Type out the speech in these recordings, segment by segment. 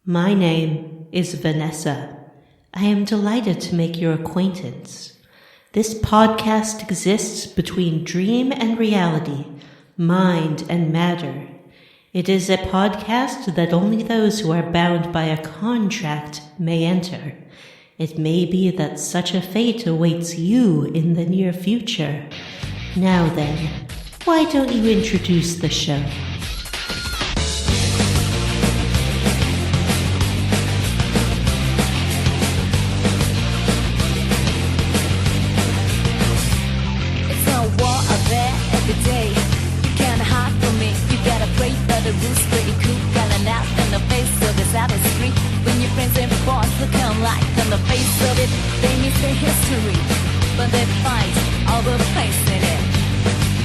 My name is Vanessa. I am delighted to make your acquaintance. This podcast exists between dream and reality, mind and matter. It is a podcast that only those who are bound by a contract may enter. It may be that such a fate awaits you in the near future. Now then, why don't you introduce the show?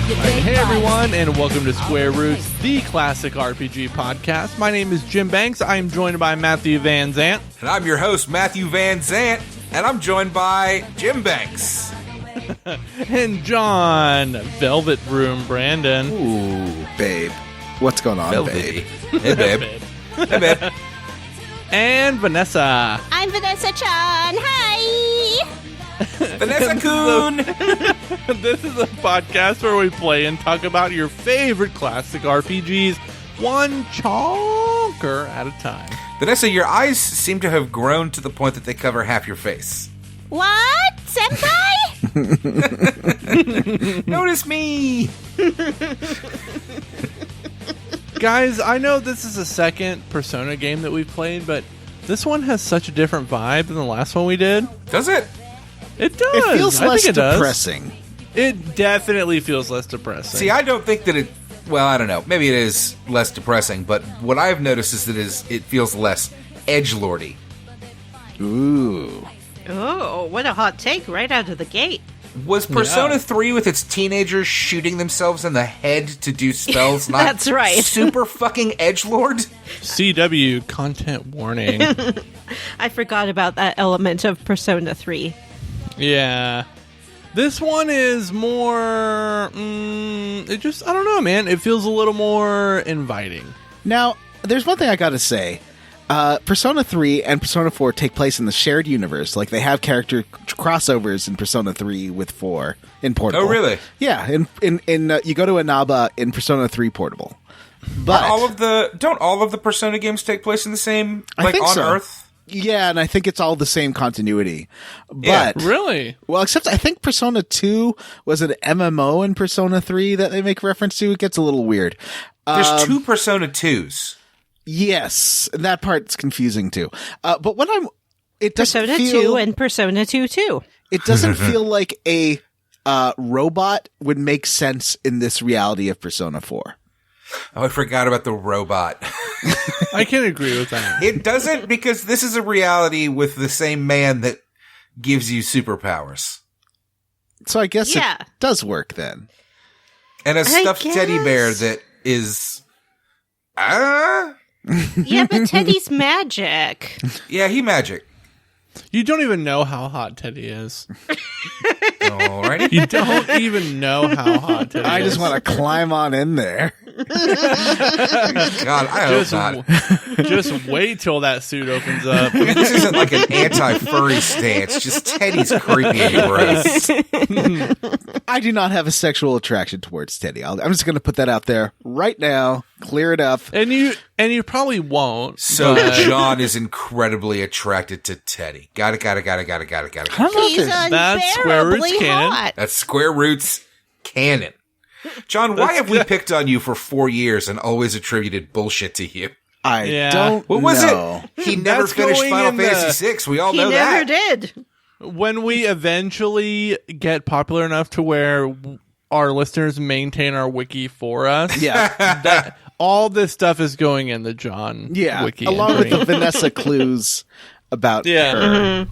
Hey everyone, and welcome to Square Roots, the classic RPG podcast. My name is Jim Banks. I am joined by Matthew Van Zant. And I'm your host, Matthew Van Zant, and I'm joined by Jim Banks. And John, Velvet Room Brandon. Ooh, babe. What's going on, Velvety. babe? Hey, babe. Hey, babe. And Vanessa. I'm Vanessa Chan. Hi. Vanessa Coon. This is a podcast where we play and talk about your favorite classic RPGs, one chonker at a time. Vanessa, your eyes seem to have grown to the point that they cover half your face. What? Senpai? Notice me. Guys, I know this is the second Persona game that we've played, but this one has such a different vibe than the last one we did. Does it? It does. It feels I less think it does. depressing. It definitely feels less depressing. See, I don't think that it... Well, I don't know. Maybe it is less depressing, but what I've noticed is that it feels less edgelordy. Ooh. Oh, what a hot take right out of the gate. Was Persona 3 with its teenagers shooting themselves in the head to do spells not That's right. super fucking edgelord? CW, content warning. I forgot about that element of Persona 3. Yeah. This one is more... I don't know, man. It feels a little more inviting. Now, there's one thing I gotta say. Persona 3 and Persona 4 take place in the shared universe. Like, they have character crossovers in Persona 3 with 4 in Portable. Oh, really? Yeah, in you go to Inaba in Persona 3 Portable. But Don't all of the Persona games take place in the same, I think on so. Earth? Yeah, and I think it's all the same continuity. Yeah, But Really? well, except I think Persona 2 was an MMO in Persona 3 that they make reference to. It gets a little weird. There's two Persona 2s. Yes, and that part's confusing too. But when it doesn't Persona feel, 2 and Persona 2 too. it doesn't feel like a robot would make sense in this reality of Persona 4. Oh, I forgot about the robot. I can agree with that. It doesn't, because this is a reality with the same man that gives you superpowers. So I guess Yeah. it does work then. And a I stuffed teddy bear guess. that is... Yeah, but Teddy's magic. Yeah, he magic. You don't even know how hot Teddy is. Alrighty. You don't even know how hot Teddy is. I just want to climb on in there. God, I hope not. Just wait till that suit opens up. I mean, this isn't like an anti-furry stance. Just Teddy's creepy and gross. I do not have a sexual attraction towards Teddy. I'm just going to put that out there right now. Clear it up. And you probably won't. So but- John is incredibly attracted to Teddy. Got it. I don't know He's if it's- That's Square Roots unbearably canon. hot. That's Square Roots canon. John, why have we picked on you for 4 years and always attributed bullshit to you? I Yeah. don't What was know. it? He never That's finished going Final in the- Fantasy VI. We all He know never that. did. When we eventually get popular enough to where our listeners maintain our wiki for us, Yeah. all this stuff is going in the John Yeah. wiki. Along with entry. the Vanessa clues about Yeah. her.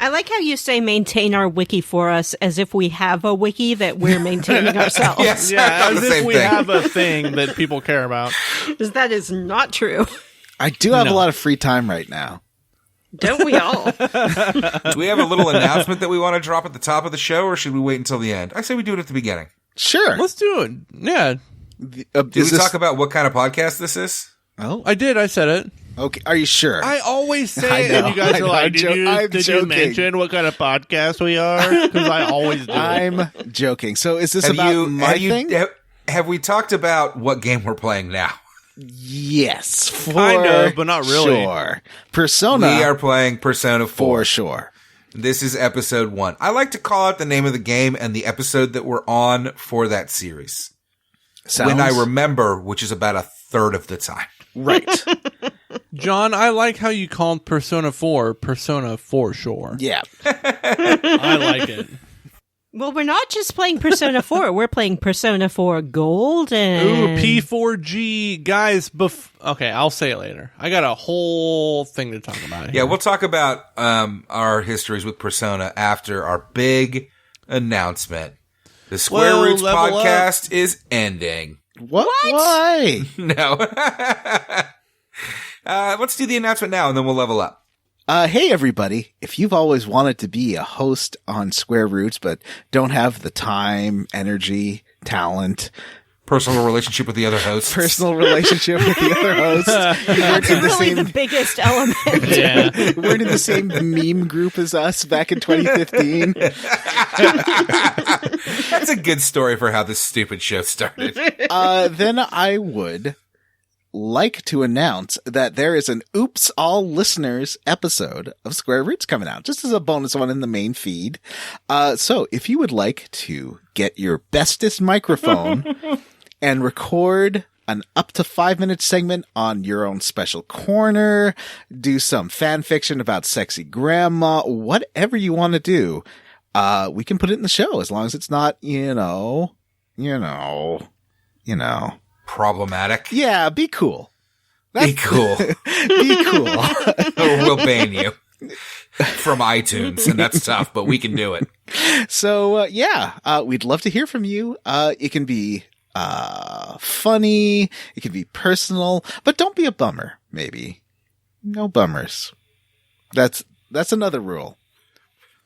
I like how you say maintain our wiki for us as if we have a wiki that we're maintaining ourselves. Yes, I Yeah, thought as the if same we thing. have a thing that people care about. Because that is not true. I do have No. a lot of free time right now. Don't we all? Do we have a little announcement that we want to drop at the top of the show, or should we wait until the end? I say we do it at the beginning. Sure. Let's do it. Yeah. Did we talk about what kind of podcast this is? Oh, I did. I said it. Okay, are you sure? I always I say it, know, and you guys I are know, like, I'm did you joking. mention what kind of podcast we are? Because I always do. I'm joking. So is this about my thing? Have we talked about what game we're playing now? Yes, for Kind of, but not really. Sure. Persona. We are playing Persona 4. for sure. This is episode 1. I like to call out the name of the game and the episode that we're on for that series. When I remember, which is about a third of the time. Right. John, I like how you called Persona 4 Persona for sure. Yeah. I like it. Well, we're not just playing Persona 4. We're playing Persona 4 Golden. Ooh, P4G. Guys, okay, I'll say it later. I got a whole thing to talk about here. Yeah, we'll talk about our histories with Persona after our big announcement. The Square Roots level podcast is ending. What? Why? No. Let's do the announcement now, and then we'll level up. Hey, everybody. If you've always wanted to be a host on Square Roots, but don't have the time, energy, talent, Personal relationship with the other hosts. personal relationship with the other hosts, you weren't in the Really the same... biggest element. Yeah. weren't in the same meme group as us back in 2015. That's a good story for how this stupid show started. Then I would like to announce that there is an Oops All Listeners episode of Square Roots coming out, just as a bonus one in the main feed. So if you would like to get your bestest microphone and record an up to 5-minute segment on your own special corner, do some fan fiction about sexy grandma, whatever you want to do, we can put it in the show as long as it's not, you know. Problematic. Yeah, be cool. Be cool. Be cool. Or we'll ban you from iTunes, and that's tough, but we can do it. So, we'd love to hear from you. It can be funny, it can be personal, but don't be a bummer, maybe. No bummers. That's another rule.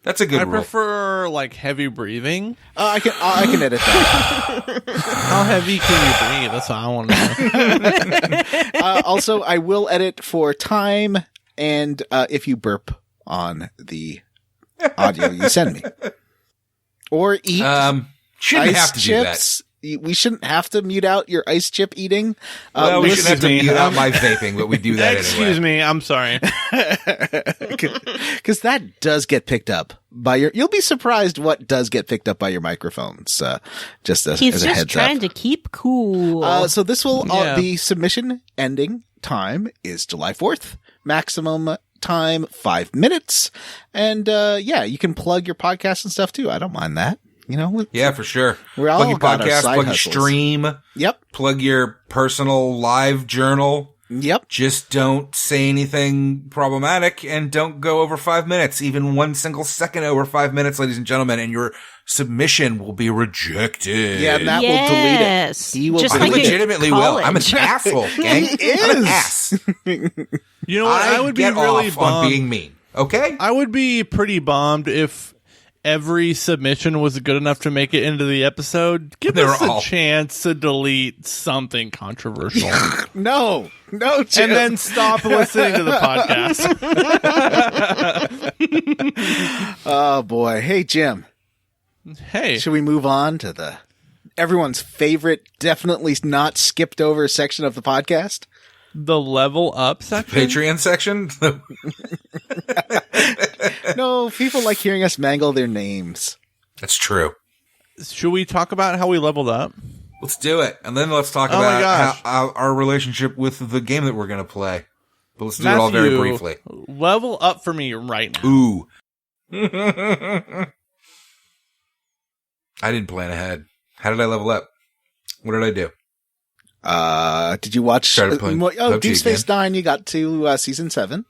That's a good I rule. prefer, like, heavy breathing. I can edit that. How heavy can you breathe? That's what I want to know. Also, I will edit for time and if you burp on the audio you send me. Or eat Shouldn't ice have to chips. We shouldn't have to mute out your ice chip eating. do that. Well, we shouldn't have to excuse me. mute out my vaping, but we do that Excuse anyway. me, I'm sorry. Because that does get picked up by you'll be surprised what does get picked up by your microphones. Just as He's a just heads trying up. to keep cool. So this will, Yeah. the submission ending time is July 4th. Maximum time, 5 minutes. And, you can plug your podcast and stuff too. I don't mind that. You know, Yeah, for sure. We're all plug your got our podcast, side plug your hustles. stream, Yep. plug your personal live journal. Yep. Just don't say anything problematic and don't go over 5 minutes, even 1 single second over 5 minutes, ladies and gentlemen, and your submission will be rejected. Yeah, Matt will yes. delete it. He will Just I like in legitimately will. I'm an college. asshole, gang. He I'm an is. ass. You know what? I would be get really off bummed. on being mean. Okay? I would be pretty bummed if every submission was good enough to make it into the episode. Give They us were a all- chance to delete something controversial. No, Jim. And then stop listening to the podcast. Oh boy. Hey, Jim. Hey, Should we move on to everyone's favorite, definitely not skipped over section of the podcast? the level up section? Patreon section? No, people like hearing us mangle their names. That's true. Should we talk about how we leveled up? Let's do it. And then let's talk Oh my about gosh. how our relationship with the game that we're going to play. But let's do it all very Matthew, briefly. Level up for me right now. Ooh. I didn't plan ahead. How did I level up? What did I do? Did you watch? Started playing PUBG Deep Space again. Nine. You got to season 7.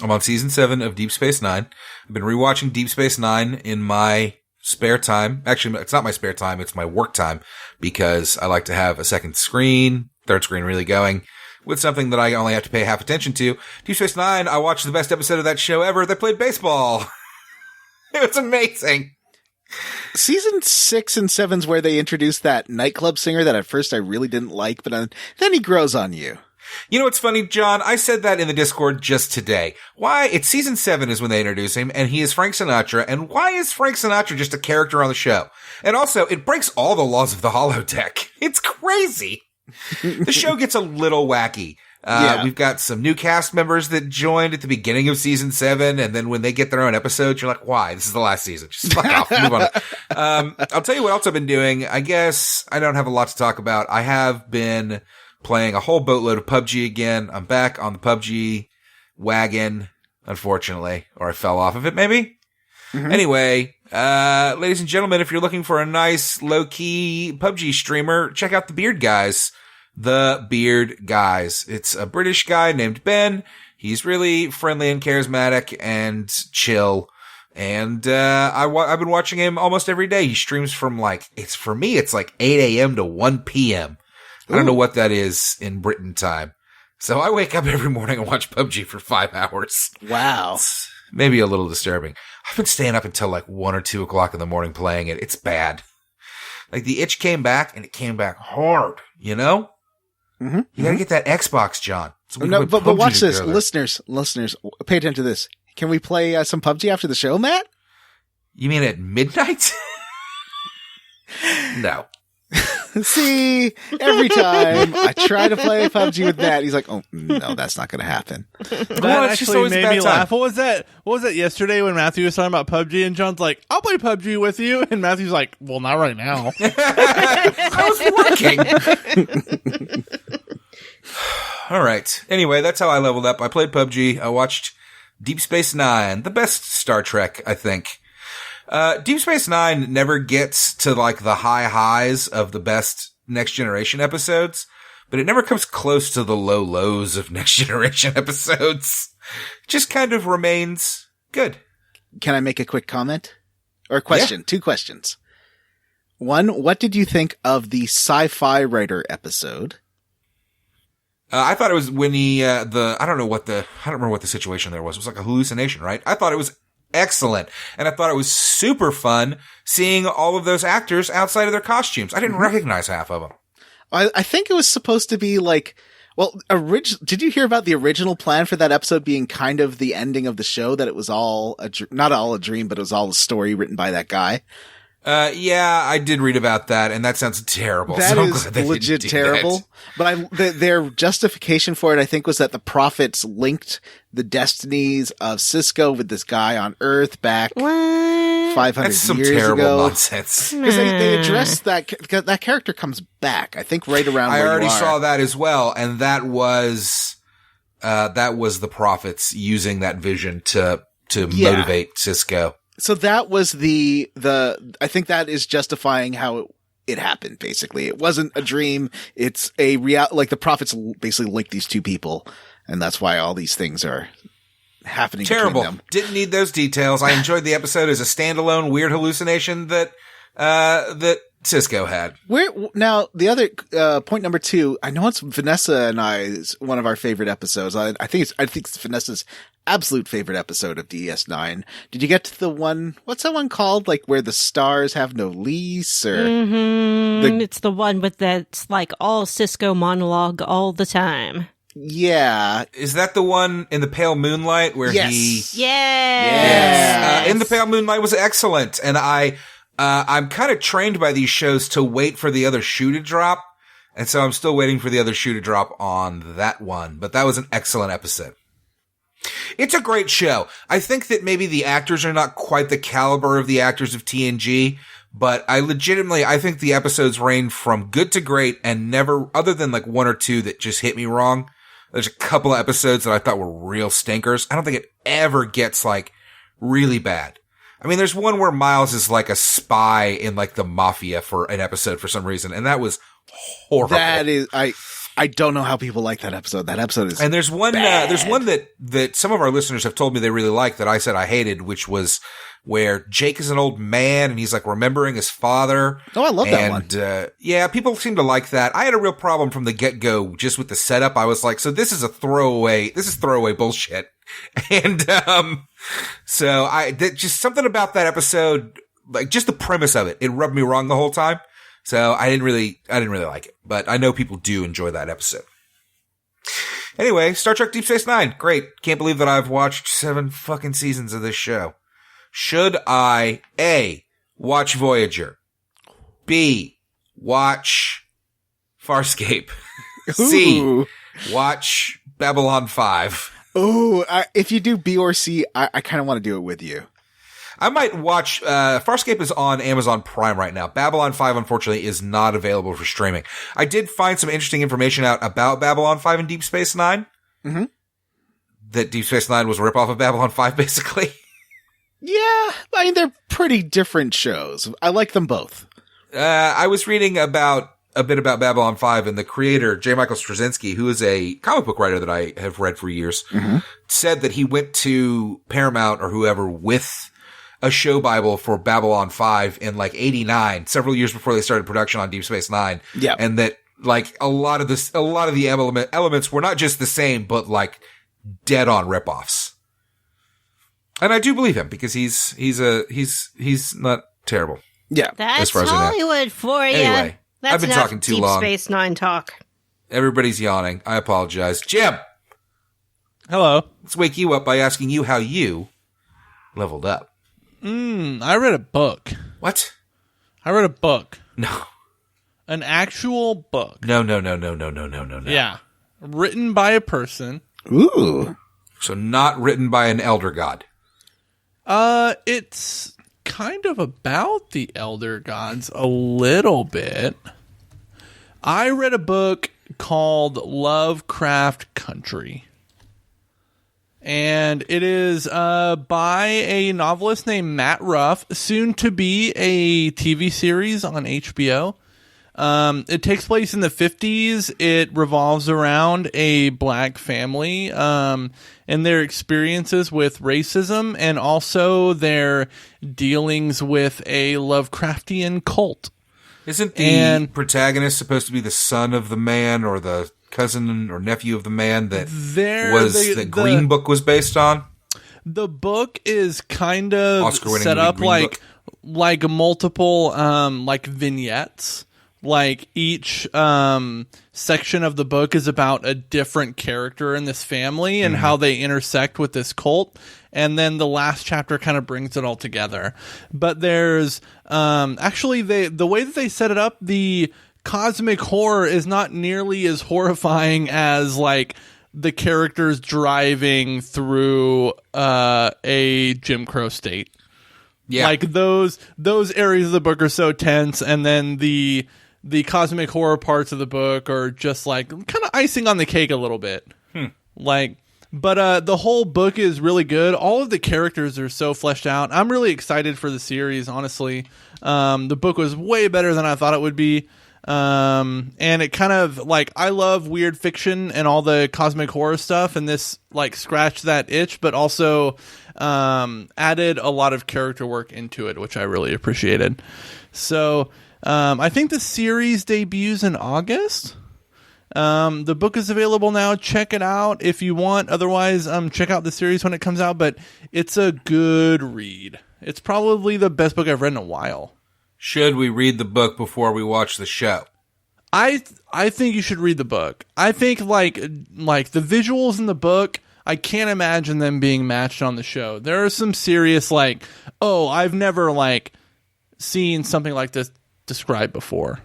I'm on season 7 of Deep Space Nine. I've been rewatching Deep Space Nine in my spare time. Actually, it's not my spare time. It's my work time because I like to have a second screen, third screen really going with something that I only have to pay half attention to. Deep Space Nine, I watched the best episode of that show ever. They played baseball. It was amazing. Season 6 and 7's where they introduced that nightclub singer that at first I really didn't like, but then he grows on you. You know what's funny, John? I said that in the Discord just today. Why? It's season 7 is when they introduce him, and he is Frank Sinatra. And why is Frank Sinatra just a character on the show? And also, it breaks all the laws of the holodeck. It's crazy. The show gets a little wacky. We've got some new cast members that joined at the beginning of season 7, and then when they get their own episodes, you're like, why? This is the last season. Just fuck off. Move on. I'll tell you what else I've been doing. I guess I don't have a lot to talk about. I have been playing a whole boatload of PUBG again. I'm back on the PUBG wagon, unfortunately, or I fell off of it, maybe. Mm-hmm. Anyway, ladies and gentlemen, if you're looking for a nice low-key PUBG streamer, check out the Beard Guys. The Beard Guys. It's a British guy named Ben. He's really friendly and charismatic and chill. And I've been watching him almost every day. He streams from for me, it's like 8 a.m. to 1 p.m. I don't know what that is in Britain time. So I wake up every morning and watch PUBG for 5 hours. Wow. It's maybe a little disturbing. I've been staying up until 1 or 2 o'clock in the morning playing it. It's bad. The itch came back, and it came back hard, you know? Mm-hmm. You gotta get that Xbox, John. No, but watch this. Listeners, pay attention to this. Can we play some PUBG after the show, Matt? You mean at midnight? No. See, every time I try to play PUBG with Matt, he's like, "Oh no, that's not going to happen." That actually made me laugh. What was that? What was that yesterday when Matthew was talking about PUBG and John's like, "I'll play PUBG with you," and Matthew's like, "Well, not right now." I was working. All right. Anyway, that's how I leveled up. I played PUBG. I watched Deep Space Nine, the best Star Trek, I think. Deep Space Nine never gets to the high highs of the best Next Generation episodes, but it never comes close to the low lows of Next Generation episodes. Just kind of remains good. Can I make a quick comment? Or question? Yeah. 2 questions. One, what did you think of the sci-fi writer episode? I thought it was when he, I don't remember what the situation there was. It was like a hallucination, right? I thought it was excellent. And I thought it was super fun seeing all of those actors outside of their costumes. I didn't recognize half of them. I think it was supposed to be did you hear about the original plan for that episode being kind of the ending of the show, that it was all not all a dream, but it was all a story written by that guy? Yeah, I did read about that, and that sounds terrible. That is legit terrible. But their justification for it, I think, was that the prophets linked the destinies of Cisco with this guy on Earth back 500 That's some years terrible ago. Nonsense. Because they addressed that character comes back, I think, right around. I where already you are. saw that as well, and that was the prophets using that vision to motivate Cisco. So that was I think that is justifying how it happened, basically. It wasn't a dream. It's a the prophets basically linked these two people, and that's why all these things are happening Terrible. between them. Didn't need those details. I enjoyed the episode as a standalone weird hallucination that Cisco had. Now, the other, point number 2, I know it's Vanessa and I's one of our favorite episodes. I think it's Vanessa's absolute favorite episode of DS9. Did you get to the one, what's that one called? Where the stars have no lease, or? It's the one with that's all Cisco monologue all the time. Yeah. Is that the one in the Pale Moonlight where Yes. Yes. In the Pale Moonlight was excellent, and I'm kind of trained by these shows to wait for the other shoe to drop, and so I'm still waiting for the other shoe to drop on that one. But that was an excellent episode. It's a great show. I think that maybe the actors are not quite the caliber of the actors of TNG, but I think the episodes range from good to great, and never, other than 1 or 2 that just hit me wrong. There's a couple of episodes that I thought were real stinkers. I don't think it ever gets really bad. I mean, there's one where Miles is a spy in the mafia for an episode for some reason, and that was horrible. That is, I don't know how people like that episode. That episode is And there's one that some of our listeners have told me they really like that I said I hated, which was where Jake is an old man and he's remembering his father. Oh, I love that one. Yeah, people seem to like that. I had a real problem from the get-go just with the setup. I was like, so this is throwaway bullshit. And, so just something about that episode, just the premise of it, it rubbed me wrong the whole time. So I didn't really like it, but I know people do enjoy that episode. Anyway, Star Trek Deep Space Nine. Great. Can't believe that I've watched 7 fucking seasons of this show. Should I, A, watch Voyager? B, watch Farscape? C, Ooh. watch Babylon 5? Ooh, if you do B or C, I kind of want to do it with you. I might watch, Farscape is on Amazon Prime right now. Babylon 5, unfortunately, is not available for streaming. I did find some interesting information out about Babylon 5 and Deep Space Nine. Mm-hmm. That Deep Space Nine was a ripoff of Babylon 5, basically. Yeah, I mean, they're pretty different shows. I like them both. I was reading a bit about Babylon 5, and the creator, J. Michael Straczynski, who is a comic book writer that I have read for years, said that he went to Paramount or whoever with a show Bible for Babylon 5 in like 89, several years before they started production on Deep Space Nine. Yeah. And that like a lot of the elements were not just the same, but like dead on ripoffs. And I do believe him because he's not terrible. Yeah. That's far as I know. Hollywood for you. Anyway, That's I've been enough talking too Deep long. Space Nine talk. Everybody's yawning. I apologize. Jim, Hello. let's wake you up by asking you how you leveled up. I read a book. What? I read a book. No. An actual book. No. Yeah. Written by a person. Ooh. So not written by an elder god. It's kind of about the elder gods a little bit. I read a book called Lovecraft Country. And it is by a novelist named Matt Ruff, soon to be a TV series on HBO. It takes place in the 50s. It revolves around a black family and their experiences with racism and also their dealings with a Lovecraftian cult. Isn't the protagonist supposed to be the son of the man or the cousin or nephew of the man that the Green Book was based on? The book is kind of Oscar-winning set movie up Green Book. like multiple like vignettes. Like each section of the book is about a different character in this family and how they intersect with this cult. And then the last chapter kind of brings it all together. But there's actually the way that they set it up, the cosmic horror is not nearly as horrifying as like the characters driving through a Jim Crow state. Yeah. Like those areas of the book are so tense, and then the cosmic horror parts of the book are just like kind of icing on the cake a little bit. But the whole book is really good. All of the characters are so fleshed out. I'm really excited for the series, honestly. The book was way better than I thought it would be. And it kind of like, I love weird fiction and all the cosmic horror stuff, and this like scratched that itch, but also added a lot of character work into it, which I really appreciated. So I think the series debuts in August. The book is available now. Check it out if you want. Otherwise, check out the series when it comes out, but it's a good read. It's probably the best book I've read in a while. Should we read the book before we watch the show? I think you should read the book. I think like the visuals in the book, I can't imagine them being matched on the show. There are some serious like, oh, I've never like seen something like this described before.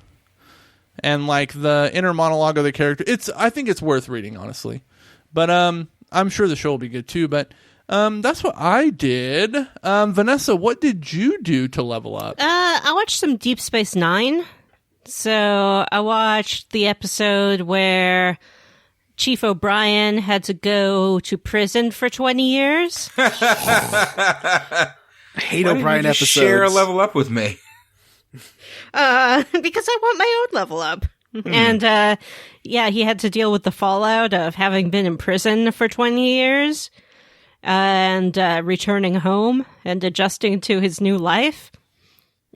And like the inner monologue of the character, I think it's worth reading, honestly. But I'm sure the show will be good too. But that's what I did. Vanessa, what did you do to level up? I watched some Deep Space Nine. So I watched the episode where Chief O'Brien had to go to prison for 20 years. I hate Why O'Brien didn't you just episodes. share a level up with me. Because I want my own level up. And, yeah, he had to deal with the fallout of having been in prison for 20 years and returning home and adjusting to his new life,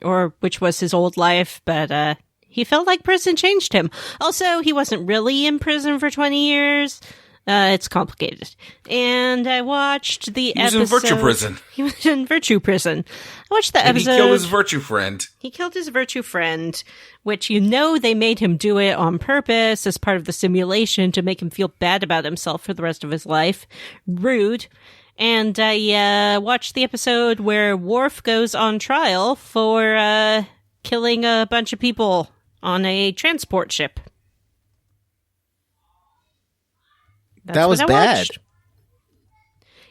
or which was his old life, but he felt like prison changed him. Also, he wasn't really in prison for 20 years. It's complicated. And I watched the episode. He was in virtue prison. He was in virtue prison. I watched the episode. He killed his virtue friend. He killed his virtue friend, which they made him do it on purpose as part of the simulation to make him feel bad about himself for the rest of his life. Rude. And I watched the episode where Worf goes on trial for killing a bunch of people on a transport ship. That was bad.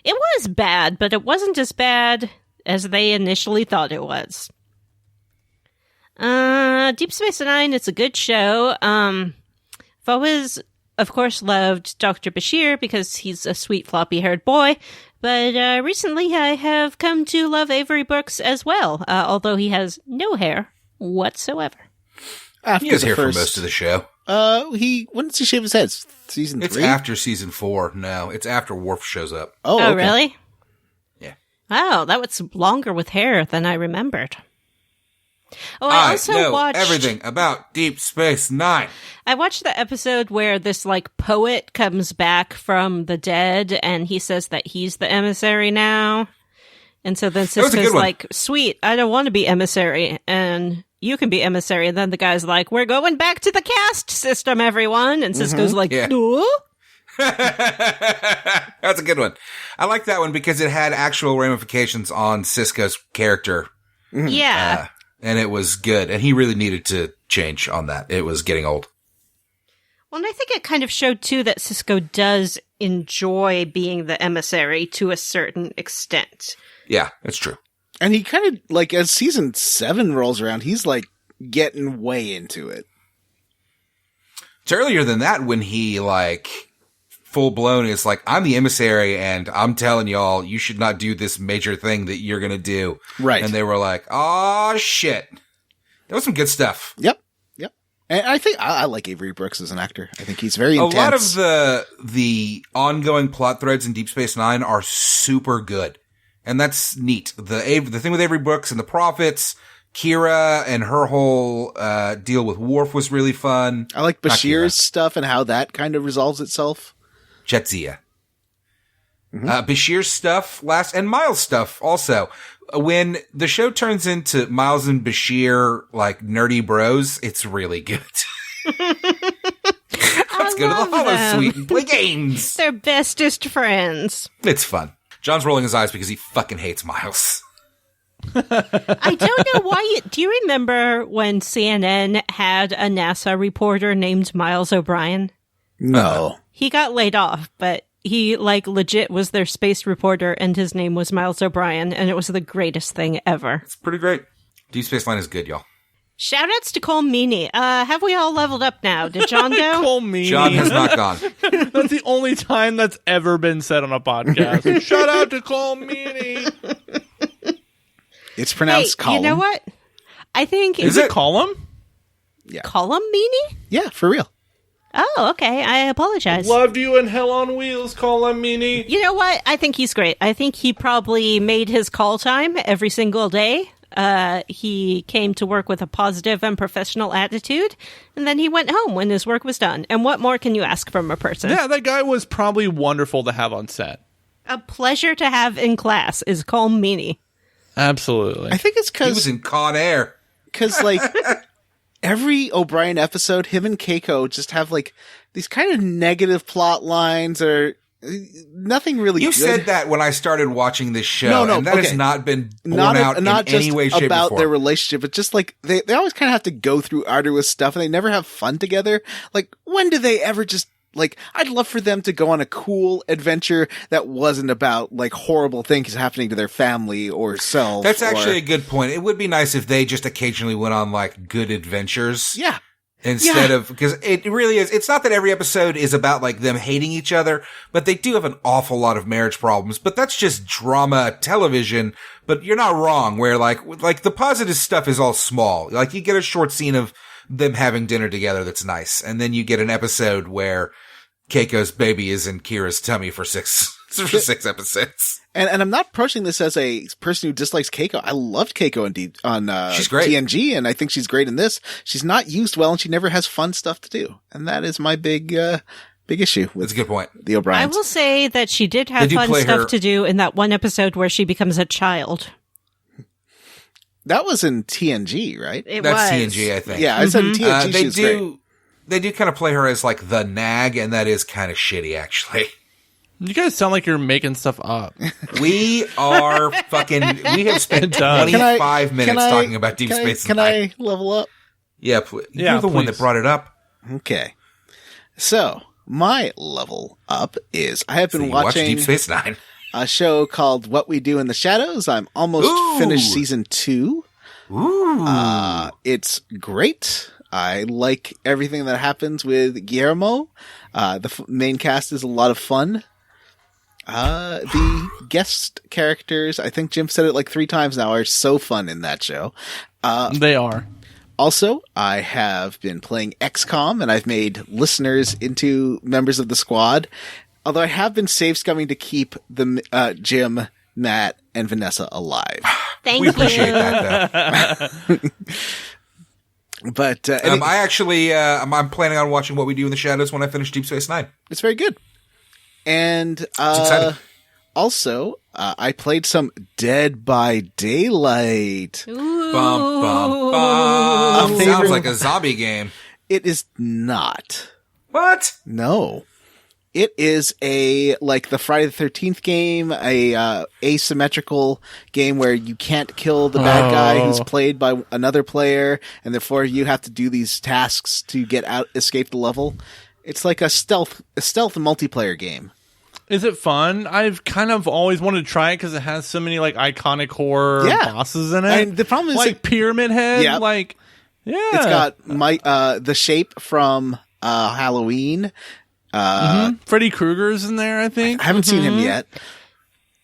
It was bad, but it wasn't as bad as they initially thought it was. Deep Space Nine, it's a good show. I've always, of course, loved Dr. Bashir because he's a sweet floppy-haired boy, but recently I have come to love Avery Brooks as well, although he has no hair whatsoever. He has hair for most of the show. When does he shave his head? Season 3? It's after season 4. No, it's after Worf shows up. Oh, okay. Really? Yeah. Oh, that was longer with hair than I remembered. Oh, I also watched everything about Deep Space Nine. I watched the episode where this poet comes back from the dead, and he says that he's the emissary now. And so then Sisko's like, "Sweet, I don't want to be emissary, and you can be emissary." And then the guy's like, "We're going back to the caste system, everyone." And Sisko's like, "No." That's a good one. I like that one because it had actual ramifications on Sisko's character. Yeah. And it was good. And he really needed to change on that. It was getting old. Well, and I think it kind of showed, too, that Sisko does enjoy being the emissary to a certain extent. Yeah, that's true. And he kind of, as season 7 rolls around, he's, getting way into it. It's earlier than that when he, full blown is I'm the emissary and I'm telling y'all you should not do this major thing that you're going to do. Right. And they were like, "Oh shit." That was some good stuff. Yep. And I think I like Avery Brooks as an actor. I think he's very intense. A lot of the ongoing plot threads in Deep Space Nine are super good. And that's neat. The thing with Avery Brooks and the Prophets, Kira and her whole deal with Worf was really fun. I like Bashir's stuff and how that kind of resolves itself. Jetsia. Bashir's stuff and Miles' stuff also. When the show turns into Miles and Bashir, nerdy bros, it's really good. Let's go to the Holosuite and play games. They're bestest friends. It's fun. John's rolling his eyes because he fucking hates Miles. I don't know why. Do you remember when CNN had a NASA reporter named Miles O'Brien? No. He got laid off, but he, legit was their space reporter, and his name was Miles O'Brien, and it was the greatest thing ever. It's pretty great. Deep Space Nine is good, y'all. Shoutouts to Cole Meany. Have we all leveled up now? Did John go? Cole Meany. John has not gone. That's the only time that's ever been said on a podcast. Shout out to Cole Meany. It's pronounced column. You know what? I think... Is it column? Yeah. Column Meany? Yeah, for real. Oh, okay. I apologize. Loved you in Hell on Wheels, Cole Meany. You know what? I think he's great. I think he probably made his call time every single day. He came to work with a positive and professional attitude, and then he went home when his work was done. And what more can you ask from a person? Yeah, that guy was probably wonderful to have on set. A pleasure to have in class is Cole Meany. Absolutely. I think it's because... He was in Con Air. Because, every O'Brien episode, him and Keiko just have, these kind of negative plot lines or nothing really You good. said that when I started watching this show, and that has not been borne out in any way, shape, or form. Not just about their relationship, but just, they always kind of have to go through arduous stuff, and they never have fun together. When do they ever just... I'd love for them to go on a cool adventure that wasn't about, horrible things happening to their family or self. That's actually a good point. It would be nice if they just occasionally went on, good adventures. Yeah. Instead of, because it really is, it's not that every episode is about, them hating each other, but they do have an awful lot of marriage problems, but that's just drama television. But you're not wrong, where, the positive stuff is all small. You get a short scene of them having dinner together that's nice. And then you get an episode where Keiko's baby is in Kira's tummy for six episodes. And I'm not approaching this as a person who dislikes Keiko. I loved Keiko on she's great. TNG, and I think she's great in this. She's not used well, and she never has fun stuff to do. And that is my big big issue with That's a good point. the O'Briens. I will say that she did They have do fun play stuff her- to do in that one episode where she becomes a child. That was in TNG, right? That's TNG, I think. Yeah, I said in TNG she was great. They do kind of play her as like the nag, and that is kind of shitty, actually. You guys sound like you're making stuff up. We are fucking. We have spent does. 25 minutes talking about Deep Space Can Nine. I level up? Yeah, you're the one that please. brought it up. Okay. So, my level up is I have So been you watch watching Deep Space Nine. a show called What We Do in the Shadows. I'm almost Ooh. finished season 2. Ooh. It's great. I like everything that happens with Guillermo. The main cast is a lot of fun. The guest characters, I think Jim said it like 3 times now, are so fun in that show. They are. Also, I have been playing XCOM, and I've made listeners into members of the squad. Although I have been save scumming to keep the Jim, Matt, and Vanessa alive. Thank We appreciate that, though. But I actually, I'm planning on watching What We Do in the Shadows when I finish Deep Space Nine. it's very good. And exciting. also, I played some Dead by Daylight. Ooh. Bum, bum, bum. A Sounds favorite- like a zombie game. It is not. What? No. It is like the Friday the 13th game, a asymmetrical game where you can't kill the bad guy who's played by another player, and therefore you have to do these tasks to get out, escape the level. It's like a stealth multiplayer game. Is it fun? I've kind of always wanted to try it because it has so many like iconic horror bosses in it. And the problem is like Pyramid Head. Yeah. Like, yeah, it's got the Shape from Halloween. Freddy Krueger's in there. I think. I haven't seen him yet.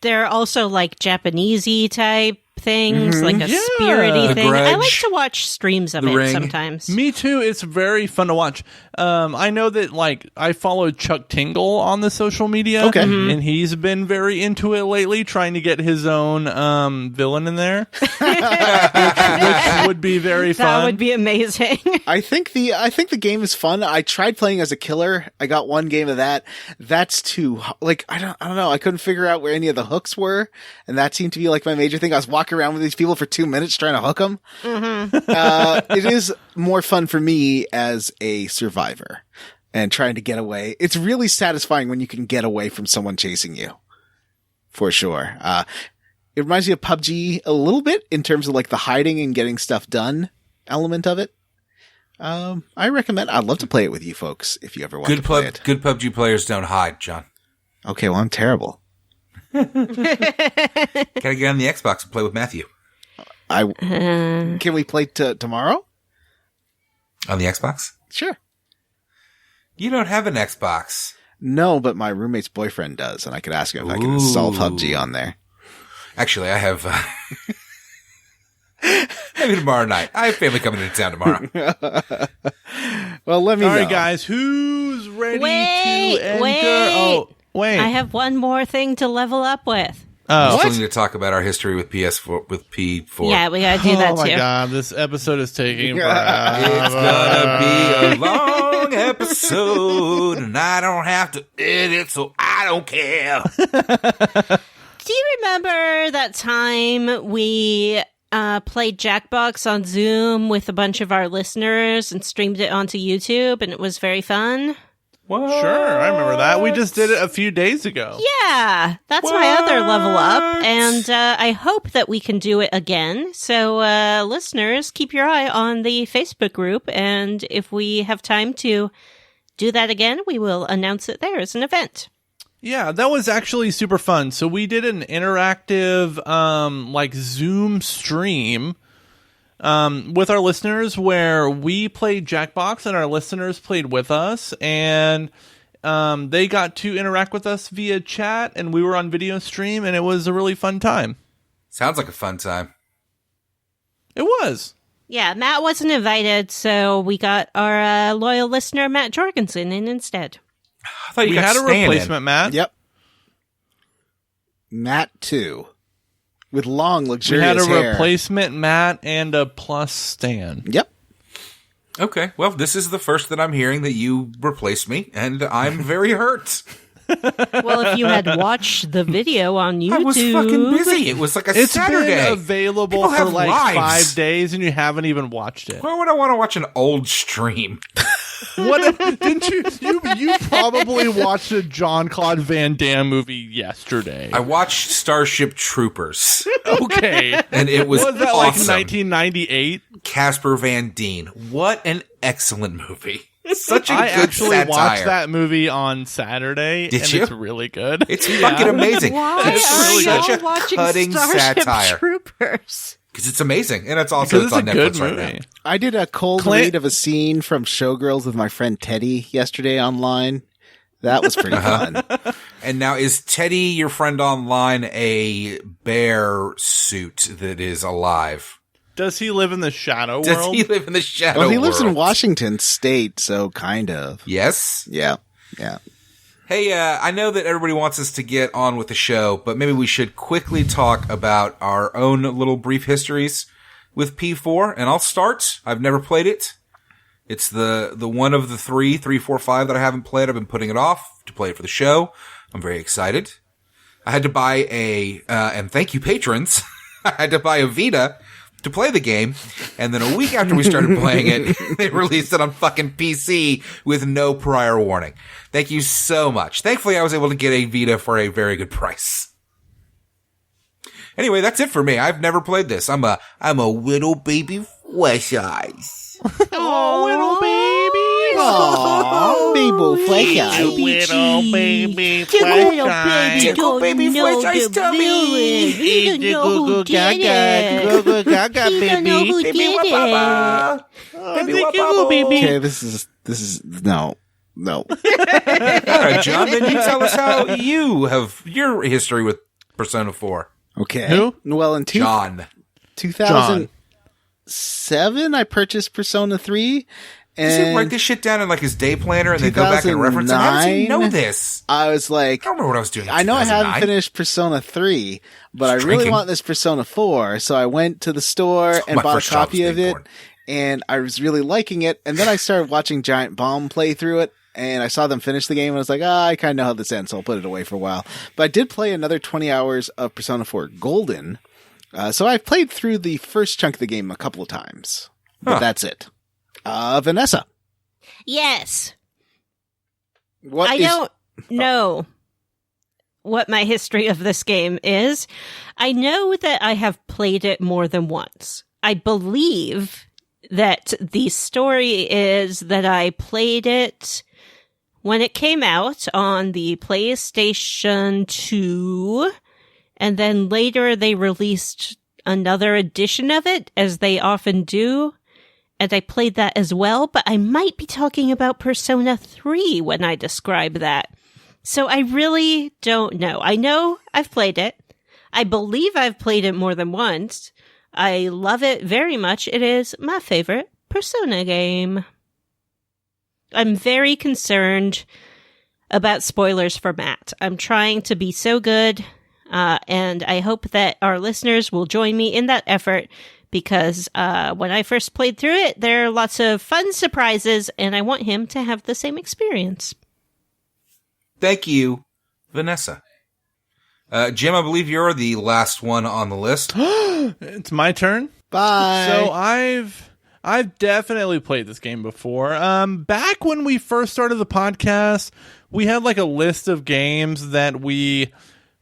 There are also like Japanesey type things, like a Yeah. spirity The thing. I like Grudge. to watch streams of The it Ring. sometimes. Me too. It's very fun to watch. I know that like I follow Chuck Tingle on the social media. Okay. And he's been very into it lately, trying to get his own villain in there, which would be very fun. That would be amazing. I think the game is fun. I tried playing as a killer. I got one game of that. That's too like I don't know. I couldn't figure out where any of the hooks were, and that seemed to be like my major thing. I was walking around with these people for 2 minutes trying to hook them. It is more fun for me as a survivor and trying to get away. It's really satisfying when you can get away from someone chasing you. For sure. It reminds me of PUBG a little bit in terms of like the hiding and getting stuff done element of it. I recommend. I'd love to play it with you folks if you ever want to play it. Good PUBG players don't hide, John. Okay, well, I'm terrible. Gotta get on the Xbox and play with Matthew. Can we play tomorrow? On the Xbox? Sure. You don't have an Xbox. No, but my roommate's boyfriend does, and I could ask him if I can install Ooh. PUBG on there. Actually, I have... maybe tomorrow night. I have family coming into town tomorrow. Well, let me All know. right, guys, who's ready Wait, to enter? wait. Oh, wait. I have one more thing to level up with. Oh. We still need to talk about our history with PS4, with P4. Yeah, we gotta do that Oh my too. god, this episode is taking It's forever. gonna be a long episode, and I don't have to edit, so I don't care. Do you remember that time we played Jackbox on Zoom with a bunch of our listeners and streamed it onto YouTube, and it was very fun? Sure, I remember that. We just did it a few days ago. Yeah, that's my other level up, and I hope that we can do it again. So, listeners, keep your eye on the Facebook group, and if we have time to do that again, we will announce it there as an event. Yeah, that was actually super fun. So we did an interactive like Zoom stream with our listeners where we played Jackbox and our listeners played with us, and they got to interact with us via chat, and we were on video stream, and it was a really fun time. Sounds like a fun time. It was. Yeah, Matt wasn't invited, so we got our loyal listener, Matt Jorgensen, in instead. I thought you We got had a Stan in. replacement, Matt. Yep. Matt, too. With long, We luxurious had a hair. replacement Matt and a plus Stan. Yep. Okay, well, this is the first that I'm hearing that you replaced me, and I'm very hurt. Well, if you had watched the video on YouTube. I was fucking busy. It was like a It's Saturday. been available People for have like lives. 5 days, and you haven't even watched it. Why would I want to watch an old stream? What didn't you probably watched a Jean-Claude Van Damme movie yesterday. I watched Starship Troopers, Okay. and it was Was that like awesome. 1998? Casper Van Dien. What an excellent movie. Such a I good actually satire. watched that movie on Saturday, Did and you? it's really good. It's fucking amazing. Why It's are really such y'all a watching cutting Starship satire. Troopers? Because it's amazing. And it's also Because it's on it's a good Netflix right movie. now. I did a cold Clint- read of a scene from Showgirls with my friend Teddy yesterday online. That was pretty fun. And now, is Teddy, your friend online, a bear suit that is alive? Does he live in the shadow Does world? he live in the shadow Well, he lives in world? Washington State, so kind of. Yes. Yeah. Yeah. Hey, I know that everybody wants us to get on with the show, but maybe we should quickly talk about our own little brief histories with P4. And I'll start. I've never played it. It's the one of the 3, 4, 5 that I haven't played. I've been putting it off to play it for the show. I'm very excited. I had to buy and thank you patrons, I had to buy a Vita to play the game, and then a week after we started playing it, they released it on fucking PC with no prior warning. Thank you so much. Thankfully, I was able to get a Vita for a very good price. Anyway, that's it for me. I've never played this. I'm a little baby flesh eyes. Oh, little baby. Aww, baby flesh eyes. Little baby Tickle baby flesh eyes tummy. Goo goo gaga, baby. Baby wapapa. Baby wapapa. Okay, this is no. All right, John, then you tell us how you have your history with Persona 4. Okay. Who? Well, in John. 2007, I purchased Persona 3. Does he write And this shit down in like his day planner and then go back and reference it? How does he 2009? know this? I was like, I don't remember what I was doing in I know I haven't 2009. finished Persona 3, but I Just really drinking. want this Persona 4. So I went to the store and my bought a first job copy was of being it. born. And I was really liking it. And then I started watching Giant Bomb play through it. And I saw them finish the game. And I was like, I kind of know how this ends. So I'll put it away for a while. But I did play another 20 hours of Persona 4 Golden. So I've played through the first chunk of the game a couple of times. But Huh. that's it. Vanessa. Yes. What I is- don't know what my history of this game is. I know that I have played it more than once. I believe that the story is that I played it when it came out on the PlayStation 2, and then later they released another edition of it, as they often do. And I played that as well, but I might be talking about Persona 3 when I describe that. So I really don't know. I know I've played it. I believe I've played it more than once. I love it very much. It is my favorite Persona game. I'm very concerned about spoilers for Matt. I'm trying to be so good, and I hope that our listeners will join me in that effort. Because when I first played through it, there are lots of fun surprises, and I want him to have the same experience. Thank you, Vanessa. Jim, I believe you're the last one on the list. It's my turn. Bye. So I've definitely played this game before. Back when we first started the podcast, we had like a list of games that we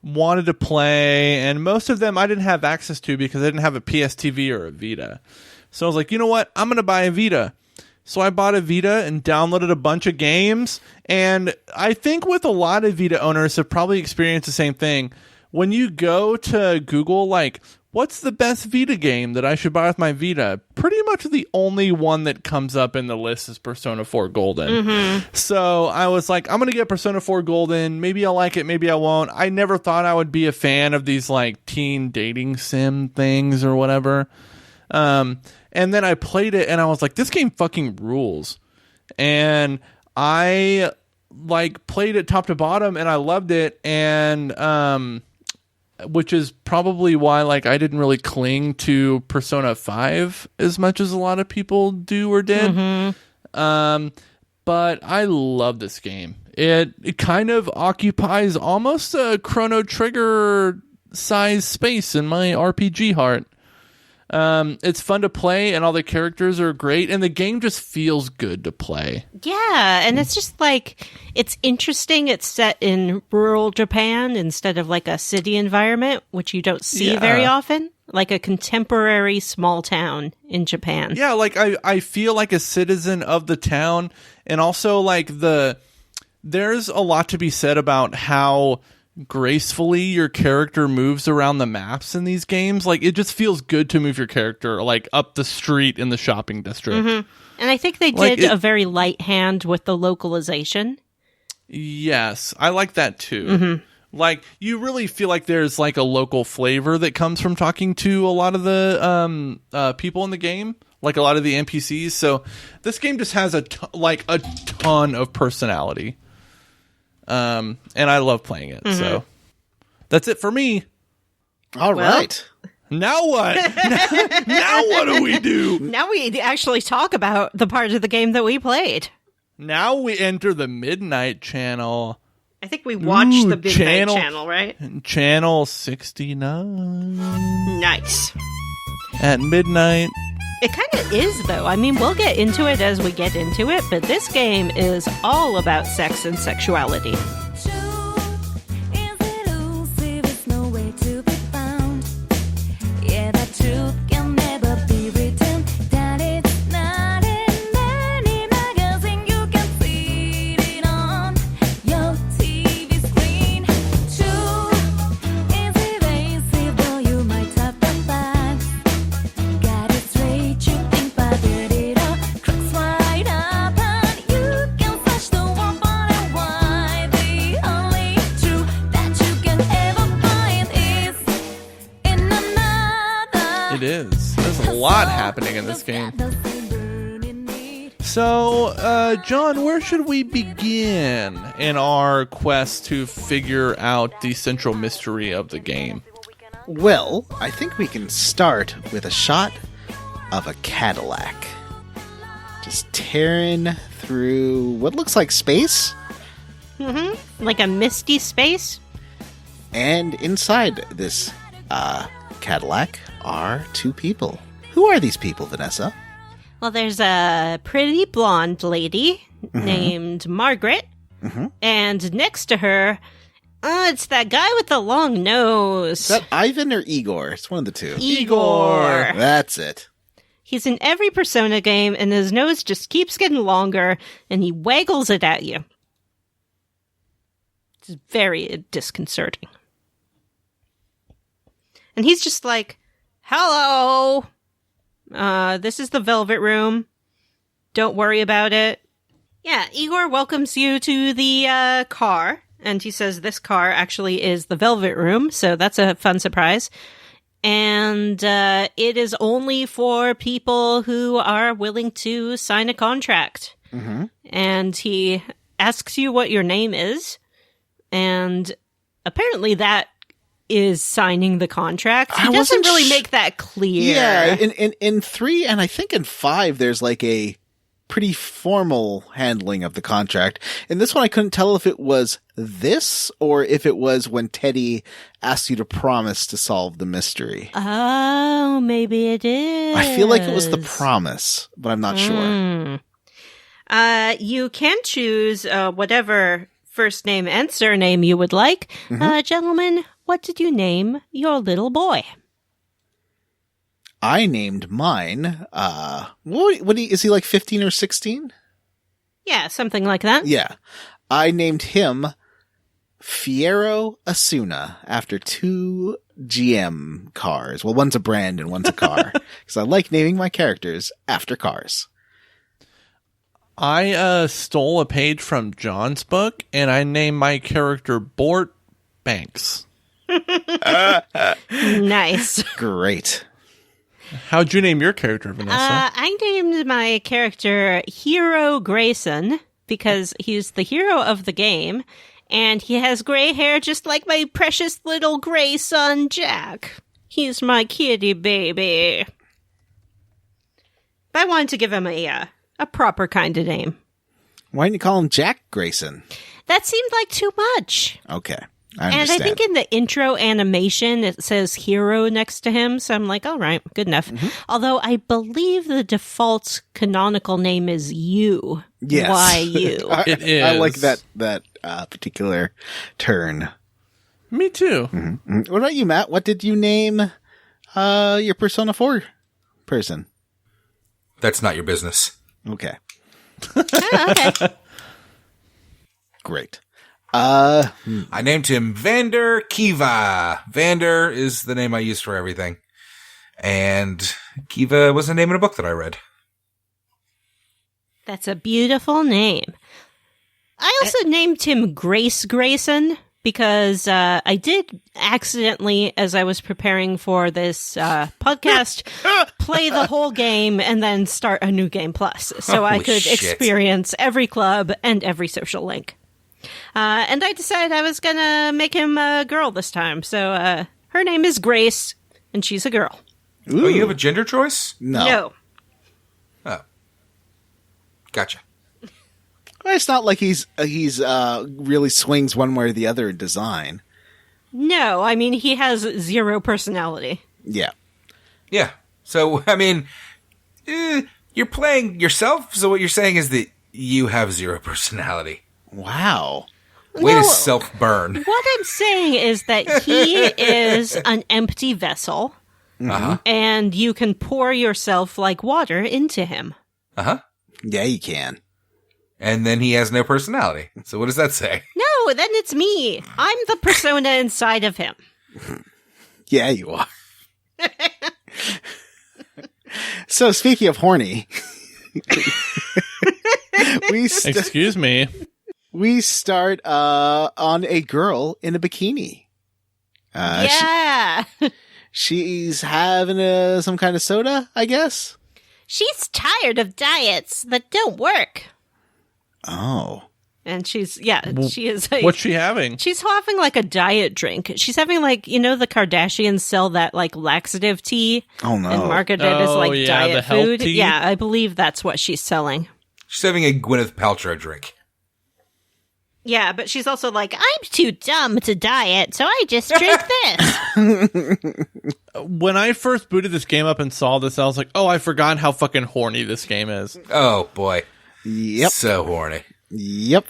wanted to play, and most of them I didn't have access to because I didn't have a PSTV or a Vita. So I was like, you know what? I'm going to buy a Vita. So I bought a Vita and downloaded a bunch of games, and I think with a lot of Vita owners have probably experienced the same thing. When you go to Google, like, what's the best Vita game that I should buy with my Vita? Pretty much the only one that comes up in the list is Persona 4 Golden. So I was like, I'm going to get Persona 4 Golden. Maybe I'll like it, maybe I won't. I never thought I would be a fan of these like teen dating sim things or whatever. And then I played it and I was like, this game fucking rules. And I like played it top to bottom and I loved it. And which is probably why like I didn't really cling to Persona 5 as much as a lot of people do or did. But I love this game. It kind of occupies almost a Chrono Trigger size space in my RPG heart. It's fun to play, and all the characters are great, and the game just feels good to play. Yeah, and it's just like, it's interesting. It's set in rural Japan instead of like a city environment, which you don't see very often. Like a contemporary small town in Japan. Yeah, like I feel like a citizen of the town, and also like there's a lot to be said about how gracefully your character moves around the maps in these games. Like, it just feels good to move your character like up the street in the shopping district. And I think they did a very light hand with the localization. Yes, I like that too. Like, you really feel like there's like a local flavor that comes from talking to a lot of the people in the game, like a lot of the NPCs. So this game just has a ton of personality. And I love playing it. So that's it for me. All right. Now what? Now what do we do? Now we actually talk about the part of the game that we played. Now we enter the Midnight Channel. I think we watched the Midnight Channel, right? Channel 69. Nice. At midnight. It kind of is, though. I mean, we'll get into it as we get into it, but this game is all about sex and sexuality. It is. There's a lot happening in this game. So, John, where should we begin in our quest to figure out the central mystery of the game? Well, I think we can start with a shot of a Cadillac. Just tearing through what looks like space. Like a misty space. And inside this Cadillac are two people. Who are these people, Vanessa? Well, there's a pretty blonde lady named Margaret. And next to her, it's that guy with the long nose. Is that Ivan or Igor? It's one of the two. Igor. That's it. He's in every Persona game, and his nose just keeps getting longer, and he waggles it at you. It's very disconcerting. And he's just like, hello, this is the Velvet Room. Don't worry about it. Yeah, Igor welcomes you to the car, and he says this car actually is the Velvet Room, so that's a fun surprise. And it is only for people who are willing to sign a contract. And he asks you what your name is, and apparently that is signing the contract. He doesn't really make that clear. Yeah, in 3 and I think in 5, there's like a pretty formal handling of the contract. In this one, I couldn't tell if it was this or if it was when Teddy asked you to promise to solve the mystery. Oh, maybe it is. I feel like it was the promise, but I'm not sure. You can choose whatever first name and surname you would like. Gentlemen, what did you name your little boy? I named mine, is he like 15 or 16? Yeah, something like that. Yeah. I named him Fiero Asuna after 2 GM cars. Well, one's a brand and one's a car. Because I like naming my characters after cars. I stole a page from John's book, and I named my character Bort Banks. Nice. Great. How'd you name your character, Vanessa? I named my character Hero Grayson because he's the hero of the game, And he has gray hair just like my precious little gray son, Jack. He's my kitty baby. But I wanted to give him a proper kind of name. Why didn't you call him Jack Grayson? That seemed like too much. Okay. I And understand. I think in the intro animation, it says hero next to him. So I'm like, all right, good enough. Although I believe the default canonical name is you. Yes. Why you? It is. I like that particular turn. Me too. What about you, Matt? What did you name your Persona 4 person? That's not your business. Okay. Okay. Great. I named him Vander Kiva. Vander is the name I use for everything. And Kiva was the name in a book that I read. That's a beautiful name. I also named him Grace Grayson because I did accidentally, as I was preparing for this podcast, play the whole game and then start a new game plus. So I Holy could shit. experience every club and every social link. And I decided I was going to make him a girl this time. So her name is Grace, and she's a girl. Ooh. Oh, you have a gender choice? No. Oh. Gotcha. Well, it's not like he's really swings one way or the other in design. No, I mean, he has zero personality. Yeah. Yeah. So, I mean, you're playing yourself, so what you're saying is that you have zero personality. Wow. Way No. to self-burn. What I'm saying is that he is an empty vessel, Uh-huh. and you can pour yourself like water into him. Uh-huh. Yeah, you can. And then he has no personality. So what does that say? No, then it's me. I'm the persona inside of him. Yeah, you are. So, speaking of horny, Excuse me. we start on a girl in a bikini. Yeah. She's having some kind of soda, I guess. She's tired of diets that don't work. Oh. And she is. Like, What's she having? she's having like a diet drink. She's having like, the Kardashians sell that like laxative tea Oh, no. and market it as Oh, like yeah, diet the health food. tea? Yeah, I believe that's what she's selling. She's having a Gwyneth Paltrow drink. Yeah, but she's also like, I'm too dumb to diet, so I just drink this. When I first booted this game up and saw this, I was like, oh, I forgot how fucking horny this game is. Oh, boy. Yep. So horny. Yep.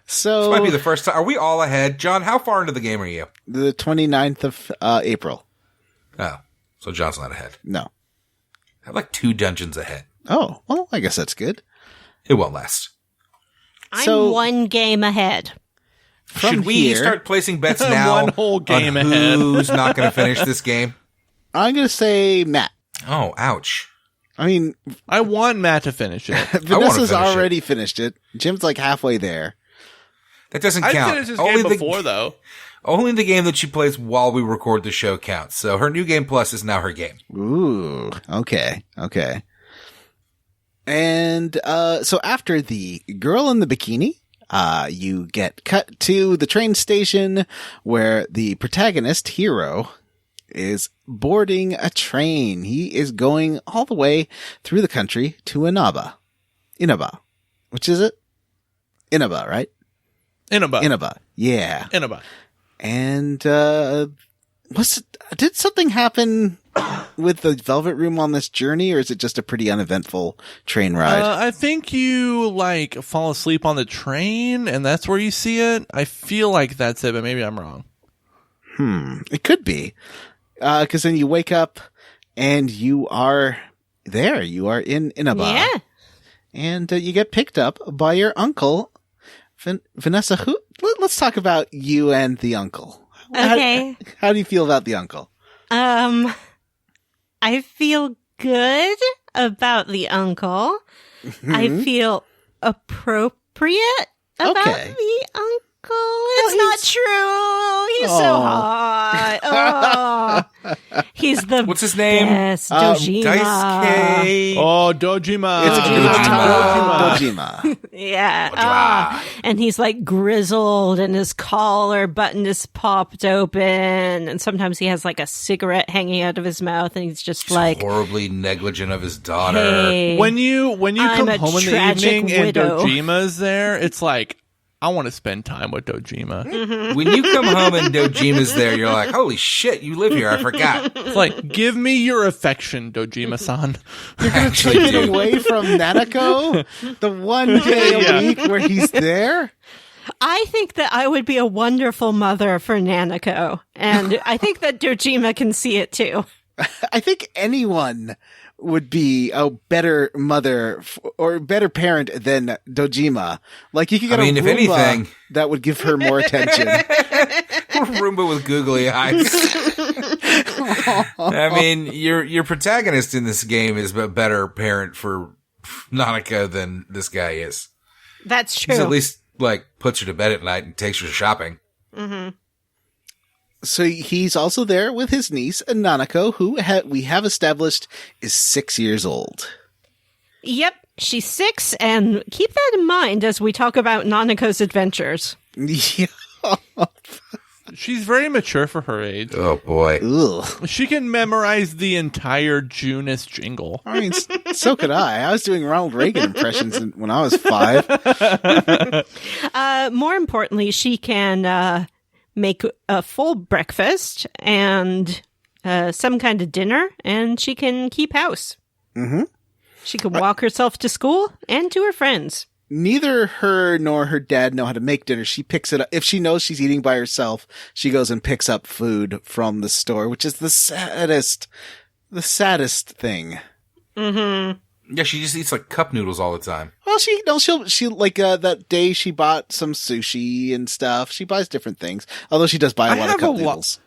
So, This might be the first time. Are we all ahead? John, how far into the game are you? the 29th of April. Oh, so John's not ahead. No. I'm like 2 dungeons ahead. Oh, well, I guess that's good. It won't last. I'm So- one game ahead. From Should we here, start placing bets now One whole game on ahead. who's not going to finish this game? I'm going to say Matt. Oh, ouch. I mean, I want Matt to finish it. Vanessa's finish it. already finished it. Jim's like halfway there. That doesn't I count. finished this game before, though. Only the game that she plays while we record the show counts. So her new game plus is now her game. Ooh, okay. And so after the girl in the bikini, you get cut to the train station where the protagonist, Hiro, is boarding a train. He is going all the way through the country to Inaba. Which is it? Inaba, right? Inaba. Yeah. Inaba. And did something happen with the Velvet Room on this journey, or is it just a pretty uneventful train ride? I think you fall asleep on the train, and that's where you see it. I feel like that's it, but maybe I'm wrong. It could be. 'Cause then you wake up and you are there. You are in Inaba. Yeah. And you get picked up by your uncle, Vanessa. Let's talk about you and the uncle. Okay. How do you feel about the uncle? I feel good about the uncle. I feel appropriate about Okay. the uncle. It's not true. He's so hot. Oh. He's the What's his name? best Dojima. Daisuke. Oh, Dojima. It's Dojima. Dojima. Yeah. And he's like grizzled and his collar button is popped open. And sometimes he has like a cigarette hanging out of his mouth and he's just like Horribly negligent of his daughter. hey, When you I'm come a home in the tragic evening widow. and Dojima's there, it's like, I want to spend time with Dojima. When you come home and Dojima's there, you're like, holy shit, you live here. I forgot. It's like, give me your affection, Dojima-san. You're going to take it away from Nanako? The one day a week where he's there? I think that I would be a wonderful mother for Nanako. And I think that Dojima can see it too. I think anyone would be a better mother or better parent than Dojima. Like, you could get a if Roomba anything, that would give her more attention. Roomba with googly eyes. I mean, your protagonist in this game is a better parent for Nanako than this guy is. That's true. He's at least, like, puts her to bed at night and takes her shopping. Mm-hmm. So he's also there with his niece, Nanako, who we have established is 6 years old. Yep, she's 6, and keep that in mind as we talk about Nanako's adventures. Yeah. She's very mature for her age. Oh, boy. Ugh. She can memorize the entire Junus jingle. I mean, so could I. I was doing Ronald Reagan impressions when I was 5. More importantly, she can make a full breakfast and some kind of dinner, and she can keep house. Mm-hmm. She can walk herself to school and to her friends. Neither her nor her dad know how to make dinner. She picks it up. If she knows she's eating by herself, she goes and picks up food from the store, which is the saddest thing. Mm-hmm. Yeah, she just eats, like, cup noodles all the time. Well, she like, that day she bought some sushi and stuff. She buys different things. Although she does buy a lot of cup noodles.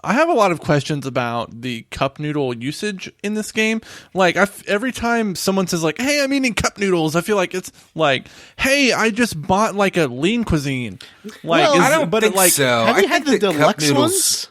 I have a lot of questions about the cup noodle usage in this game. Like, every time someone says, like, hey, I'm eating cup noodles, I feel like it's like, hey, I just bought, like, a lean cuisine. Like, Well, I don't think so. Have you I had think the that cup deluxe noodles ones?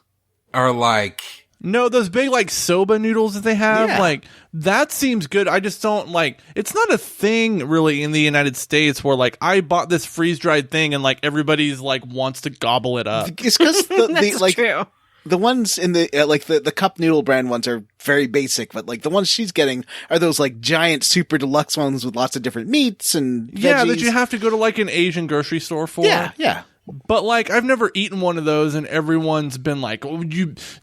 are like... No, those big, like, soba noodles that they have, Yeah. like, that seems good. I just don't, like, it's not a thing, really, in the United States where, like, I bought this freeze-dried thing and, like, everybody's, like, wants to gobble it up. It's because That's true. the ones in the like the cup noodle brand ones are very basic, but like the ones she's getting are those like giant super deluxe ones with lots of different meats and veggies. Yeah, that you have to go to, like, an Asian grocery store for. Yeah. But, like, I've never eaten one of those, and everyone's been like, oh,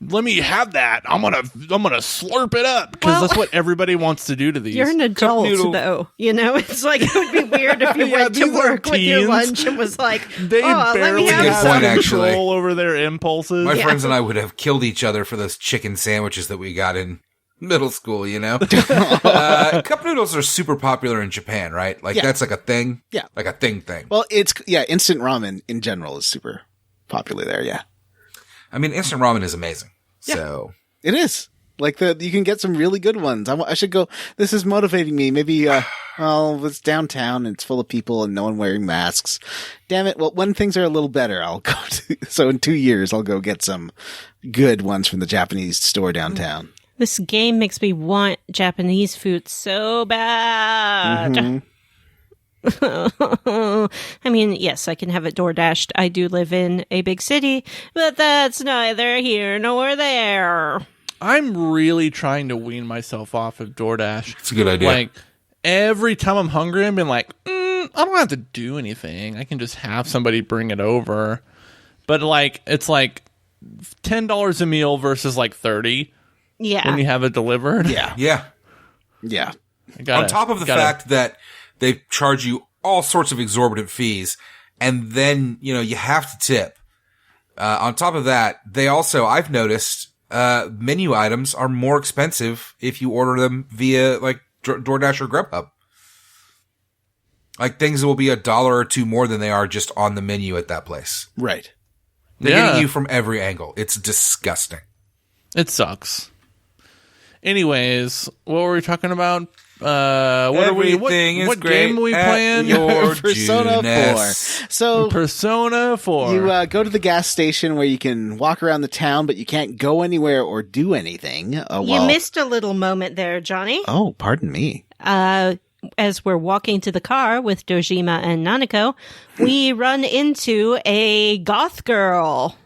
let me have that. I'm gonna slurp it up. Because Well, that's what everybody wants to do to these. You're an adult, noodle. though. You know, it's like, it would be weird if you Yeah, went to these are work with your teens. lunch and was like, They let me barely have Good have some. point, control actually. over their impulses. My friends and I would have killed each other for those chicken sandwiches that we got in middle school, you know? Cup noodles are super popular in Japan, right? Like, Yeah. that's like a thing? Yeah. Like a thing. Well, instant ramen in general is super popular there. Yeah, I mean, instant ramen is amazing. Yeah. So, it is. Like you can get some really good ones. I should go. This is motivating me. Maybe, it's downtown and it's full of people and no one wearing masks. Damn it. Well, when things are a little better, I'll go so in 2 years, I'll go get some good ones from the Japanese store downtown. This game makes me want Japanese food so bad. Mhm. I mean, yes, I can have it door dashed. I do live in a big city, but that's neither here nor there. I'm really trying to wean myself off of DoorDash. it's a good idea. Like, every time I'm hungry, I'm being like, I don't have to do anything. I can just have somebody bring it over. But, like, it's like $10 a meal versus, like, $30 Yeah. when you have it delivered. Yeah. yeah. Yeah. Gotta- On top of the gotta- fact that they charge you all sorts of exorbitant fees, and then, you have to tip. On top of that, they also, I've noticed, menu items are more expensive if you order them via, like, DoorDash or Grubhub. Like, things will be $1 or $2 more than they are just on the menu at that place. Right. They're Yeah. getting you from every angle. It's disgusting. It sucks. Anyways, what were we talking about? Everything is what great game are we at playing? your Persona 4. Juness. So Persona 4. you go to the gas station where you can walk around the town, but you can't go anywhere or do anything. You missed a little moment there, Johnny. Oh, pardon me. As we're walking to the car with Dojima and Nanako, we run into a goth girl.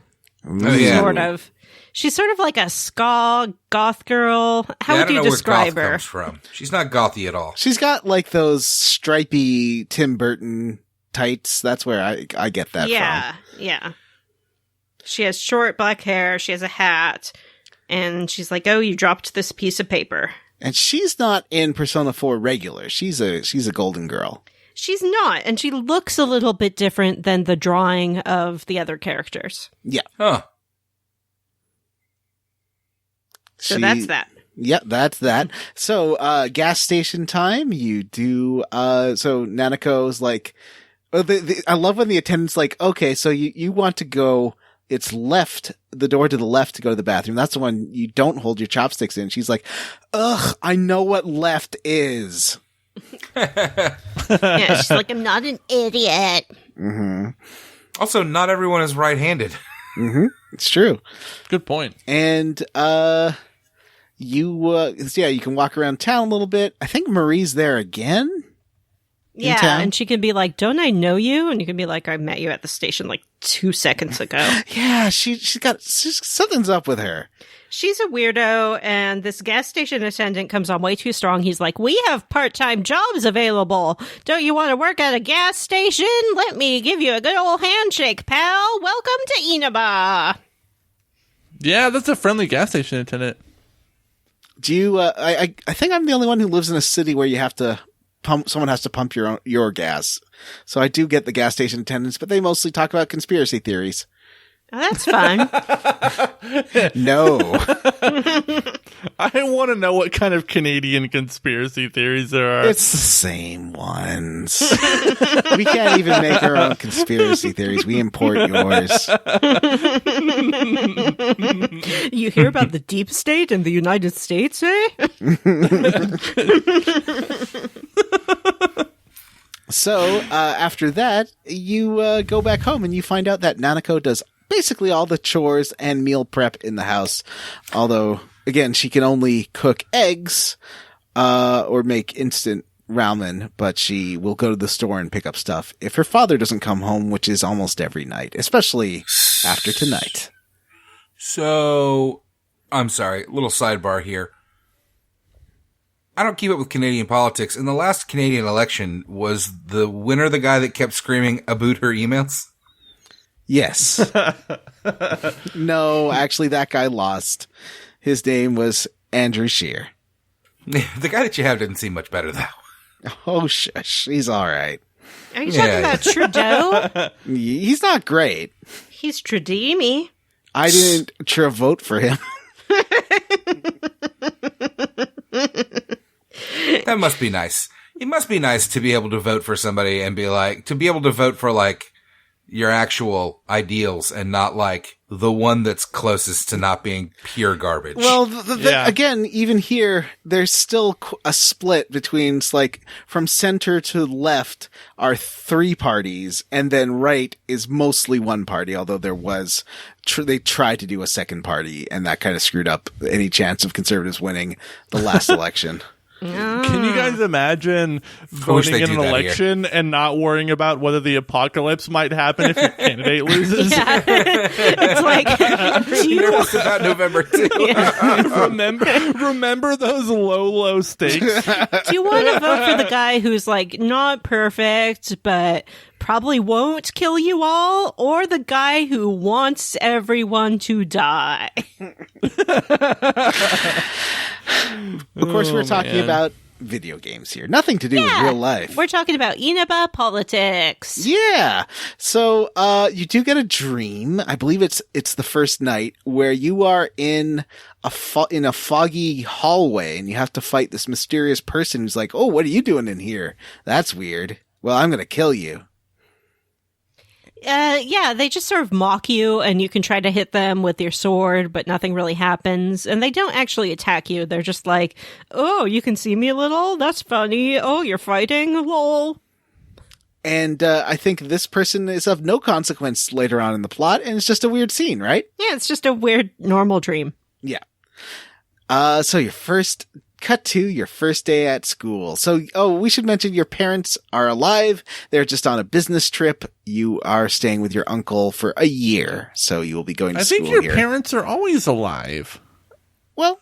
Oh, yeah. Sort of. She's sort of like a ska goth girl. How would you describe where her? goth comes from. She's not gothy at all. She's got like those stripy Tim Burton tights. That's where I get that from. Yeah. She has short black hair. She has a hat. And she's like, oh, you dropped this piece of paper. And she's not in Persona 4 regular. She's a golden girl. She's not. And she looks a little bit different than the drawing of the other characters. Yeah. Huh. So that's that. Yeah, that's that. So, gas station time, you do, so Nanako's like, I love when the attendant's like, okay, so you want to go, it's the door to the left to go to the bathroom. That's the one you don't hold your chopsticks in. She's like, ugh, I know what left is. Yeah, she's like, I'm not an idiot. Mm-hmm. Also, not everyone is right-handed. Mm-hmm. It's true. Good point. And, you can walk around town a little bit. I think Marie's there again. Yeah, town? and she can be like, don't I know you? And you can be like, I met you at the station like 2 seconds ago. Yeah, she's something's up with her. She's a weirdo, and this gas station attendant comes on way too strong. He's like, we have part-time jobs available. Don't you want to work at a gas station? Let me give you a good old handshake, pal. Welcome to Inaba. Yeah, that's a friendly gas station attendant. Do you, I think I'm the only one who lives in a city where you have to someone has to pump your gas. So I do get the gas station attendants, but they mostly talk about conspiracy theories. Oh, that's fun. No. I want to know what kind of Canadian conspiracy theories there are. It's the same ones. We can't even make our own conspiracy theories. We import yours. You hear about the deep state in the United States, eh? So, after that, you go back home and you find out that Nanako does basically all the chores and meal prep in the house. Although, again, she can only cook eggs, or make instant ramen, but she will go to the store and pick up stuff if her father doesn't come home, which is almost every night, especially after tonight. So, I'm sorry, little sidebar here. I don't keep up with Canadian politics. In the last Canadian election, was the winner the guy that kept screaming about her emails? Yes. No, actually, that guy lost. His name was Andrew Scheer. The guy that you have didn't seem much better, though. Oh, shush. He's all right. Are you talking about Trudeau? He's not great. He's Trudeau-y. I didn't vote for him. That must be nice. It must be nice to be able to vote for somebody and be like, to be able to vote for like your actual ideals and not like the one that's closest to not being pure garbage. Well, Yeah. again, even here, there's still a split between like from center to left are 3 parties, and then right is mostly 1 party. Although there was, they tried to do a second party, and that kind of screwed up any chance of conservatives winning the last election. Can you guys imagine voting in an election and not worrying about whether the apocalypse might happen if your candidate loses? Yeah. It's like, do you, Nervous about November 2. Remember those low stakes? do you want to vote for the guy who's like not perfect, but probably won't kill you all, or the guy who wants everyone to die? Of course, we're talking about video games here. Nothing to do with real life. We're talking about Inaba politics. Yeah. So, you do get a dream. I believe it's the first night where you are in a foggy hallway and you have to fight this mysterious person who's like, "Oh, what are you doing in here? That's weird. Well, I'm going to kill you." Yeah, they just sort of mock you, and you can try to hit them with your sword, but nothing really happens. And they don't actually attack you. They're just like, oh, you can see me a little? That's funny. Oh, you're fighting? Lol. And I think this person is of no consequence later on in the plot, and it's just a weird scene, right? Yeah, it's just a weird, normal dream. Yeah. So cut to your first day at school. So, we should mention your parents are alive. They're just on a business trip. You are staying with your uncle for a year. So you will be going to school here. I think your parents are always alive. Well,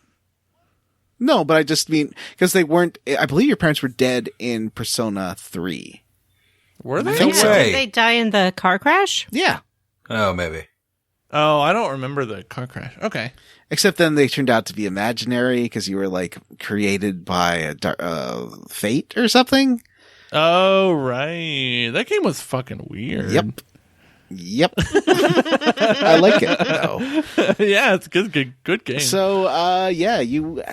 no, but I just mean, because they weren't, I believe your parents were dead in Persona 3. Were they? No way. Did they die in the car crash? Yeah. Oh, maybe. Oh, I don't remember the car crash. Okay. Except then they turned out to be imaginary because you were like created by a fate or something. Oh, right. That game was fucking weird. Yep. I like it though. Yeah, it's good game. So,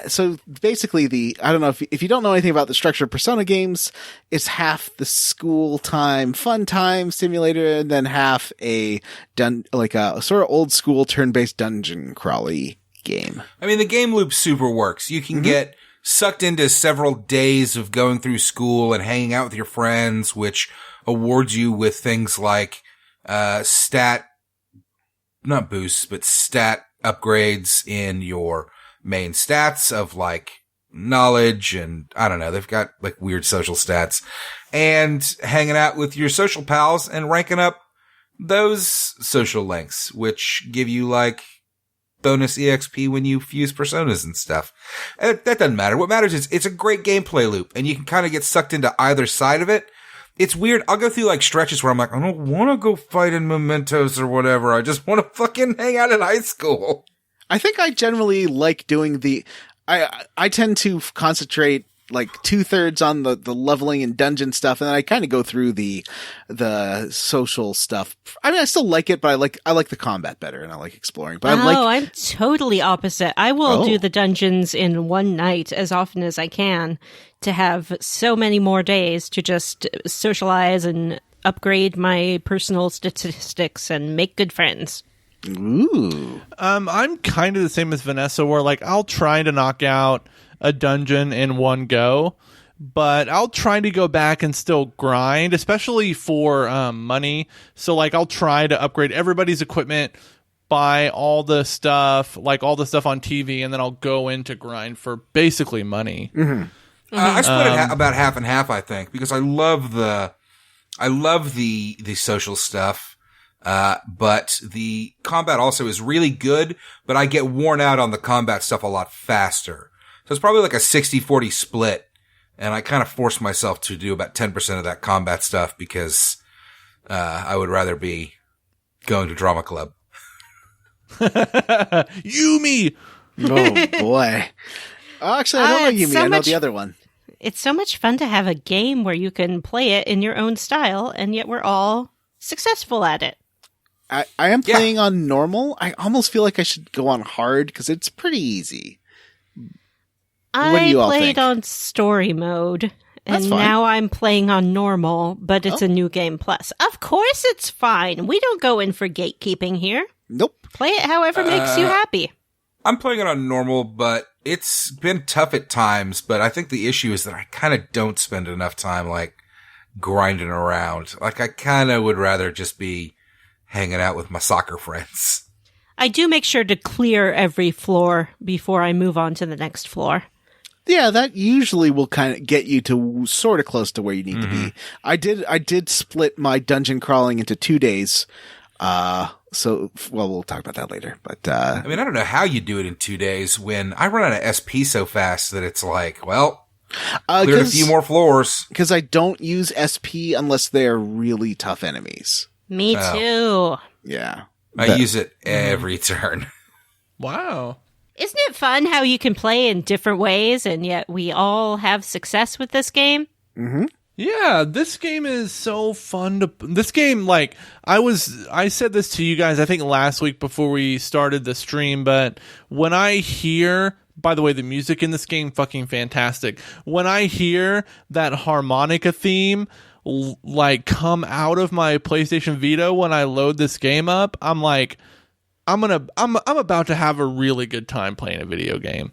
so basically I don't know if you don't know anything about the structure of Persona games, it's half the school time, fun time simulator, and then half a sort of old school turn-based dungeon crawly game. I mean, the game loop super works. You can get sucked into several days of going through school and hanging out with your friends, which awards you with things like stat upgrades in your main stats of like knowledge and I don't know, they've got like weird social stats, and hanging out with your social pals and ranking up those social links, which give you like bonus EXP when you fuse personas and stuff. And that doesn't matter. What matters is it's a great gameplay loop and you can kind of get sucked into either side of it. It's weird. I'll go through like stretches where I'm like, I don't want to go fight in mementos or whatever. I just want to fucking hang out in high school. I think I generally like doing I tend to concentrate like 2/3 on the leveling and dungeon stuff, and then I kind of go through the social stuff. I mean, I still like it, but I like the combat better, and I like exploring. But I'm totally opposite. I will do the dungeons in one night as often as I can to have so many more days to just socialize and upgrade my personal statistics and make good friends. Ooh. I'm kind of the same as Vanessa, where like I'll try to knock out a dungeon in one go, but I'll try to go back and still grind, especially for money. So like I'll try to upgrade everybody's equipment, buy all the stuff on TV, and then I'll go into grind for basically money. Mm-hmm. I split it about half and half, I think, because I love the social stuff. But the combat also is really good, but I get worn out on the combat stuff a lot faster. So it's probably like a 60-40 split. And I kind of force myself to do about 10% of that combat stuff because, I would rather be going to drama club. Yumi! Oh boy. Actually, I don't know Yumi. I know the other one. It's so much fun to have a game where you can play it in your own style, and yet we're all successful at it. I am playing on normal. I almost feel like I should go on hard because it's pretty easy. What do you all played think? on story mode, That's and fine. now I'm playing on normal, but it's a new game plus. Of course it's fine. We don't go in for gatekeeping here. Nope. Play it however makes you happy. I'm playing it on normal, but it's been tough at times. But I think the issue is that I kind of don't spend enough time like grinding around. Like I kind of would rather just be hanging out with my soccer friends. I do make sure to clear every floor before I move on to the next floor. Yeah, that usually will kind of get you to sort of close to where you need to be. I did split my dungeon crawling into 2 days. We'll talk about that later. But I mean, I don't know how you do it in 2 days when I run out of SP so fast that it's like, well, cleared a few more floors. Because I don't use SP unless they're really tough enemies. Me too. Yeah. I use it every turn. Wow. Isn't it fun how you can play in different ways and yet we all have success with this game? Mm-hmm. Yeah, this game is so fun to. This game, like, I said this to you guys, I think last week before we started the stream, but when I hear, by the way, the music in this game, fucking fantastic. When I hear that harmonica theme, like come out of my PlayStation Vita when I load this game up, I'm like, I'm about to have a really good time playing a video game.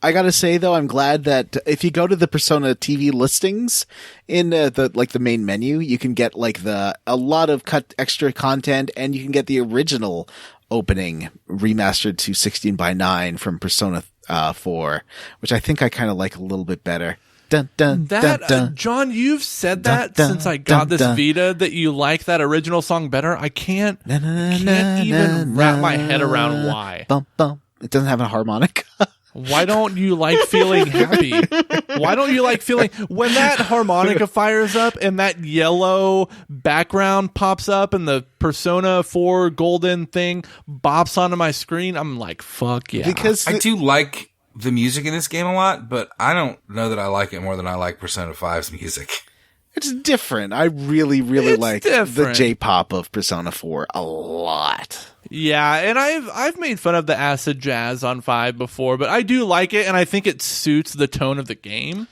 I gotta say though, I'm glad that if you go to the Persona TV listings in the main menu, you can get like a lot of extra content, and you can get the original opening remastered to 16:9 from Persona 4, which I think I kind of like a little bit better. Dun, dun, That dun, dun. John, you've said that Dun, since I got dun, this dun. Vita, that you like that original song better. I can't Na, na, na, can't even na, wrap na, my head around why. Bum, bum. It doesn't have a harmonica. Why don't you like feeling happy? Why don't you like feeling when that harmonica fires up and that yellow background pops up and the Persona 4 golden thing bops onto my screen? I'm like, fuck yeah. Because I do like the music in this game a lot, but I don't know that I like it more than I like Persona 5's music. it's different. I really, really It's like the different. J-pop of Persona 4 a lot. Yeah, and I've made fun of the acid jazz on 5 before, but I do like it, and I think it suits the tone of the game.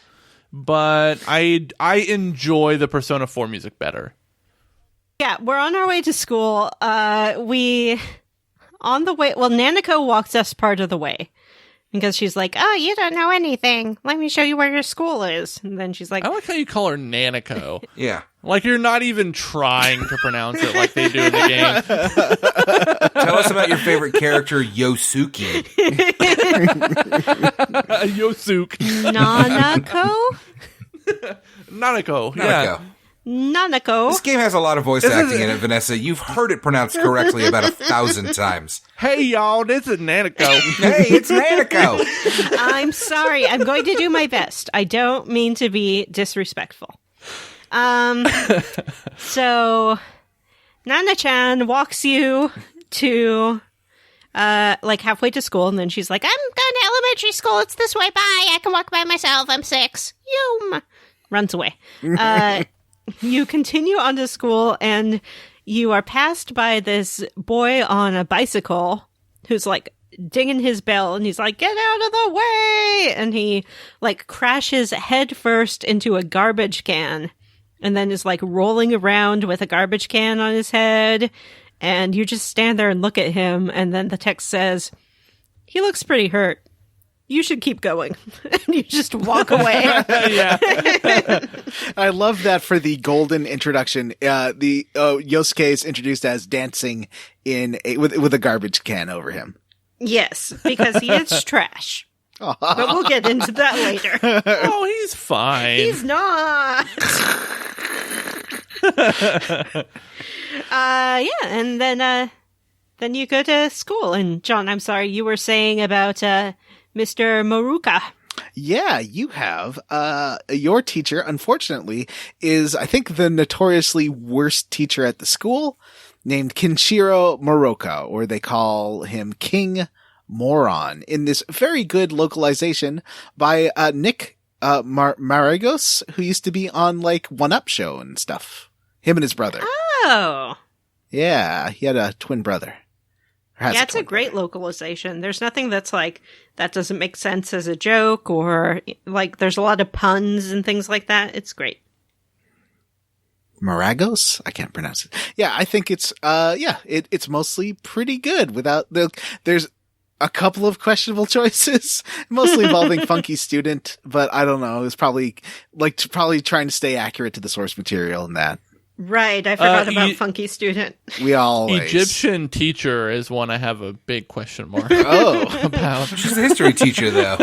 But I enjoy the Persona 4 music better. Yeah, we're on our way to school. Nanako walks us part of the way. Because she's like, oh, you don't know anything. Let me show you where your school is. And then she's like, I like how you call her Nanako. Yeah. Like you're not even trying to pronounce it like they do in the game. Tell us about your favorite character, Yosuke. Yosuke. Nanako? Nanako. There we go. Nanako. This game has a lot of voice acting in it, Vanessa. You've heard it pronounced correctly about 1,000 times. Hey, y'all, this is Nanako. Hey, it's Nanako. I'm sorry. I'm going to do my best. I don't mean to be disrespectful. So Nana-chan walks you to halfway to school, and then she's like, I'm going to elementary school. It's this way. Bye. I can walk by myself. I'm 6. Yum. Runs away. You continue on to school, and you are passed by this boy on a bicycle who's like dinging his bell, and he's like, get out of the way! And he like crashes head first into a garbage can, and then is like rolling around with a garbage can on his head. And you just stand there and look at him, and then the text says, he looks pretty hurt. You should keep going. And you just walk away. Yeah. I love that for the golden introduction. The Yosuke is introduced as dancing with a garbage can over him. Yes, because he is trash. But we'll get into that later. Oh, he's fine. He's not. And then you go to school. And John, I'm sorry, you were saying about Mr. Maruka. Yeah, you have. Your teacher, unfortunately, is, I think, the notoriously worst teacher at the school, named Kinshiro Moroka, or they call him King Moron, in this very good localization by Nick Maragos, who used to be on, like, One Up Show and stuff. Him and his brother. Oh. Yeah, he had a twin brother. Yeah, it's a great localization. There's nothing that's like, that doesn't make sense as a joke, or like there's a lot of puns and things like that. It's great. Maragos? I can't pronounce it. Yeah, I think it's, it's mostly pretty good without there's a couple of questionable choices, mostly involving Funky Student, but I don't know. It was probably trying to stay accurate to the source material and that. Right, I forgot about Funky Student. We always. Egyptian teacher is one I have a big question mark about. She's a history teacher, though.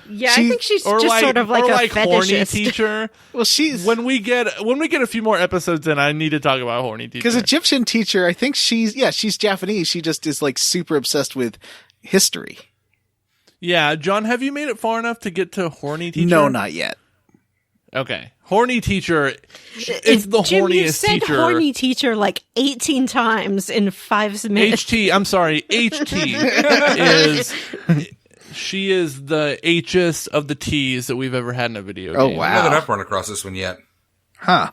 Yeah, I think she's just sort of like a horny fetishist. teacher. Well, she's When we get a few more episodes in, I need to talk about horny teacher. because Egyptian teacher. I think she's Japanese. She just is like super obsessed with history. Yeah, John, have you made it far enough to get to horny teacher? No, not yet. Okay, horny teacher. It's the Jim, horniest you said teacher. horny teacher like 18 times in 5 minutes. H-t, I'm sorry, H-t is... She is the H-est of the T's that we've ever had in a video game. Oh, I don't know wow. that I've run across this one yet. Huh.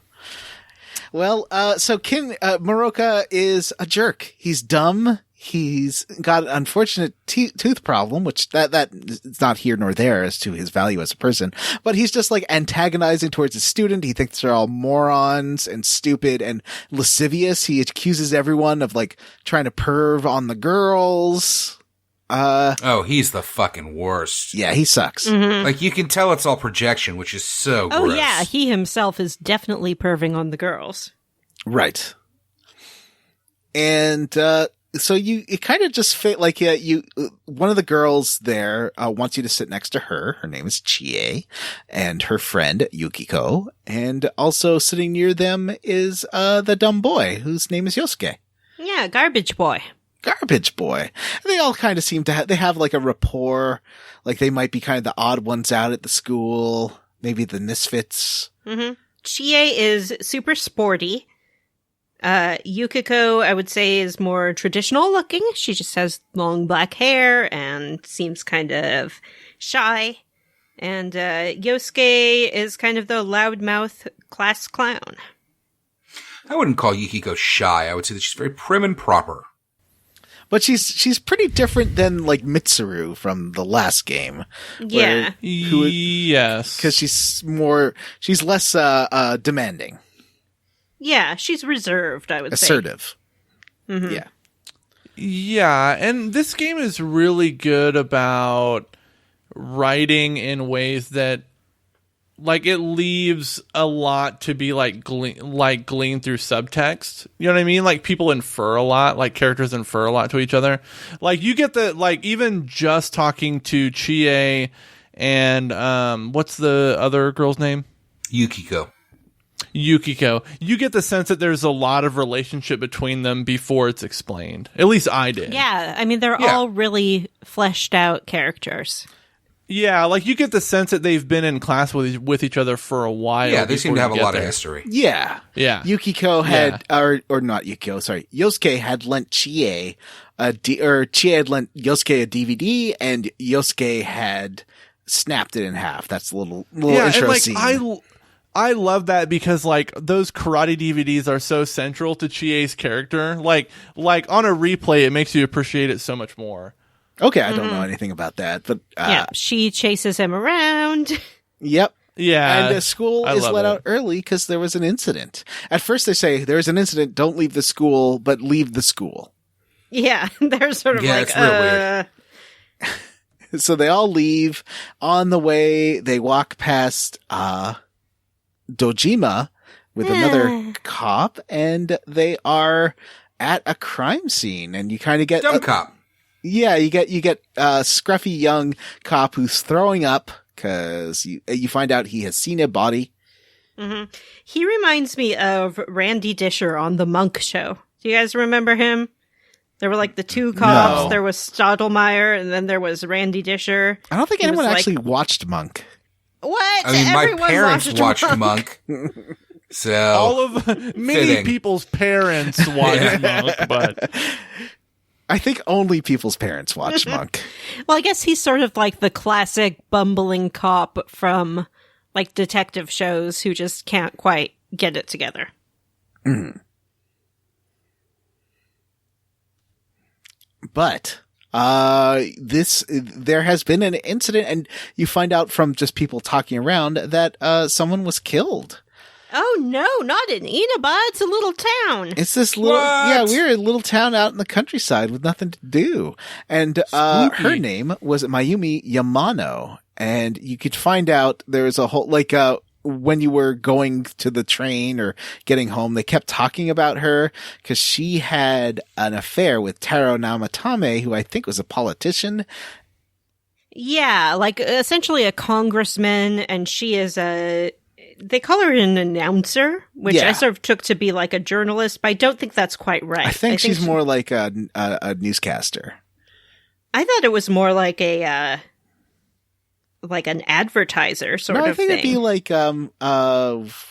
Well, so Moroka is a jerk. He's dumb. he's got an unfortunate tooth problem, which that is not here nor there as to his value as a person, but he's just like antagonizing towards his student. He thinks they're all morons and stupid and lascivious. He accuses everyone of like trying to perv on the girls. Oh, he's the fucking worst. Yeah, he sucks. Mm-hmm. Like, you can tell it's all projection, which is so Oh, gross. yeah, he himself is definitely perving on the girls. Right. And, so it kind of just fit like, one of the girls there, wants you to sit next to her. Her name is Chie, and her friend Yukiko. And also sitting near them is, the dumb boy whose name is Yosuke. Yeah, garbage boy. Garbage boy. They all kind of seem to they have like a rapport. Like they might be kind of the odd ones out at the school. Maybe the misfits. Mm-hmm. Chie is super sporty. Yukiko, I would say, is more traditional looking. She just has long black hair and seems kind of shy. And Yosuke is kind of the loudmouth class clown. I wouldn't call Yukiko shy. I would say that she's very prim and proper. But she's pretty different than like Mitsuru from the last game. Yeah. Yes. Because she's less demanding. Yeah, she's reserved, I would say. Assertive. Mm-hmm. Yeah. Yeah, and this game is really good about writing in ways that, like, it leaves a lot to be like gleaned through subtext. You know what I mean? Like, people infer a lot, like characters infer a lot to each other. Like, you get the, like, even just talking to Chie and what's the other girl's name? Yukiko. You get the sense that there's a lot of relationship between them before it's explained. At least I did. Yeah, I mean, they're all really fleshed out characters. Yeah, like you get the sense that they've been in class with each other for a while. Yeah, they seem to have a lot of history. Yeah. Yeah. Yukiko had, or not Yukiko, sorry. Yosuke had lent Chie Chie had lent Yosuke a DVD and Yosuke had snapped it in half. That's a little intro and like scene. I love that because like those karate DVDs are so central to Chie's character. Like on a replay, it makes you appreciate it so much more. Okay, I don't know anything about that, but yeah, she chases him around. Yep. Yeah. And school is let out early because there was an incident. At first they say, there's an incident, don't leave the school, but leave the school. Yeah, they're sort of like, it's real weird. So they all leave. On the way, they walk past Dojima with another cop, and they are at a crime scene, and you kind of get Dumb cop. Yeah, you get a scruffy young cop who's throwing up because you find out he has seen a body. Mm-hmm. He reminds me of Randy Disher on The Monk Show. Do you guys remember him? There were like the two cops. No. There was Stottlemyre, and then there was Randy Disher. I don't think He anyone was actually watched Monk. What? I mean, Everyone my parents watched Monk. Monk. So All of many fitting. people's parents watch Monk, but I think only people's parents watch Monk. Well, I guess he's sort of like the classic bumbling cop from like detective shows who just can't quite get it together. Mm. But there has been an incident, and you find out from just people talking around that someone was killed. Oh no, not in Inaba. It's a little town. It's this little, we're a little town out in the countryside with nothing to do. And, her name was Mayumi Yamano. And you could find out there's a whole, like, when you were going to the train or getting home, they kept talking about her because she had an affair with Taro Namatame, who I think was a politician. Yeah, like essentially a congressman, and she is they call her an announcer, which I sort of took to be like a journalist, but I don't think that's quite right. I think she's more like a newscaster. I thought it was more like an advertiser sort of thing. I think it'd be like,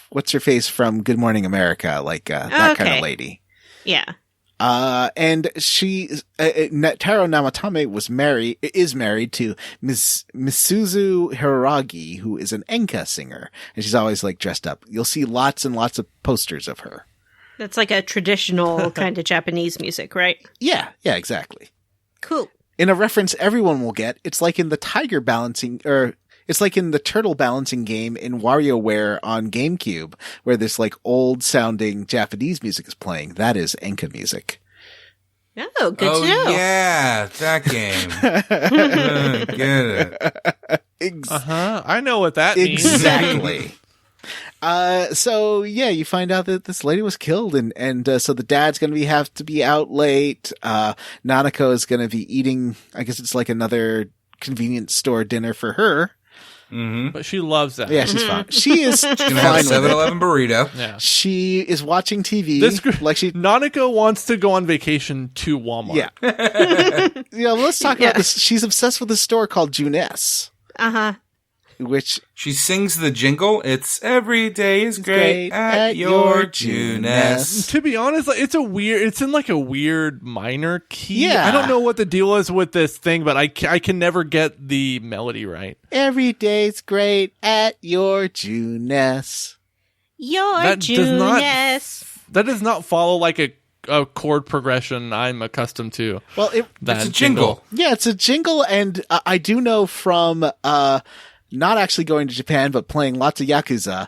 what's her face from Good Morning America? Like, that kind of lady. Yeah. And she, Taro Namatame is married to Misuzu Hiragi, who is an enka singer. And she's always like dressed up. You'll see lots and lots of posters of her. That's like a traditional kind of Japanese music, right? Yeah, exactly. Cool. In a reference everyone will get, it's like in the it's like in the turtle balancing game in WarioWare on GameCube, where this like old sounding Japanese music is playing. That is Enka music. Oh, good to know. Yeah, that game. Get it. I know what that means. Exactly. So yeah, you find out that this lady was killed, and so the dad's gonna have to be out late. Nanako is gonna be eating, I guess it's like another convenience store dinner for her. Mm-hmm. But she loves that. Yeah, she's fine. She is Gonna have a fine with it. 7-Eleven burrito. Yeah. She is watching TV. Nanako wants to go on vacation to Walmart. Yeah. Let's talk about this. She's obsessed with a store called Juness. Uh-huh. Which She sings the jingle. It's every day is great at your Juness. To be honest, like, it's in like a weird minor key. Yeah. I don't know what the deal is with this thing, but I can never get the melody right. every day's great at your Juness. Your That does not- Juness. That does not follow like a chord progression I'm accustomed to. Well, That It's a jingle. yeah, it's a jingle, and I do know from not actually going to Japan, but playing lots of Yakuza,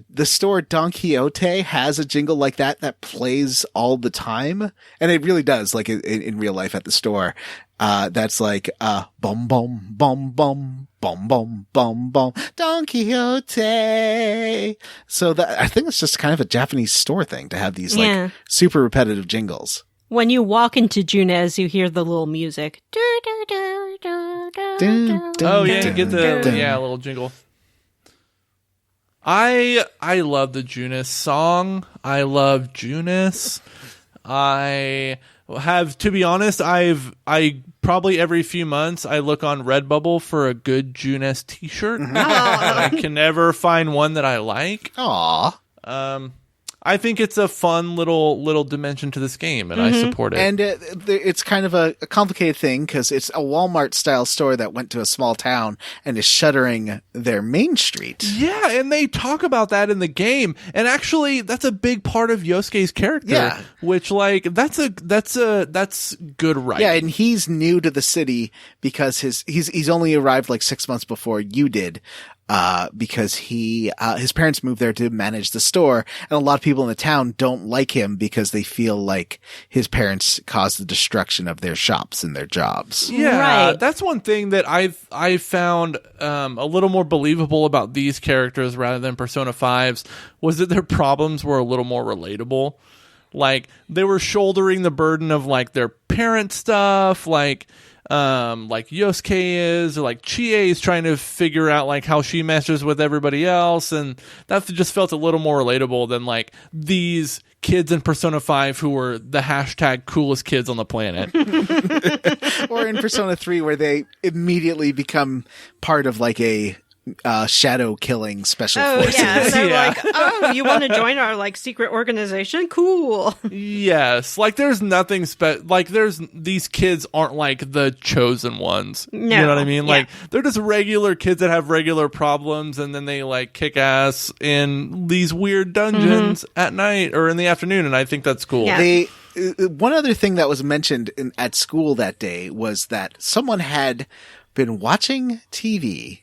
the store Don Quixote has a jingle like that plays all the time, and it really does, like in real life at the store. That's like bum bum bum bum bum bum bum bum Don Quixote. So that, I think it's just kind of a Japanese store thing to have these like super repetitive jingles. When you walk into Junez, you hear the little music. Oh yeah, you get the little jingle. I love the Juness song. I love Juness. I have, to be honest, I probably every few months I look on Redbubble for a good Juness t-shirt. I can never find one that I like. Aw. I think it's a fun little dimension to this game, and I support it. And it's kind of a complicated thing because it's a Walmart-style store that went to a small town and is shuttering their main street. Yeah, and they talk about that in the game, and actually, that's a big part of Yosuke's character. Yeah. Which, like, that's good writing. Yeah, and he's new to the city because he's only arrived like 6 months before you did. Because his parents moved there to manage the store, and a lot of people in the town don't like him because they feel like his parents caused the destruction of their shops and their jobs. Yeah, Right. that's one thing that I found a little more believable about these characters rather than Persona 5's was that their problems were a little more relatable. Like, they were shouldering the burden of like their parent stuff, like Yosuke is, or like Chie is trying to figure out like how she meshes with everybody else, and that just felt a little more relatable than like these kids in Persona 5 who were the hashtag coolest kids on the planet. Or in Persona 3 where they immediately become part of like a shadow killing special forces. Yeah, they're Yeah. like, oh, you want to join our like secret organization? Cool. Yes, like there's nothing these kids aren't like the chosen ones. No. You know what I mean? Yeah. Like they're just regular kids that have regular problems, and then they like kick ass in these weird dungeons at night or in the afternoon, and I think that's cool. Yeah. One other thing that was mentioned at school that day was that someone had been watching TV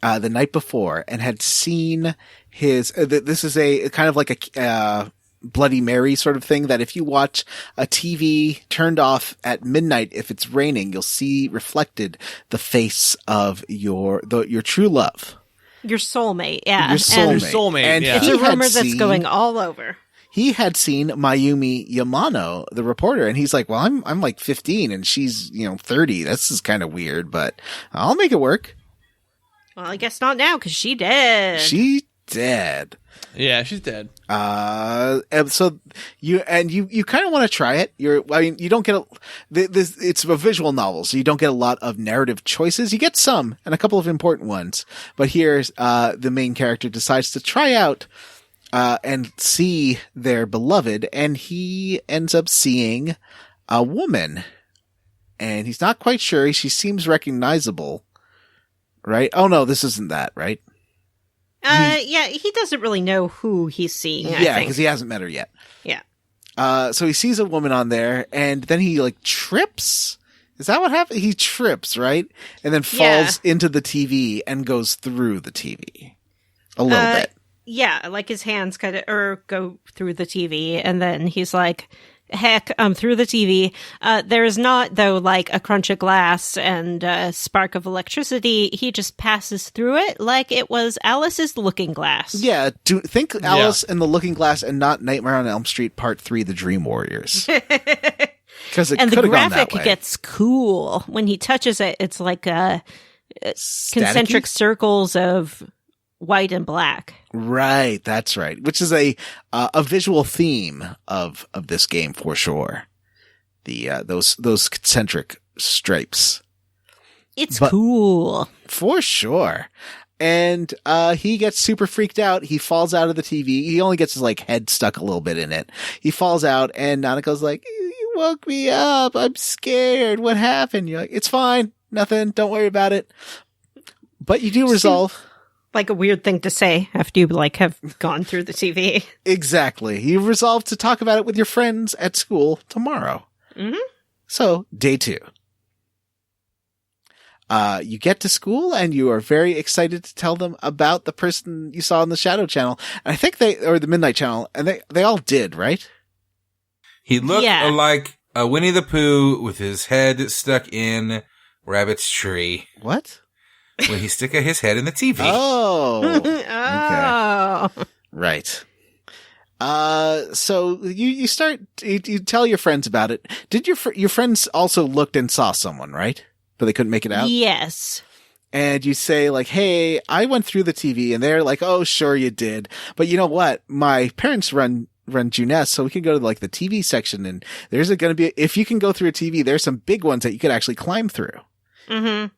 the night before and had seen his this is a kind of like a Bloody Mary sort of thing, that if you watch a TV turned off at midnight, if it's raining, you'll see reflected the face of your true love, Your soulmate, yeah. your soulmate. Your soulmate, And yeah. It's he a had rumor that's seen- going all over. He had seen Mayumi Yamano, the reporter, and he's like, well, I'm like 15 and she's, 30. This is kind of weird, but I'll make it work. Well, I guess not now because she did. She dead. Yeah, she's dead. And so you kind of want to try it. You don't get it's a visual novel, so you don't get a lot of narrative choices. You get some, and a couple of important ones. But here's, the main character decides to try out, and see their beloved, and he ends up seeing a woman, and he's not quite sure. She seems recognizable, right? Oh no, this isn't that, right? Yeah, he doesn't really know who he's seeing, I Yeah, think. because he hasn't met her yet. Yeah. So he sees a woman on there, and then he like trips. Is that what happened? He trips, right? And then falls into the TV and goes through the TV a little bit. Yeah, like his hands kind of go through the TV, and then he's like, heck, I'm through the TV. There is not, though, like a crunch of glass and a spark of electricity. He just passes through it like it was Alice's looking glass. Yeah, think Alice in the Looking Glass and not Nightmare on Elm Street Part 3, The Dream Warriors. Because it And could the have gone graphic that way. gets cool. When he touches it, it's like concentric Staticky? circles of white and black. Right, that's right. Which is a visual theme of this game for sure. The those concentric stripes. It's But- cool. For sure. And he gets super freaked out. He falls out of the TV. He only gets his like head stuck a little bit in it. He falls out, and Nanako's like, "You woke me up. I'm scared. What happened?" You're like, "It's fine. Nothing. Don't worry about it." But you do resolve. Like a weird thing to say after you like have gone through the TV. Exactly. You resolve to talk about it with your friends at school tomorrow. Mm-hmm. So, day 2. You get to school and you are very excited to tell them about the person you saw on the Shadow Channel. And I think or the Midnight Channel, and they all did, right? He looked Yeah. like a Winnie the Pooh with his head stuck in Rabbit's tree What? when he stuck his head in the TV. Oh, Oh. right. So you start, you tell your friends about it. Did your friends also looked and saw someone, right? But they couldn't make it out? Yes. And you say like, "Hey, I went through the TV," and they're like, "Oh, sure you did. But you know what? My parents run Juness, so we can go to like the TV section, and there's going to be, if you can go through a TV, there's some big ones that you could actually climb through." Mm-hmm.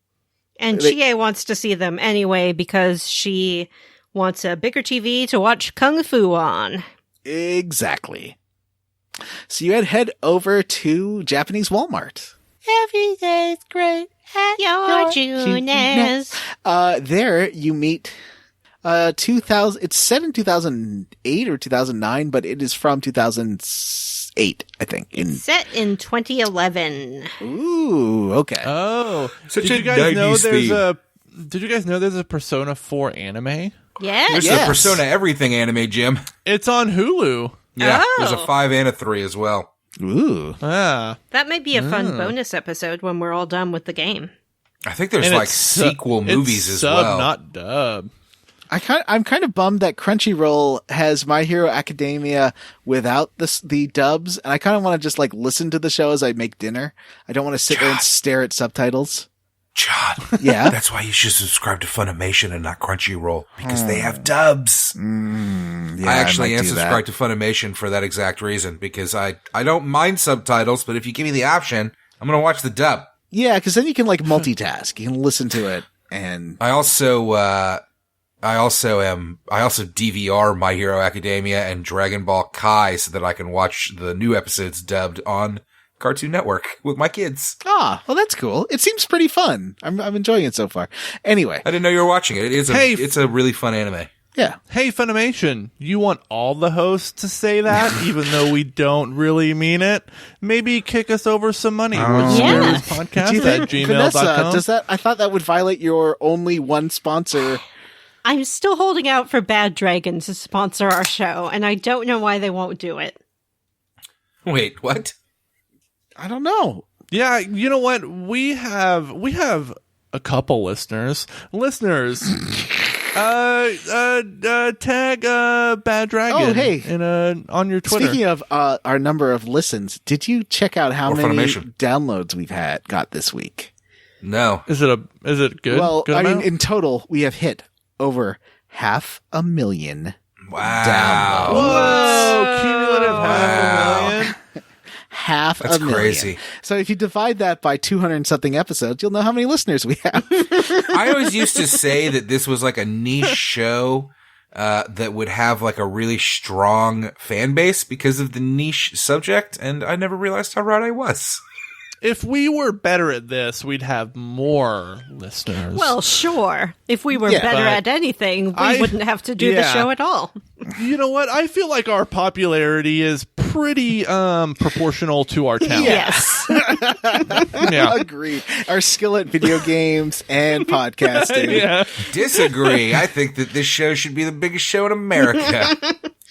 And They- Chie wants to see them anyway because she wants a bigger TV to watch Kung Fu on. Exactly. So you head over to Japanese Walmart. Every day's great. Your Junes. There you meet 2000. It's set in 2008 or 2009, but it is from 2008, I think. Set in 2011. Ooh, okay. Oh, Such did a you guys know 90s there's theme. a? Did you guys know there's a Persona 4 anime? Yes. There's Yes. the Persona Everything anime, Jim. It's on Hulu. Yeah, Oh. there's a 5 and a 3 as well. Ooh. Ah, That may be a fun bonus episode when we're all done with the game. I think there's and like it's su- sequel it's movies as sub, well. not dub. I'm kind of bummed that Crunchyroll has My Hero Academia without the dubs, and I kind of want to just like listen to the show as I make dinner. I don't want to sit there and stare at subtitles. John, Yeah. that's why you should subscribe to Funimation and not Crunchyroll, because they have dubs. Yeah, I actually might am do that. subscribed to Funimation for that exact reason, because I don't mind subtitles, but if you give me the option, I'm going to watch the dub. Yeah, because then you can like multitask. You can listen to it, and I also DVR My Hero Academia and Dragon Ball Kai so that I can watch the new episodes dubbed on Cartoon Network with my kids. well, that's cool. It seems pretty fun. I'm enjoying it so far. Anyway, I didn't know you were watching it. Hey, It's a really fun anime. yeah. Hey, Funimation, you want all the hosts to say that, even though we don't really mean it? Maybe kick us over some money. Yeah. Podcast Do you at think, Vanessa, gmail.com. does that? I thought that would violate your only one sponsor. I'm still holding out for Bad Dragon to sponsor our show, and I don't know why they won't do it. Wait, what? I don't know. Yeah, you know what? We have a couple listeners. Tag Bad Dragon. Oh, hey. On your Twitter. Speaking of our number of listens, did you check out how Or many Funimation. downloads we've got this week? No. Is it good? Well, Good I mean, amount? in total, we have hit over 500,000 Wow. Whoa, cumulative 500,000. half That's a million. crazy. So if you divide that by 200 and something episodes, you'll know how many listeners we have. I always used to say that this was like a niche show that would have like a really strong fan base because of the niche subject, and I never realized how right I was. if we were better at this, we'd have more listeners. Well, sure. If we were Yeah, better but at anything, we wouldn't have to do the show at all. You know what? I feel like our popularity is pretty proportional to our talent. Yes. Yeah. Agree. Our skill at video games and podcasting. Yeah. Disagree. I think that this show should be the biggest show in America.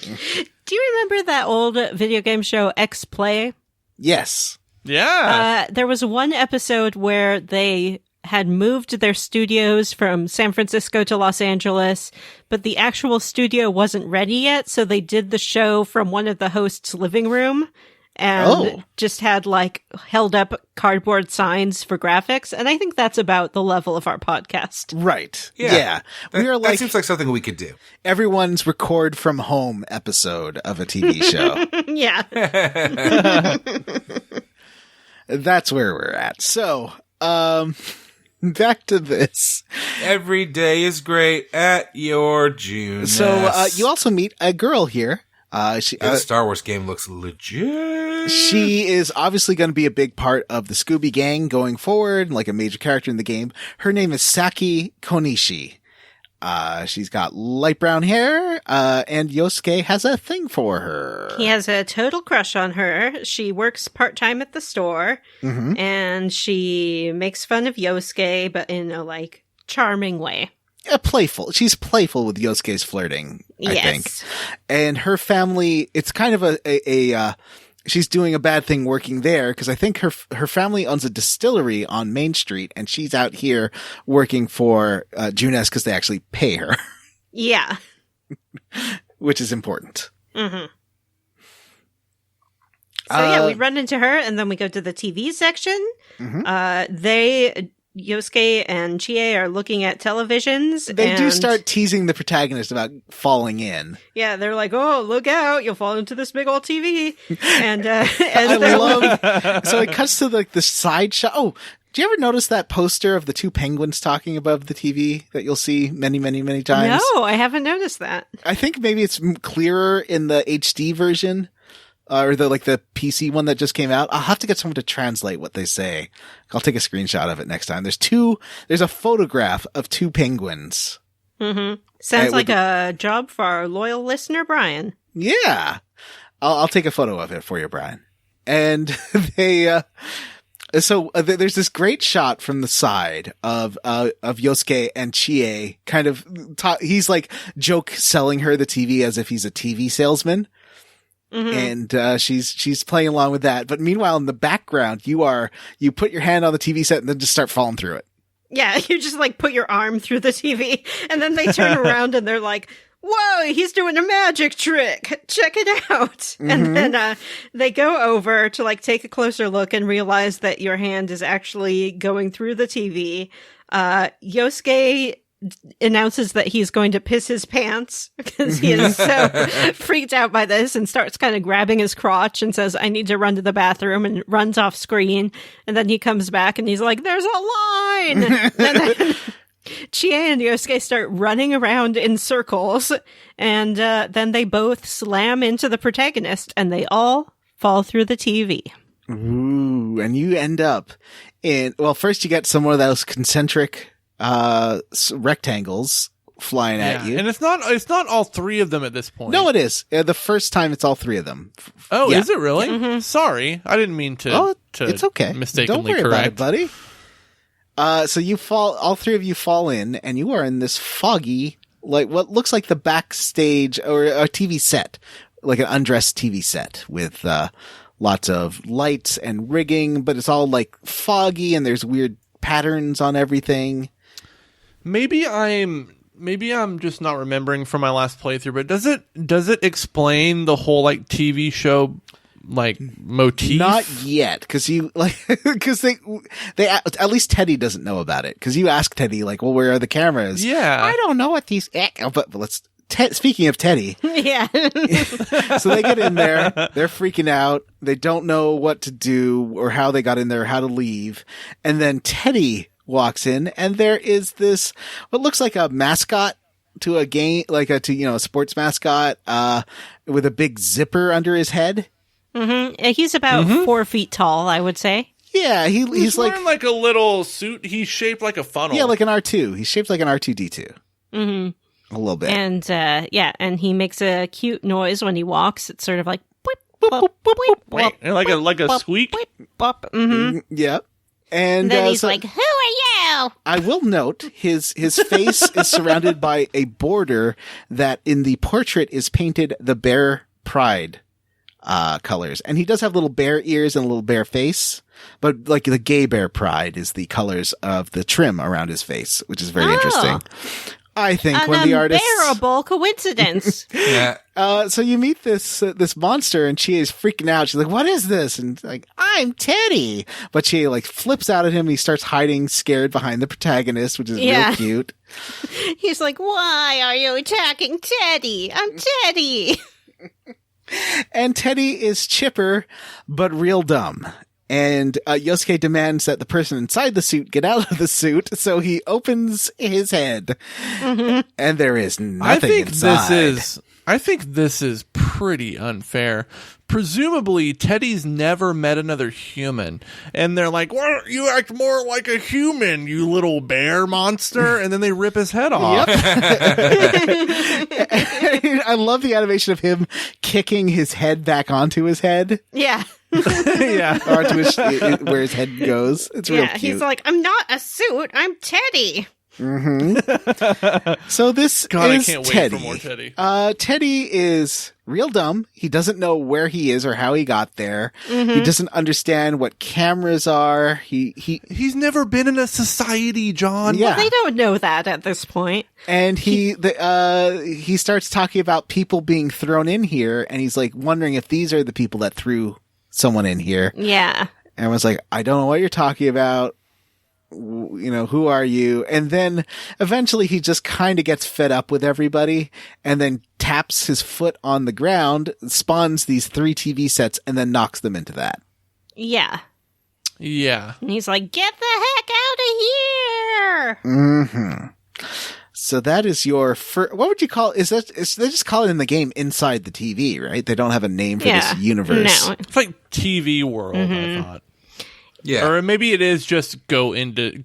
Do you remember that old video game show X-Play? Yes. Yeah. There was one episode where they had moved their studios from San Francisco to Los Angeles, but the actual studio wasn't ready yet, so they did the show from one of the hosts' living room and just had like held up cardboard signs for graphics. And I think that's about the level of our podcast. Right. Yeah. Yeah. We are That like seems like something we could do. everyone's record from home episode of a TV show. Yeah. That's where we're at. So, back to this. Every day is great at your June. So, you also meet a girl here. The Star Wars game looks legit. She is obviously going to be a big part of the Scooby Gang going forward, like a major character in the game. Her name is Saki Konishi. She's got light brown hair, and Yosuke has a thing for her. He has a total crush on her. She works part-time at the store, and she makes fun of Yosuke, but in a, like, charming way. Playful. She's playful with Yosuke's flirting, I Yes. think. And her family, it's kind of she's doing a bad thing working there because I think her family owns a distillery on Main Street and she's out here working for June-est because they actually pay her, Yeah. which is important. Mm-hmm. So yeah, we run into her and then we go to the TV section. Yosuke and Chie are looking at televisions. They do and- start teasing the protagonist about falling in. Yeah, they're like, "Oh, look out! You'll fall into this big old TV." And I love. So it cuts to the side shot. Oh, do you ever notice that poster of the two penguins talking above the TV that you'll see many, many, many times? No, I haven't noticed that. I think maybe it's clearer in the HD version. Or the PC one that just came out. I'll have to get someone to translate what they say. I'll take a screenshot of it next time. There's a photograph of two penguins. Mm-hmm. Sounds like a job for our loyal listener, Brian. Yeah. I'll take a photo of it for you, Brian. And there's this great shot from the side of Yosuke and Chie kind of, he's like joke selling her the TV as if he's a TV salesman. Mm-hmm. And she's playing along with that. But meanwhile, in the background, you put your hand on the TV set and then just start falling through it. Yeah, you just like put your arm through the TV and then they turn around and they're like, "Whoa, he's doing a magic trick. Check it out." Mm-hmm. And then they go over to like take a closer look and realize that your hand is actually going through the TV. Yosuke announces that he's going to piss his pants because he is so freaked out by this and starts kind of grabbing his crotch and says, "I need to run to the bathroom," and runs off screen. And then he comes back and he's like, "There's a line." And then Chie and Yosuke start running around in circles and then they both slam into the protagonist and they all fall through the TV. Ooh, and you end up first you get some of those concentric rectangles flying at you. And it's not all three of them at this point. No, it is. The first time it's all three of them. Oh, Yeah. is it really? Mm-hmm. Sorry. I didn't mean to it's okay. mistakenly Don't worry correct. about it, buddy. So you all three of you fall in and you are in this foggy, like what looks like the backstage or a TV set, like an undressed TV set with, lots of lights and rigging, but it's all like foggy and there's weird patterns on everything. Maybe I'm just not remembering from my last playthrough, but does it explain the whole like TV show like motif? Not yet, because they at least Teddy doesn't know about it, because you ask Teddy like, "Well, where are the cameras?" Yeah, I don't know what these. But let's. Speaking of Teddy, Yeah. so they get in there, they're freaking out, they don't know what to do or how they got in there, how to leave, and then Teddy walks in, and there is this what looks like a mascot to a game, like a sports mascot, with a big zipper under his head. Mm-hmm. He's about 4 feet tall, I would say. Yeah, he's like wearing like a little suit. He's shaped like a funnel. yeah, like an R2. He's shaped like an R2D2. Mm-hmm. A little bit. And and he makes a cute noise when he walks. It's sort of like boop, boop, boop, boop, boop, And like a squeak. boop. Mm-hmm. Yeah. And then he's so like, "Who are you?" I will note his face is surrounded by a border that in the portrait is painted the bear pride colors. And he does have little bear ears and a little bear face, but like the gay bear pride is the colors of the trim around his face, which is very interesting. I think An when the artist unbearable coincidence. Yeah. so you meet this monster and she is freaking out. She's like, "What is this?" And it's like, "I'm Teddy." But she like flips out at him. He starts hiding scared behind the protagonist, which is real cute. He's like, "Why are you attacking Teddy? I'm Teddy." And Teddy is chipper, but real dumb. And Yosuke demands that the person inside the suit get out of the suit, so he opens his head, and there is nothing inside. I think this is pretty unfair. Presumably, Teddy's never met another human, and they're like, "Well, you act more like a human, you little bear monster," and then they rip his head off. I love the animation of him kicking his head back onto his head. Yeah. Yeah. Or to where his head goes. It's real cute. He's like, "I'm not a suit, I'm Teddy." So this God, is I can't Teddy. wait for more Teddy. Teddy is real dumb. He doesn't know where he is or how he got there. He doesn't understand what cameras are. He's never been in a society, John. Yeah. They don't know that at this point. And he starts talking about people being thrown in here, and he's like wondering if these are the people that threw someone in here. Yeah. And I was like, "I don't know what you're talking about. You know, who are you?" And then eventually he just kind of gets fed up with everybody and then taps his foot on the ground, spawns these 3 TV sets, and then knocks them into that. Yeah. Yeah. And he's like, "Get the heck out of here!" So that is your what would you call, they just call it in the game Inside the TV, right? They don't have a name for this universe. No. It's like TV World, I thought. Yeah. Or maybe it is just go into the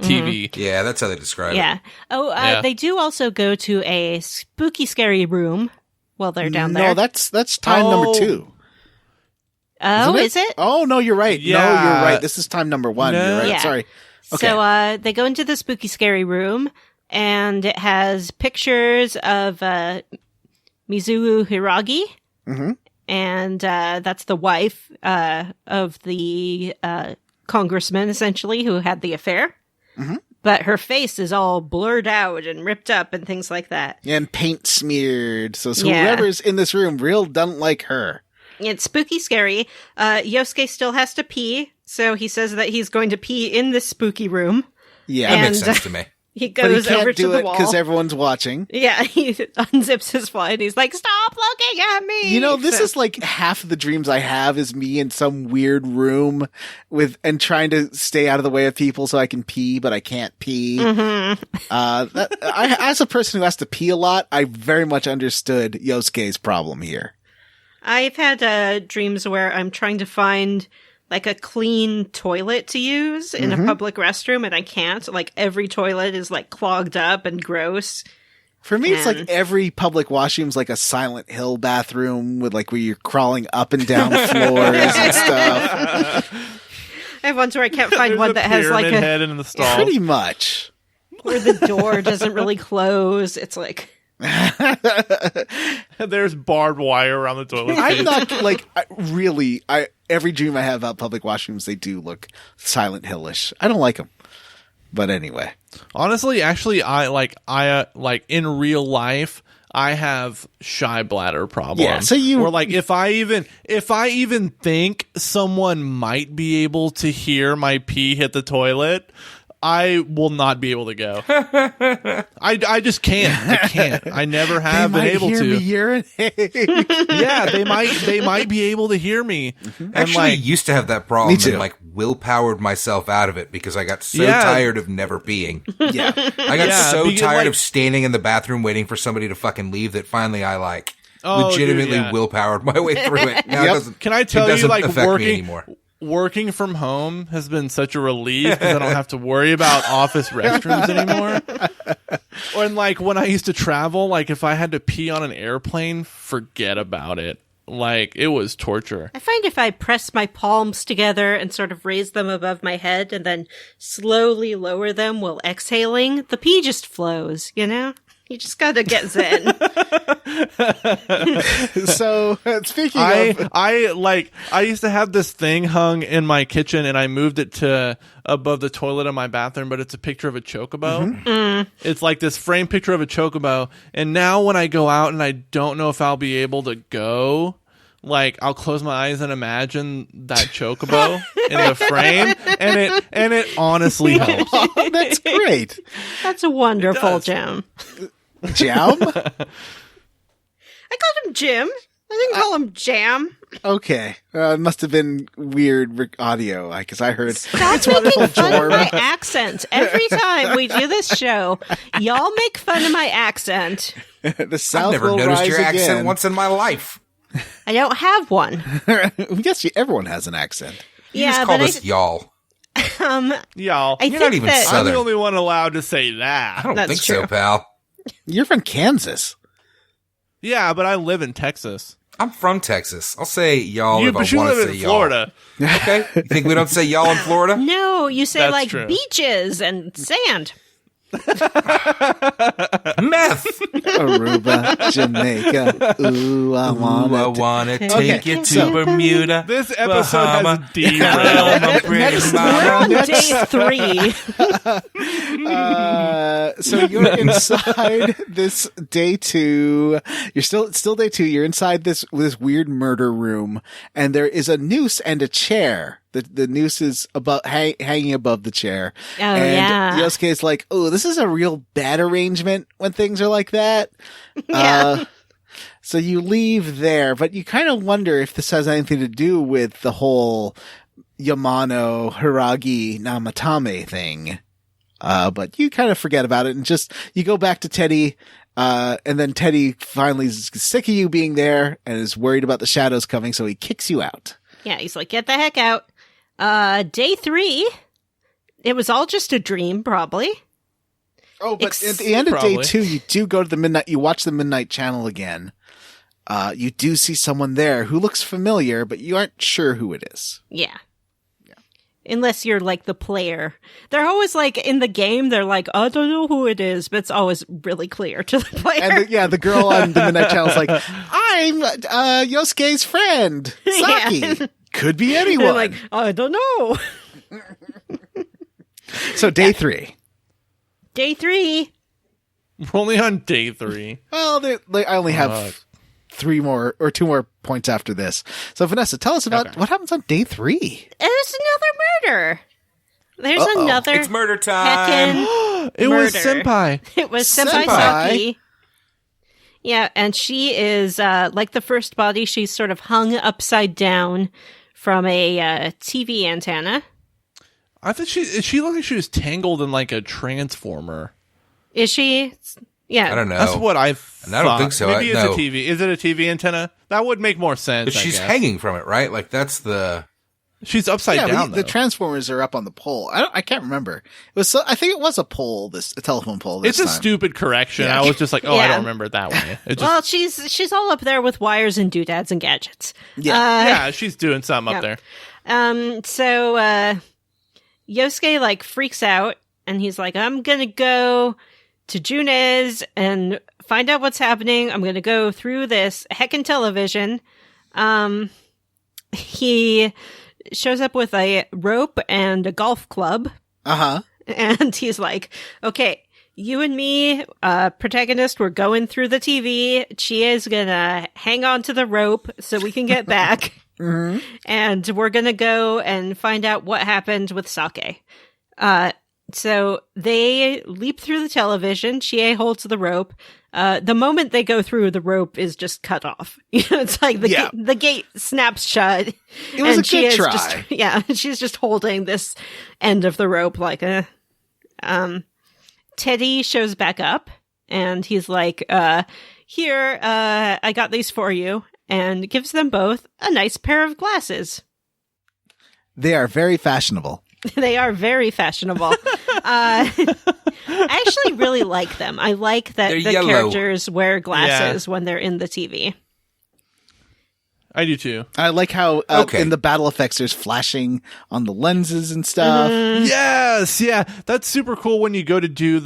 TV. Yeah, that's how they describe it. Yeah. Oh, Yeah. they do also go to a spooky, scary room while they're down there. No, that's time number 2. Oh, Isn't is it? Oh, no, you're right. Yeah. No, you're right. This is time number 1. No. You're right. Yeah. Sorry. Okay. So they go into the spooky, scary room, and it has pictures of Mizuho Hiragi. And that's the wife of the congressman, essentially, who had the affair. But her face is all blurred out and ripped up and things like that. And paint smeared. So Yeah. whoever's in this room real doesn't like her. It's spooky, scary. Yosuke still has to pee, so he says that he's going to pee in this spooky room. Yeah. That makes And, sense to me. He But he goes can't over to do the it wall. because everyone's watching. Yeah, he unzips his fly and he's like, "Stop looking at me!" You know, this So- is like half of the dreams I have is me in some weird room and trying to stay out of the way of people so I can pee, but I can't pee. As a person who has to pee a lot, I very much understood Yosuke's problem here. I've had dreams where I'm trying to find like a clean toilet to use in a public restroom and I can't. Like every toilet is like clogged up and gross. For me, it's And- like every public washroom's like a Silent Hill bathroom with like where you're crawling up and down floors and stuff. I have ones where I can't find There's one a that has like pyramid a head in the stall. Pretty much. where the door doesn't really close. It's like There's barbed wire around the toilet. I'm not like every dream I have about public washrooms, they do look Silent Hillish. I don't like them, but anyway. Honestly, actually, I in real life, I have shy bladder problem. Yeah, so you- or like if I even think someone might be able to hear my pee hit the toilet, I will not be able to go. I just can't. I can't. I never have been able hear to. me urinate. Yeah, they might be able to hear me. And Actually, I like, used to have that problem Me too. and like willpowered myself out of it because I got so Yeah. tired of never peeing. Yeah. I got Yeah, so because, tired like- of standing in the bathroom waiting for somebody to fucking leave that finally I Oh, legitimately dude, yeah. willpowered my way through it. Now it Yep. doesn't, Can I tell it you, doesn't like, affect me working- anymore. working from home has been such a relief because I don't have to worry about office restrooms anymore. Or like when I used to travel, like if I had to pee on an airplane, forget about it. Like it was torture. I find if I press my palms together and sort of raise them above my head and then slowly lower them while exhaling, the pee just flows, you know? You just gotta get zen. So speaking of, I used to have this thing hung in my kitchen, and I moved it to above the toilet in my bathroom. But it's a picture of a chocobo. It's like this framed picture of a chocobo. And now when I go out and I don't know if I'll be able to go, like I'll close my eyes and imagine that chocobo in the frame, and it honestly helps. oh, that's great. That's a wonderful, Jim. Jam? I called him Jim. I didn't call him Jam. Okay. It must have been weird audio because I heard Stop making fun of my accent. Every time we do this show, y'all make fun of my accent. the South I've never will noticed rise your again. accent once in my life. I don't have one. Yes, everyone has an accent. You Yeah, just call but us y'all. Y'all, I You're think not even that I'm Southern. the only one allowed to say I that. don't That's think true. so, pal. You're from Kansas. Yeah, but I live in Texas. I'm from Texas. I'll say y'all if But I you want to live say in y'all. Florida. Okay. You think we don't say y'all in Florida? no, you say That's like true. beaches and sand. Meth. Aruba, Jamaica. Ooh, I Ooh, I want want to Okay, take you to so- Bermuda. This episode Bahama. has derailed. My pretty Next- mama. Day 3. So you're inside this day 2. You're still day 2. You're inside this weird murder room, and there is a noose and a chair. The noose is hanging above the chair. Oh, and yeah. Yosuke's like, oh, this is a real bad arrangement when things are like that. Yeah. So you leave there, but you kind of wonder if this has anything to do with the whole Yamano Hiragi Namatame thing. But you kind of forget about it and you go back to Teddy, and then Teddy finally is sick of you being there and is worried about the shadows coming, so he kicks you out. Yeah, he's like, get the heck out. Day 3. It was all just a dream, probably. Oh, but at the end of Probably. day 2, you do go to you watch the Midnight Channel again. You do see someone there who looks familiar, but you aren't sure who it is. Yeah. Unless you're like the player. They're always like in the game, they're like, I don't know who it is, but it's always really clear to the player. And the girl on the Midnight Channel is like, I'm Yosuke's friend, Saki. Yeah. Could be They're anyone. like, I don't know. So day 3. Day 3. We're only on day 3. Well, I only have 2 more points after this. So Vanessa, tell us about what happens on day 3. There's another murder. There's another It's murder time. heckin' It was murder. Senpai. It was Senpai Saki. Yeah, and she is, like the first body, she's sort of hung upside down from a TV antenna. I thought she looked like she was tangled in like a transformer. Is she? Yeah. I don't know. That's what I thought. And I don't think so. Maybe it's No. a TV. Is it a TV antenna? That would make more sense. But she's I guess. hanging from it, right? Like that's the. She's upside down. But the though. Transformers are up on the pole. I can't remember. I think it was a pole. A telephone pole. It's This a time. stupid correction. Yeah. I was just like, I Yeah. don't remember it that way. It just, Well, she's all up there with wires and doodads and gadgets. yeah, she's doing something up yeah. there. So Yosuke like freaks out and he's like, I'm gonna go to June's and find out what's happening. I'm gonna go through this heckin' television. He shows up with a rope and a golf club. Uh-huh. And he's like, okay, you and me, protagonist, we're going through the TV. Chie's gonna hang on to the rope so we can get back. Mm-hmm. And we're gonna go and find out what happened with Sake. So they leap through the television. Chie holds the rope. The moment they go through, the rope is just cut off. You know, it's like the gate snaps shut. It was and a good try. She's just holding this end of the rope like Teddy shows back up and he's like, here, I got these for you, and gives them both a nice pair of glasses. They are very fashionable. They are very fashionable. I actually really like them. I like that They're the yellow. characters wear glasses when they're in the TV. I do too. I like how in the battle effects there's flashing on the lenses and stuff. Yes, yeah, that's super cool when you go to do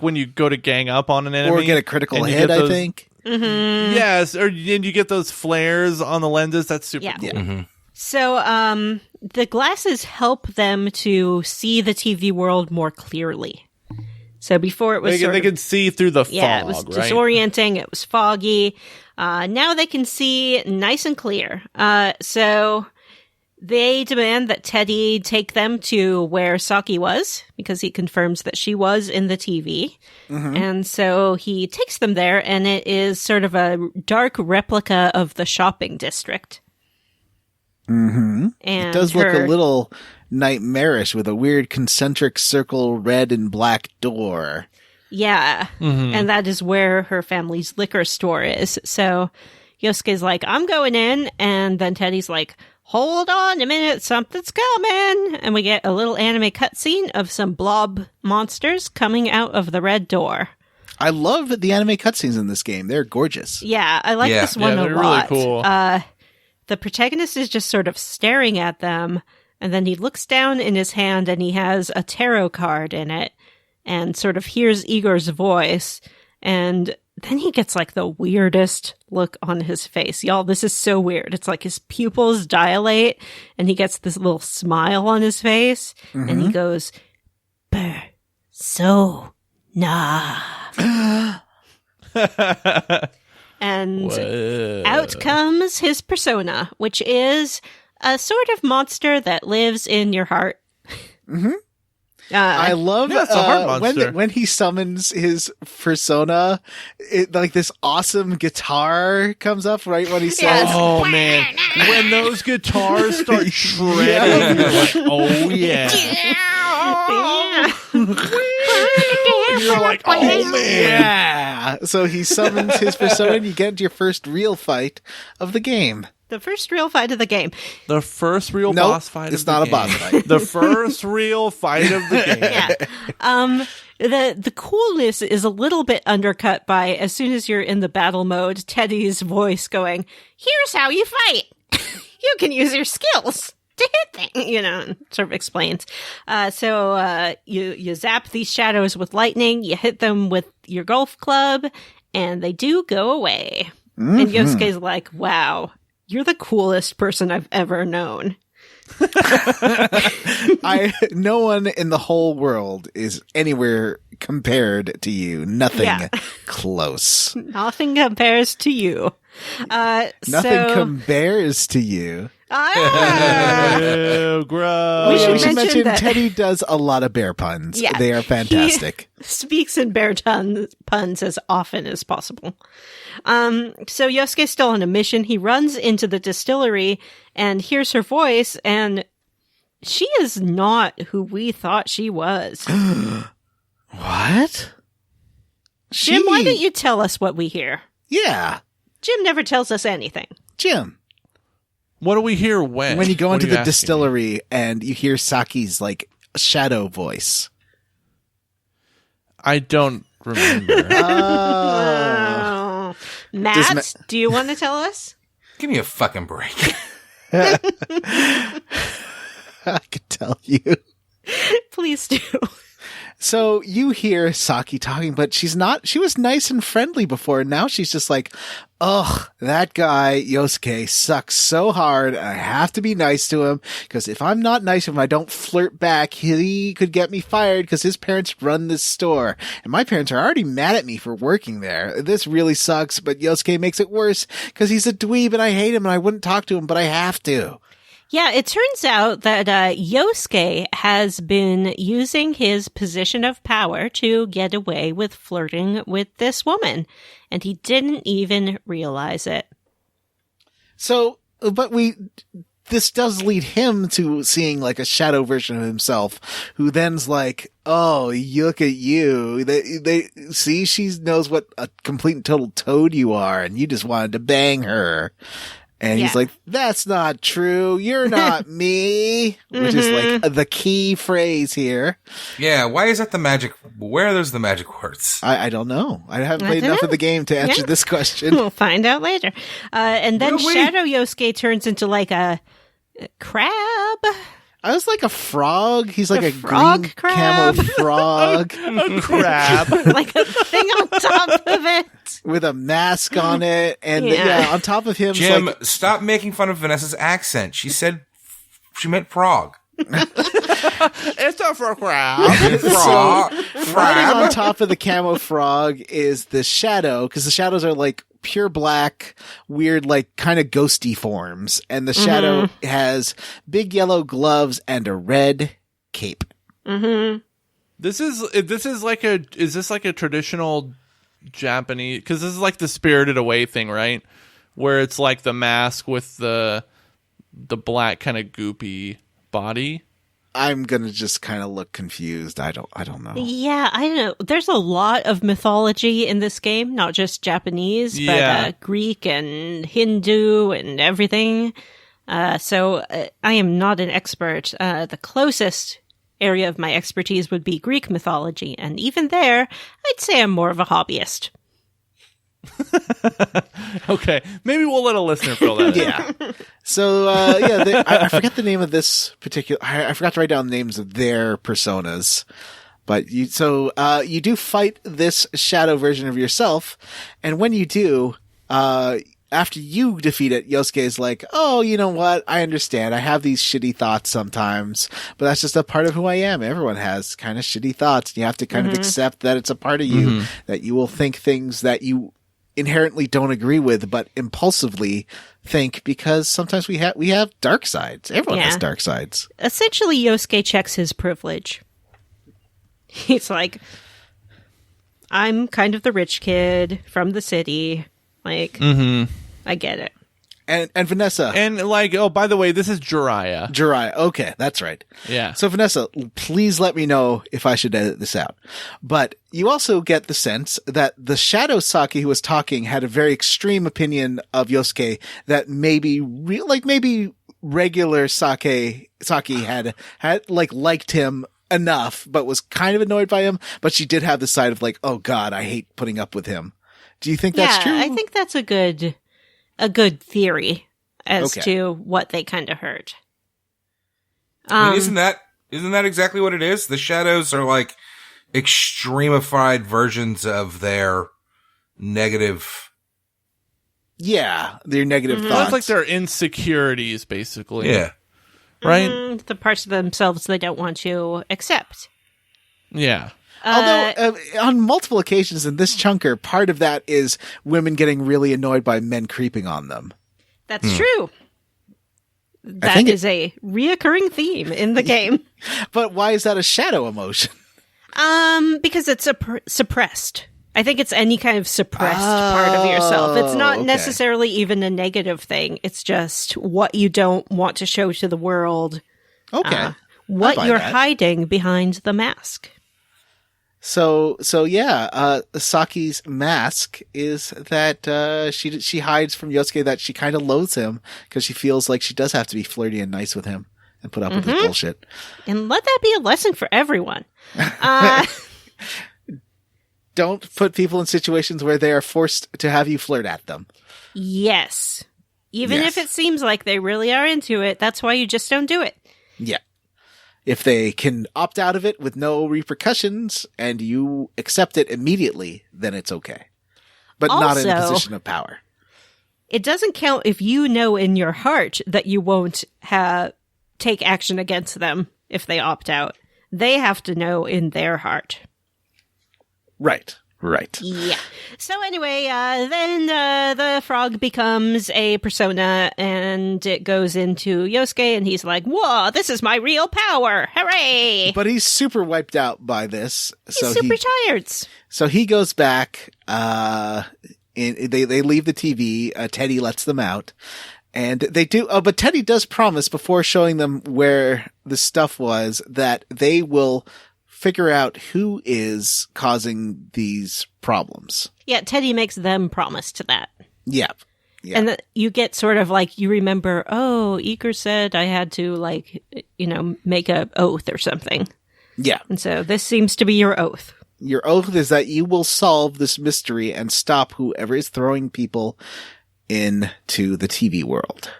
when you go to gang up on an enemy Or get a critical and you hit, get those- I think. Yes, and you get those flares on the lenses. That's super Yeah. cool. Yeah. So the glasses help them to see the TV world more clearly. So before it was They could see through the fog, it was right? disorienting. It was foggy. Now they can see nice and clear. So they demand that Teddy take them to where Saki was, because he confirms that she was in the TV. And so he takes them there, and it is sort of a dark replica of the shopping district. And It does look a little nightmarish with a weird concentric circle red and black door. Yeah. And that is where her family's liquor store is. So Yosuke's like, I'm going in. And then Teddy's like, hold on a minute, something's coming. And we get a little anime cutscene of some blob monsters coming out of the red door. I love the anime cutscenes in this game. They're gorgeous. Yeah, I like Yeah. this one Yeah, a they're really lot. cool. The protagonist is just sort of staring at them. And then he looks down in his hand and he has a tarot card in it. And sort of hears Igor's voice, and then he gets like the weirdest look on his face. Y'all, this is so weird. It's like his pupils dilate, and he gets this little smile on his face, and he goes, "So nah." And out comes his persona, which is a sort of monster that lives in your heart. I love it's a heart monster. when he summons his persona, like this awesome guitar comes up right when he says, Yes. Oh man, when those guitars start shredding, you're like, oh yeah. You're like, oh man. yeah. So he summons his persona and you get into your first real fight of the game. The first real fight of the game. The first real Nope, boss fight it's of the not a game. boss fight. The first real fight of the game. Yeah. The coolness is a little bit undercut by, as soon as you're in the battle mode, Teddy's voice going, "Here's how you fight. You can use your skills to hit things," sort of explains. So you zap these shadows with lightning, you hit them with your golf club, and they do go away. And Yosuke's like, wow, you're the coolest person I've ever known. No one in the whole world is anywhere compared to you. Nothing Yeah. close. Nothing compares to you. Nothing compares to you. Ew, gross. We should mention that- Teddy does a lot of bear puns. Yeah. They are fantastic. He speaks in bear puns as often as possible. So Yosuke's still on a mission. He runs into the distillery and hears her voice, and she is not who we thought she was. What? Jim, why don't you tell us what we hear? Yeah. Jim never tells us anything. Jim. What do we hear when? When you go What into are you the asking me? distillery and you hear Saki's like shadow voice. I don't remember. Oh. Matt, do you want to tell us? Give me a fucking break. I could tell you. Please do. So you hear Saki talking, but she was nice and friendly before. Now she's just like, ugh, that guy, Yosuke, sucks so hard. I have to be nice to him because if I'm not nice to him, I don't flirt back. He could get me fired because his parents run this store. And my parents are already mad at me for working there. This really sucks, but Yosuke makes it worse because he's a dweeb and I hate him and I wouldn't talk to him, but I have to. Yeah, it turns out that Yosuke has been using his position of power to get away with flirting with this woman, and he didn't even realize it. So, but this does lead him to seeing like a shadow version of himself who then's like, oh, look at you. They see, she knows what a complete and total toad you are and you just wanted to bang her. And he's like, that's not true. You're not me, which is like the key phrase here. Yeah. Why is that the magic? Where are those the magic words? I don't know. I haven't played enough of the game to answer this question. We'll find out later. And then Shadow Yosuke turns into like a crab. I was like a frog. He's like a frog green crab. camo frog. A crab. Like a thing on top of it. With a mask on it. And on top of him. Jim, like, stop making fun of Vanessa's accent. She said she meant frog. It's a crab. Frog. riding on top of the camo frog is the shadow, because the shadows are like pure black, weird, like kind of ghosty forms. And the shadow has big yellow gloves and a red cape. Is this like a traditional Japanese, because this is like the Spirited Away thing, right? Where it's like the mask with the black kind of goopy body. I'm gonna just kind of look confused. I don't know. Yeah, I don't know. There's a lot of mythology in this game, not just Japanese, but Greek and Hindu and everything. So I am not an expert. The closest area of my expertise would be Greek mythology, and even there, I'd say I'm more of a hobbyist. Okay, maybe we'll let a listener fill that in. Yeah. So, I forget the name of this particular. I forgot to write down the names of their personas. But you do fight this shadow version of yourself, and when you do, after you defeat it, Yosuke is like, oh, you know what? I understand. I have these shitty thoughts sometimes, but that's just a part of who I am. Everyone has kind of shitty thoughts. You have to kind of accept that it's a part of you, that you will think things that you inherently don't agree with, but impulsively think, because sometimes we have dark sides. Everyone has dark sides. Essentially, Yosuke checks his privilege. He's like, I'm kind of the rich kid from the city. Like, I get it. And Vanessa. And like, oh, by the way, this is Jiraiya. Okay, that's right. Yeah. So Vanessa, please let me know if I should edit this out. But you also get the sense that the Shadow Saki who was talking had a very extreme opinion of Yosuke, that maybe regular Saki had liked him enough, but was kind of annoyed by him. But she did have the side of like, oh God, I hate putting up with him. Do you think that's true? I think that's a good theory as to what they kind of heard. I mean, isn't that exactly what it is? The shadows are like extremified versions of their negative. Yeah, their negative thoughts. That's like their insecurities, basically. Yeah. Right? The parts of themselves they don't want to accept. Yeah. Although, on multiple occasions in this chunker, part of that is women getting really annoyed by men creeping on them. That's true. That is a reoccurring theme in the game. But why is that a shadow emotion? Because it's suppressed. I think it's any kind of suppressed part of yourself. It's not necessarily even a negative thing. It's just what you don't want to show to the world. Okay. What you're hiding behind the mask. So Saki's mask is that she hides from Yosuke that she kind of loathes him because she feels like she does have to be flirty and nice with him and put up with his bullshit. And let that be a lesson for everyone. Don't put people in situations where they are forced to have you flirt at them. Yes. Even if it seems like they really are into it, that's why you just don't do it. Yeah. If they can opt out of it with no repercussions and you accept it immediately, then it's okay. But not in a position of power. It doesn't count if you know in your heart that you won't take action against them if they opt out. They have to know in their heart. Right. Yeah. So anyway, then the frog becomes a persona and it goes into Yosuke and he's like, whoa, this is my real power. Hooray! But he's super wiped out by this. He's super tired. So he goes back, they leave the TV, Teddy lets them out. And they do, but Teddy does promise before showing them where the stuff was that they will figure out who is causing these problems. Yeah, Teddy makes them promise to that. Yeah. Yeah. And you get sort of like, you remember, oh, Eager said I had to like, make a oath or something. Yeah. And so this seems to be your oath. Your oath is that you will solve this mystery and stop whoever is throwing people into the TV world.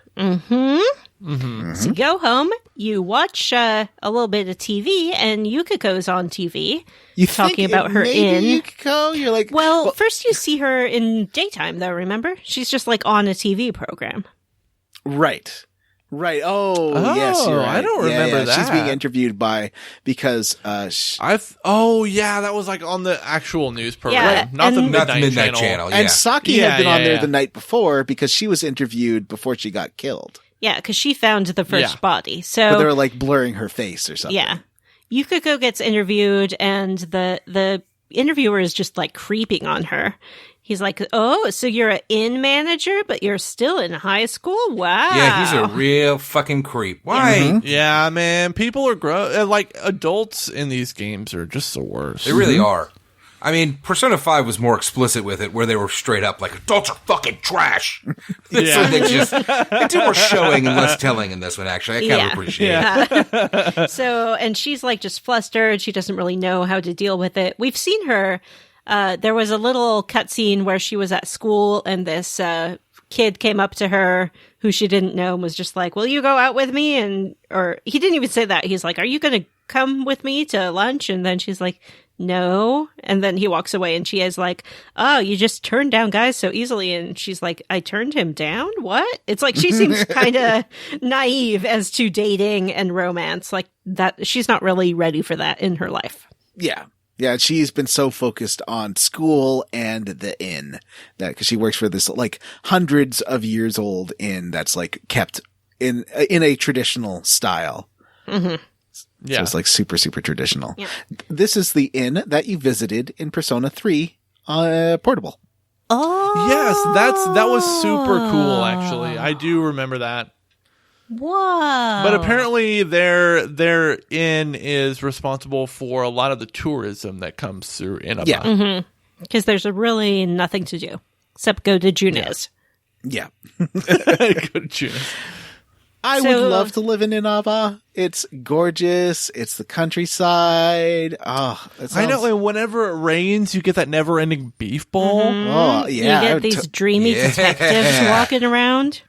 So you go home, you watch a little bit of TV, and Yukiko's on TV. You talking think about her maybe Yukiko? You're like, Well, first you see her in daytime, though, remember? She's just like on a TV program. right. Oh, yes, you're right. I don't remember that. She's being interviewed because that was like on the actual news program, Yeah, not the and- Midnight Channel. Yeah. and Saki had been on there yeah. the night before because she was interviewed before she got killed. Yeah, because she found the first Yeah. body. But they So, were like blurring her face or something. yeah. Yukiko gets interviewed, and the interviewer is just like creeping on her. He's like, oh, so you're an inn manager, but you're still in high school? Wow. Yeah, he's a real fucking creep. Why? Yeah, man, people are like adults in these games are just the worst. They really are. I mean, Persona 5 was more explicit with it, where they were straight up like, adults are fucking trash. This Yeah. one, they do more showing and less telling in this one, actually. I kind of appreciate it. So, and she's like just flustered. She doesn't really know how to deal with it. We've seen her. There was a little cutscene where she was at school, and this kid came up to her who she didn't know and was just like, will you go out with me? Or he didn't even say that. He's like, are you going to come with me to lunch? And then she's like, no. And then he walks away, and she is like, oh, you just turned down guys so easily. And she's like, I turned him down? What? It's like she seems kind of naive as to dating and romance. Like that, she's not really ready for that in her life. Yeah. Yeah, she's been so focused on school and the inn that because she works for this like hundreds of years old inn that's like kept in a traditional style. Yeah. So it's like super, super traditional. Yeah. This is the inn that you visited in Persona 3 Portable. Oh, Yes, that was super cool. Actually, I do remember that. Whoa. But apparently, their inn is responsible for a lot of the tourism that comes through Inaba. Yeah. Because there's really nothing to do except go to June's. Yeah. Good tune. I So- would love to live in Inaba. It's gorgeous. It's the countryside. Oh, that I know. sounds- And whenever it rains, you get that never-ending beef bowl. Oh, yeah. You I get would these dreamy Yeah. detectives walking around.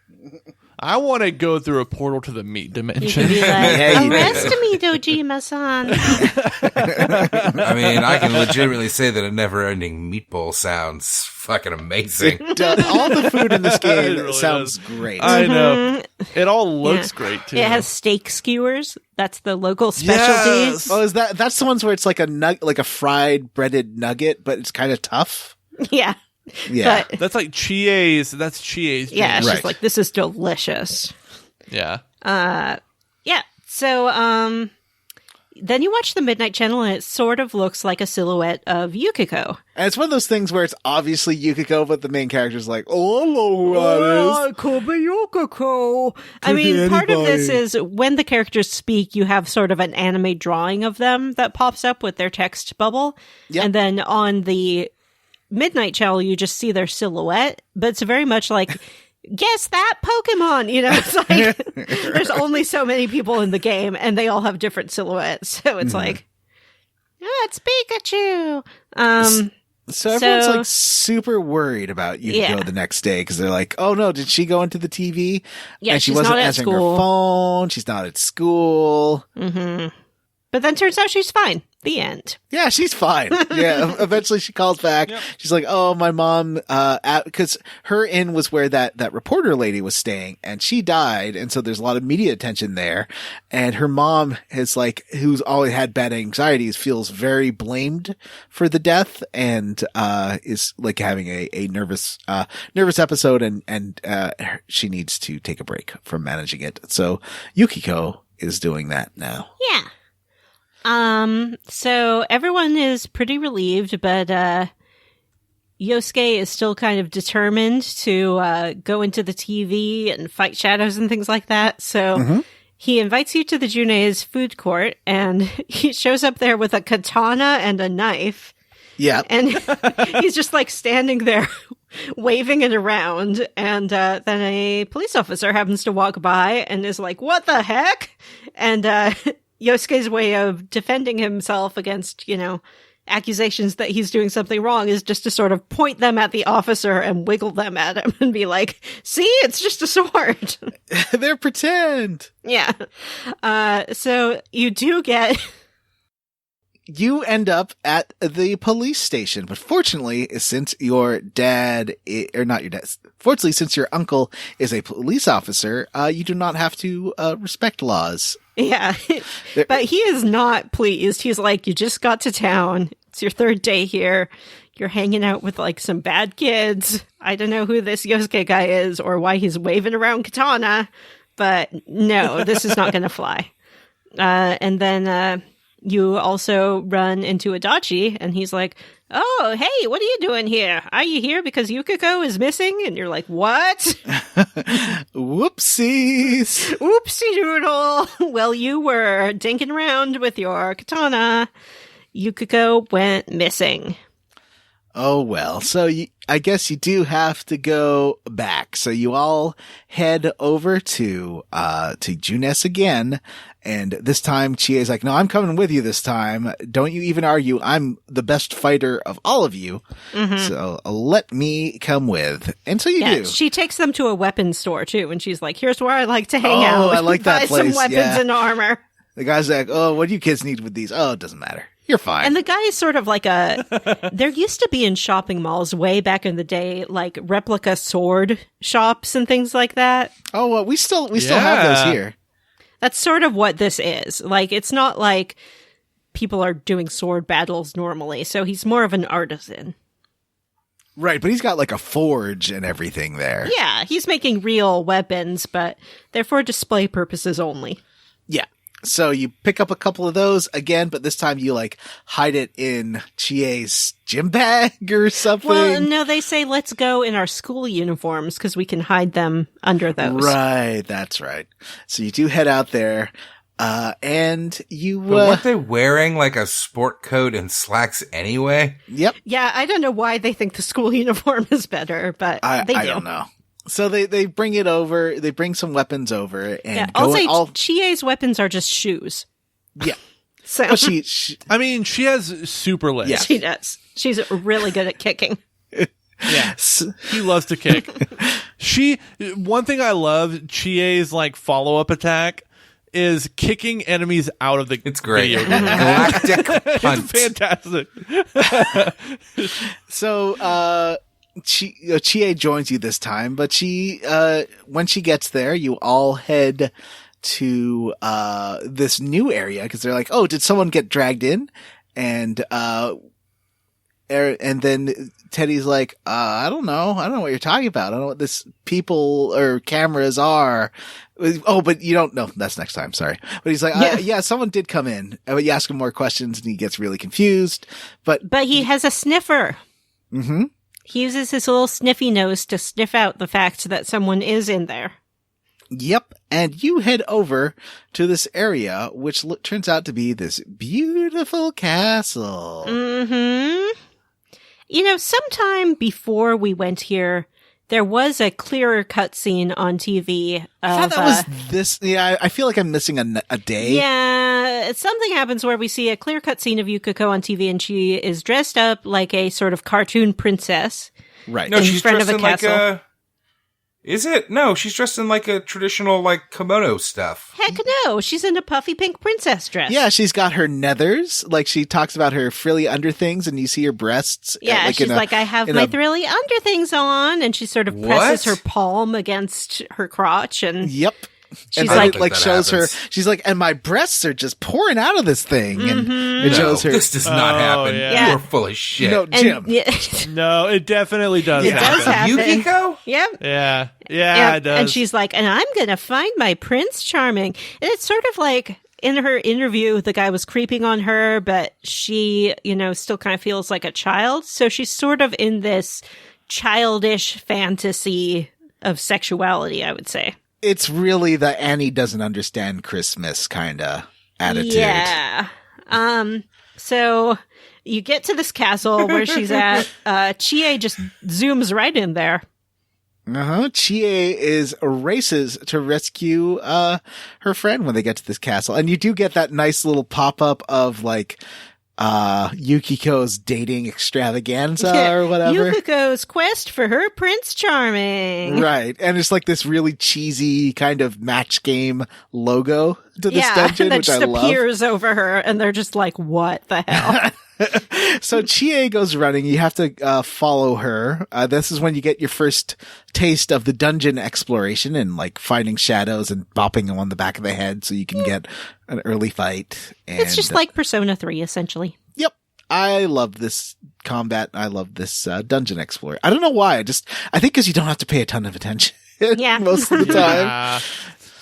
I want to go through a portal to the meat You dimension. could be like, Yeah, you do. arrest me, Dojima-san. I mean, I can legitimately say that a never-ending meatball sounds fucking amazing. All the food in this game It really sounds does. great. I know. It all looks Yeah. great too. It has steak skewers. That's the local specialty. Yes. Oh, that's the ones where it's like a fried breaded nugget, but it's kind of tough. Yeah. Yeah. But That's like Chie's. That's Chie's. yeah, it's Right. just like, this is delicious. Yeah. Yeah. So, then you watch the Midnight Channel, and it sort of looks like a silhouette of Yukiko. And it's one of those things where it's obviously Yukiko, but the main character's like, oh, I know who that is. could be Yukiko. I Could be mean, part of this anybody. is when the characters speak, you have sort of an anime drawing of them that pops up with their text bubble. Yep. And then on the Midnight Channel, you just see their silhouette, but it's very much like, guess that Pokemon, it's like, there's only so many people in the game, and they all have different silhouettes. So it's like, it's Pikachu. So everyone's So- like super worried about Yukiko Yeah. the next day because they're like, oh no, did she go into the TV? Yeah, and she she's wasn't not at answering school. her phone. She's not at school. But then turns out she's fine. The end. Yeah, she's fine. Yeah, eventually she calls back. She's like, "Oh, my mom," because her inn was where that reporter lady was staying, and she died, and so there's a lot of media attention there. And her mom is like, who's always had bad anxieties, feels very blamed for the death, and is like having a nervous episode, and she needs to take a break from managing it. So Yukiko is doing that now. Yeah. So everyone is pretty relieved, but Yosuke is still kind of determined to go into the TV and fight shadows and things like that. So he invites you to the June's food court, and he shows up there with a katana and a knife. Yeah. And he's just like standing there waving it around. And then a police officer happens to walk by and is like, what the heck? And Yosuke's way of defending himself against, accusations that he's doing something wrong is just to sort of point them at the officer and wiggle them at him and be like, see, it's just a sword. They're pretend. Yeah. So you do get... You end up at the police station, but fortunately, since your dad, or not your dad, fortunately, since your uncle is a police officer, you do not have to respect laws. Yeah, but he is not pleased. He's like, you just got to town. It's your third day here. You're hanging out with like some bad kids. I don't know who this Yosuke guy is or why he's waving around katana, but no, this is not going to fly. And then you also run into Adachi, and he's like, oh, hey, what are you doing here? Are you here because Yukiko is missing? And you're like, what? Whoopsies. Oopsie doodle. Well, you were dinking around with your katana. Yukiko went missing. Oh, well. So I guess you do have to go back. So you all head over to Junes again. And this time Chie's like, no, I'm coming with you this time. Don't you even argue. I'm the best fighter of all of you. Mm-hmm. So let me come with. And so you do. She takes them to a weapons store too. And she's like, here's where I like to hang out. Oh, I like that place. Buy some weapons and armor. The guy's like, oh, what do you kids need with these? Oh, it doesn't matter. You're fine. And the guy is sort of like there used to be in shopping malls way back in the day, like replica sword shops and things like that. Oh, well, we still have those here. That's sort of what this is. Like, it's not like people are doing sword battles normally. So he's more of an artisan. Right, but he's got like a forge and everything there. Yeah, he's making real weapons, but they're for display purposes only. Yeah. So you pick up a couple of those again, but this time you like hide it in Chie's gym bag or something. Well, no, they say let's go in our school uniforms because we can hide them under those. Right, that's right. So you do head out there, and you. But weren't they wearing like a sport coat and slacks anyway? Yep. Yeah, I don't know why they think the school uniform is better, but they do. I don't know. So they bring it over. They bring some weapons over, and I'll say Chie's weapons are just shoes. Yeah. So well, she I mean, she has super legs. Yeah. She does. She's really good at kicking. Yeah, she loves to kick. One thing I love, Chie's like follow-up attack is kicking enemies out of the It's great. video game. Galactic punt. It's fantastic. So, Chie joins you this time, but when she gets there, you all head to, this new area, cause they're like, oh, did someone get dragged in? And then Teddy's like, I don't know what you're talking about. I don't know what this people or cameras are. Oh, but you don't know. That's next time. Sorry. But he's like, yeah, someone did come in. But you ask him more questions and he gets really confused, but he has a sniffer. Mm-hmm. He uses his little sniffy nose to sniff out the fact that someone is in there. Yep. And you head over to this area, which turns out to be this beautiful castle. Mm-hmm. Sometime before we went here, there was a clearer cutscene on TV. I thought that was this. Yeah, I feel like I'm missing a day. Yeah, something happens where we see a clear cutscene of Yukiko on TV, and she is dressed up like a sort of cartoon princess. Right. No, in she's front dressed of a in like castle. Is it? No, she's dressed in like a traditional like kimono stuff. Heck no, she's in a puffy pink princess dress. Yeah, she's got her nethers. Like she talks about her frilly underthings, and you see her breasts. Yeah, she's like, I have my thrilly underthings on, and she sort of presses her palm against her crotch, and yep. She's and like shows happens. Her. She's like, and my breasts are just pouring out of this thing, and it shows her. This does not happen. Yeah. You are full of shit. No, Jim. No, it definitely does. It does happen. Yukiko? Yep. Yeah, it does. And she's like, and I'm gonna find my Prince Charming, and it's sort of like in her interview, the guy was creeping on her, but she, still kind of feels like a child, so she's sort of in this childish fantasy of sexuality, I would say. It's really the Annie doesn't understand Christmas kind of attitude. Yeah. So You get to this castle where she's at. Chie just zooms right in there. Chie races to rescue her friend when they get to this castle. And you do get that nice little pop-up of like Yukiko's dating extravaganza or whatever. Yukiko's quest for her Prince Charming. Right. And it's like this really cheesy kind of match game logo to this dungeon, that which I just love. appears over her and they're just like, what the hell? So Chie goes running. You have to follow her. This is when you get your first taste of the dungeon exploration and like finding shadows and bopping them on the back of the head so you can get an early fight. And, It's just like Persona 3, essentially. Yep. I love this combat. I love this dungeon explorer. I don't know why. I think because you don't have to pay a ton of attention most of the time. Yeah.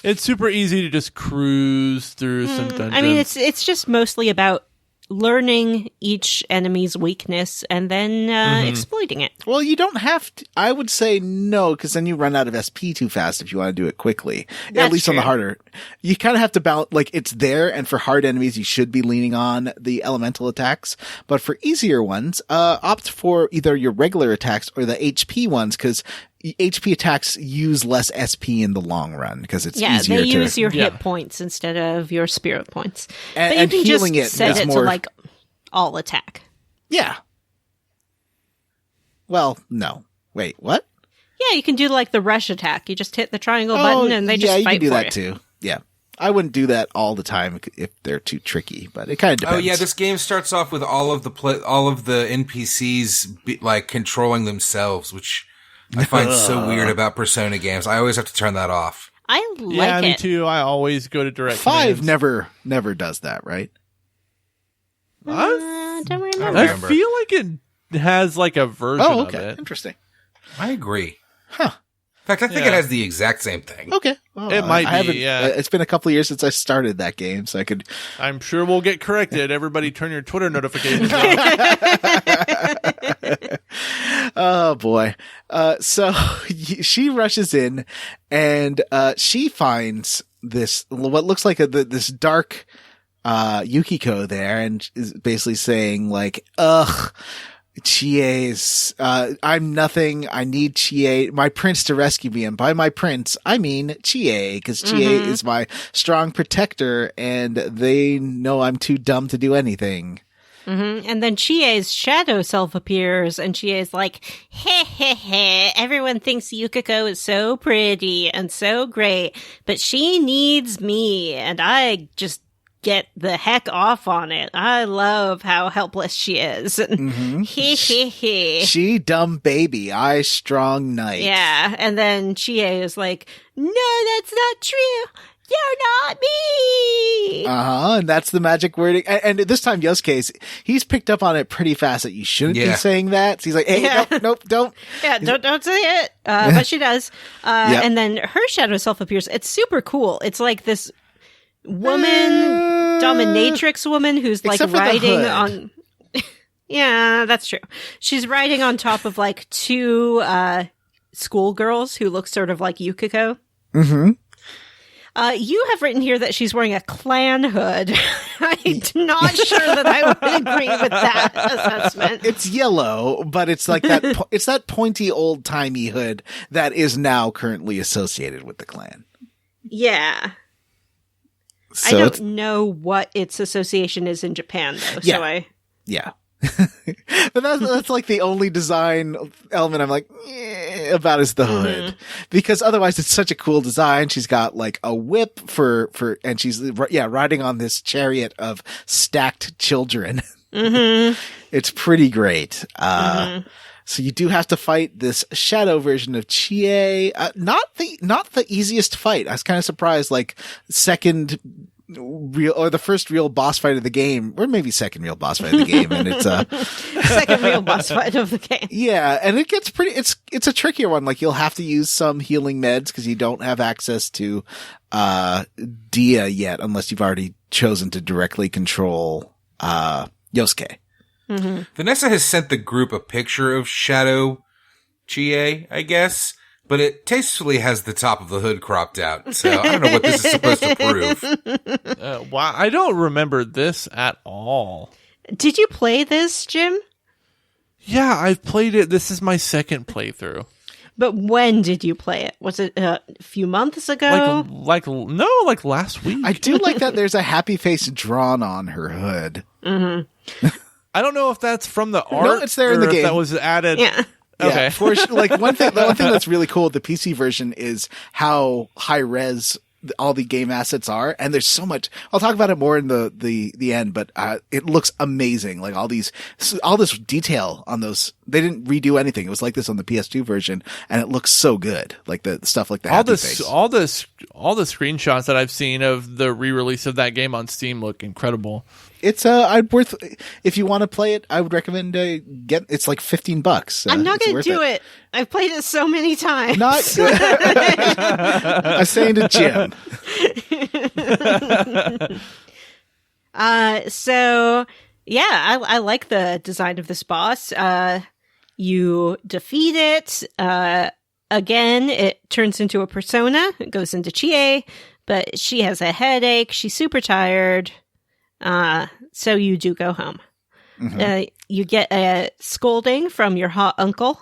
It's super easy to just cruise through some dungeons. I mean, it's just mostly about learning each enemy's weakness and then exploiting it. Well, you don't have to. I would say no, because then you run out of SP too fast if you want to do it quickly. At least on the harder. You kind of have to balance, like, it's there, and for hard enemies, you should be leaning on the elemental attacks. But for easier ones, opt for either your regular attacks or the HP ones, because HP attacks use less SP in the long run, because it's easier they use your hit points instead of your spirit points. But you and can healing just it set is it more to, like, all attack. Yeah. Well, no. Wait, what? Yeah, you can do like the rush attack. You just hit the triangle button and they just fight for you. Yeah, you can do that too. Yeah. I wouldn't do that all the time if they're too tricky, but it kind of depends. Oh yeah, this game starts off with all of the NPCs like controlling themselves, which I find so weird about Persona games. I always have to turn that off. I like yeah, it. me too. I always go to direct 5 commands. never does that, right? I don't remember. I feel like it has like a version of it. Interesting. I agree. Huh. In fact, I think it has the exact same thing. Okay. Well, It might I be, haven't- yeah. It's been a couple of years since I started that game, so I could. I'm sure we'll get corrected. Everybody turn your Twitter notifications on. Oh boy. So she rushes in and, she finds this, what looks like this dark, Yukiko there, and is basically saying like, ugh, Chie's, I'm nothing. I need Chie, my prince, to rescue me. And by my prince, I mean Chie, because Chie is my strong protector, and they know I'm too dumb to do anything. And then Chie's shadow self appears, and Chie's like, heh heh heh, everyone thinks Yukiko is so pretty and so great, but she needs me, and I just get the heck off on it. I love how helpless she is. Heh heh heh. She dumb baby, I strong knight. Yeah, and then Chie is like, no, that's not true. You're not me. And that's the magic wording. And this time, Yosuke's, he's picked up on it pretty fast that you shouldn't be saying that. So he's like, hey, nope, don't. Yeah, don't say it. But she does. And then her shadow self appears. It's super cool. It's like this woman, dominatrix woman who's like Except for the riding hood. on. Yeah, that's true. She's riding on top of like 2 schoolgirls who look sort of like Yukiko. You have written here that she's wearing a clan hood. I'm not sure that I would agree with that assessment. It's yellow, but it's like that. It's that pointy old timey hood that is now currently associated with the clan. Yeah. So I it's- don't know what its association is in Japan, though. Yeah. So yeah. But that's like the only design element I'm like about is the hood, because otherwise it's such a cool design. She's got like a whip and she's riding on this chariot of stacked children. It's pretty great. So you do have to fight this shadow version of Chie. Not the easiest fight. I was kind of surprised. Like the first real boss fight of the game, or maybe second real boss fight of the game, and it's second real boss fight of the game. Yeah, and it gets pretty. It's a trickier one. Like you'll have to use some healing meds because you don't have access to Dia yet, unless you've already chosen to directly control Yosuke. Vanessa has sent the group a picture of Shadow Chie, I guess, but it tastefully has the top of the hood cropped out. So I don't know what this is supposed to prove. Wow, I don't remember this at all. Did you play this, Jim? Yeah, I've played it. This is my second playthrough. But when did you play it? Was it a few months ago? Like last week. I do like that there's a happy face drawn on her hood. Mm-hmm. I don't know if that's from the art. No, it's there in the or if game. that was added. Yeah. Okay. Yeah, for sure. Like the one thing that's really cool with the PC version is how high res all the game assets are, and there's so much. I'll talk about it more in the end, but it looks amazing. Like all this detail on those. They didn't redo anything. It was like this on the PS2 version, and it looks so good. Like the stuff like the happy face. all the screenshots that I've seen of the re-release of that game on Steam look incredible. It's if you want to play it, I would recommend it's like $15. I'm not going to do it. I've played it so many times. Not I'm saying to Jim. So yeah, I like the design of this boss. You defeat it. Again, it turns into a persona. It goes into Chie, but she has a headache. She's super tired. So you do go home. Mm-hmm. You get a scolding from your hot uncle.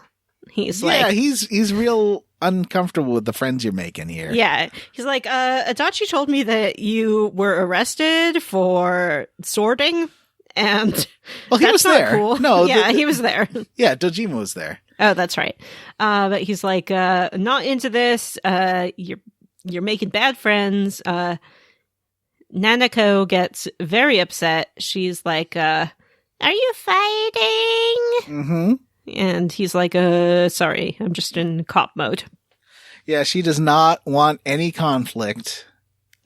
He's he's real uncomfortable with the friends you're making here. Yeah. He's like, Adachi told me that you were arrested for sorting, and well, he was there. Cool. No, he was there. Yeah, Dojima was there. Oh, that's right. But he's like, not into this. You're making bad friends. Nanako gets very upset. She's like, are you fighting? Mm-hmm. And he's like, sorry, I'm just in cop mode. Yeah, she does not want any conflict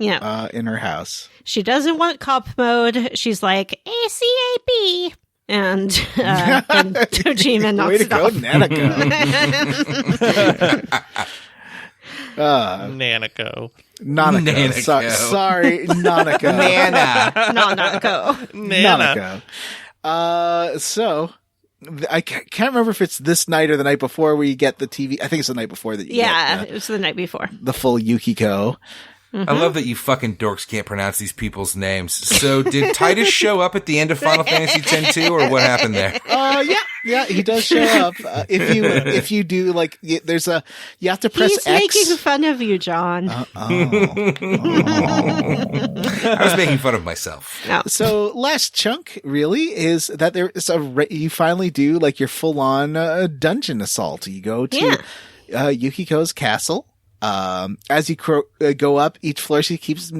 Yeah. In her house. She doesn't want cop mode. She's like, ACAB. And Dojima knocks Way to it go, off. Nanako. Nanako. Nanako. Sorry, Nanako. Nanako. Nanako. So I can't remember if it's this night or the night before where you get the TV. I think it's the night before that you get it was the night before. the full Yukiko. Mm-hmm. I love that you fucking dorks can't pronounce these people's names. So did Titus show up at the end of Final Fantasy X too, or what happened there? Yeah, he does show up. If you do like, you have to press He's X. making fun of you, John. I was making fun of myself. No. So last chunk really is that there is you finally do like your full on dungeon assault. You go to Yukiko's castle. As you go up each floor, she keeps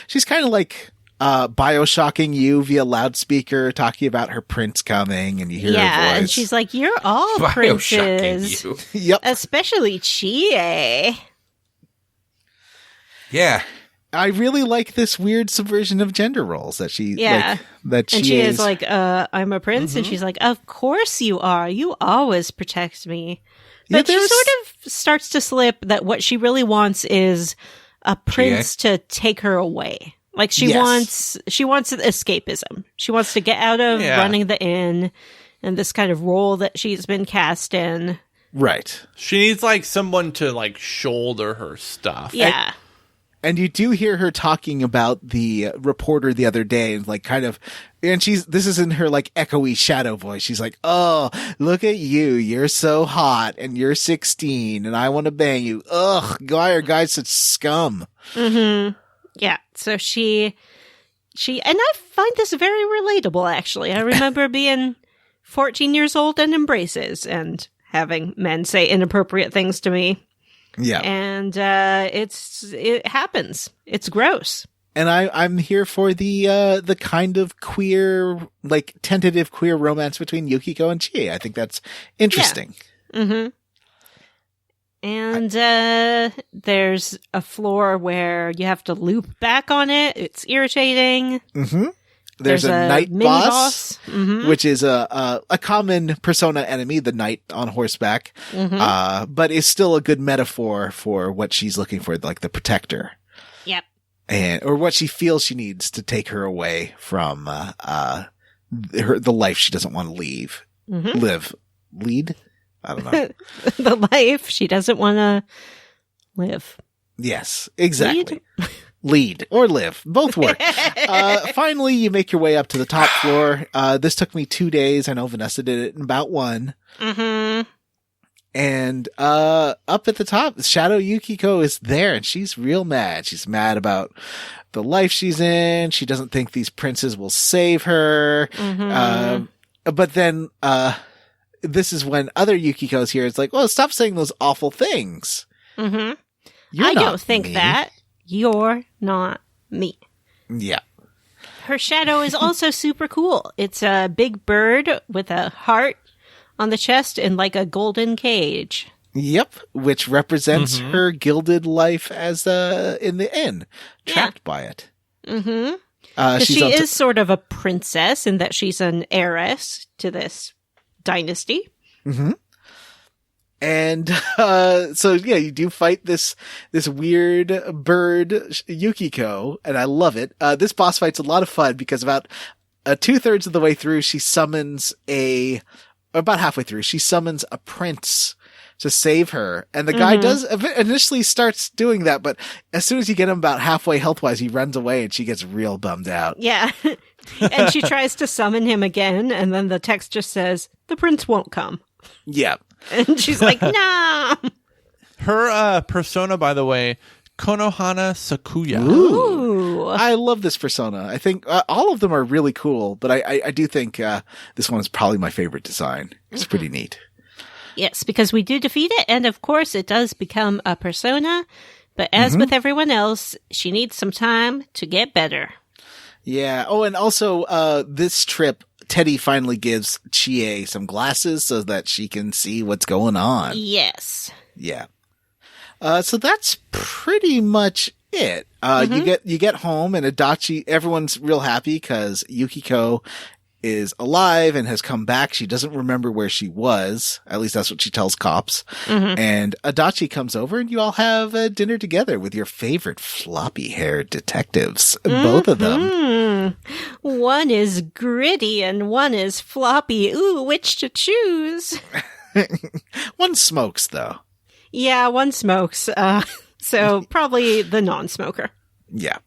she's kind of like BioShocking you via loudspeaker, talking about her prince coming, and you hear her voice. And she's like, "You're all princes, You. Yep, especially Chie." Yeah. I really like this weird subversion of gender roles that she Yeah. that And she she is like, "I'm a prince," and she's like, "Of course you are. You always protect me." But she sort of starts to slip that what she really wants is a prince to take her away. Like she wants escapism. She wants to get out of running the inn and this kind of role that she's been cast in. Right. She needs like someone to like shoulder her stuff. Yeah. And you do hear her talking about the reporter the other day, and like kind of, and this is in her like echoey shadow voice. She's like, "Oh, look at you. You're so hot and you're 16 and I want to bang you. Ugh, why are guys such scum?" Mm-hmm. Yeah. So she, and I find this very relatable, actually. I remember being 14 years old and in braces and having men say inappropriate things to me. Yeah. And it happens. It's gross. And I'm here for the kind of queer, like tentative queer romance between Yukiko and Chie. I think that's interesting. Yeah. Mm-hmm. And there's a floor where you have to loop back on it. It's irritating. Mm-hmm. There's a night boss, mm-hmm. which is a common persona enemy, the knight on horseback, but is still a good metaphor for what she's looking for, like the protector. Yep. Or what she feels she needs to take her away from the life she doesn't want to lead. I don't know. The life she doesn't want to live. Yes, exactly. lead or live. Both work. Finally, you make your way up to the top floor. This took me 2 days. I know Vanessa did it in about one. Mm-hmm. And up at the top, Shadow Yukiko is there, and she's real mad. She's mad about the life she's in. She doesn't think these princes will save her. Mm-hmm. But then this is when other Yukiko's here. It's like, well, stop saying those awful things. Mm-hmm. You're I not don't think me. that. You're not me. Yeah. Her shadow is also super cool. It's a big bird with a heart on the chest and like a golden cage. Yep, which represents her gilded life as in the inn, trapped by it. Mm-hmm. 'Cause she is sort of a princess in that she's an heiress to this dynasty. Mm-hmm. And so yeah, you do fight this weird bird Yukiko, and I love it. This boss fight's a lot of fun because about 2/3 of the way through, about halfway through, she summons a prince to save her. And the guy does initially starts doing that, but as soon as you get him about halfway health-wise, he runs away and she gets real bummed out. Yeah. And she tries to summon him again, and then the text just says, "The prince won't come." Yeah. And she's like, "No." Her persona, by the way, Konohana Sakuya. Ooh. I love this persona. I think all of them are really cool, but I do think this one is probably my favorite design. It's pretty neat. Yes, because we do defeat it, and of course it does become a persona, but as with everyone else, she needs some time to get better. Yeah. Oh, and also this trip, Teddy finally gives Chie some glasses so that she can see what's going on. Yes. Yeah. So that's pretty much it. You get home and Adachi, everyone's real happy because Yukiko is alive and has come back. She doesn't remember where she was. At least that's what she tells cops. And Adachi comes over and you all have dinner together with your favorite floppy haired detectives. Both of them. One is gritty and one is floppy. Ooh, which to choose? One smokes though. Yeah, one smokes. So probably the non-smoker. Yeah.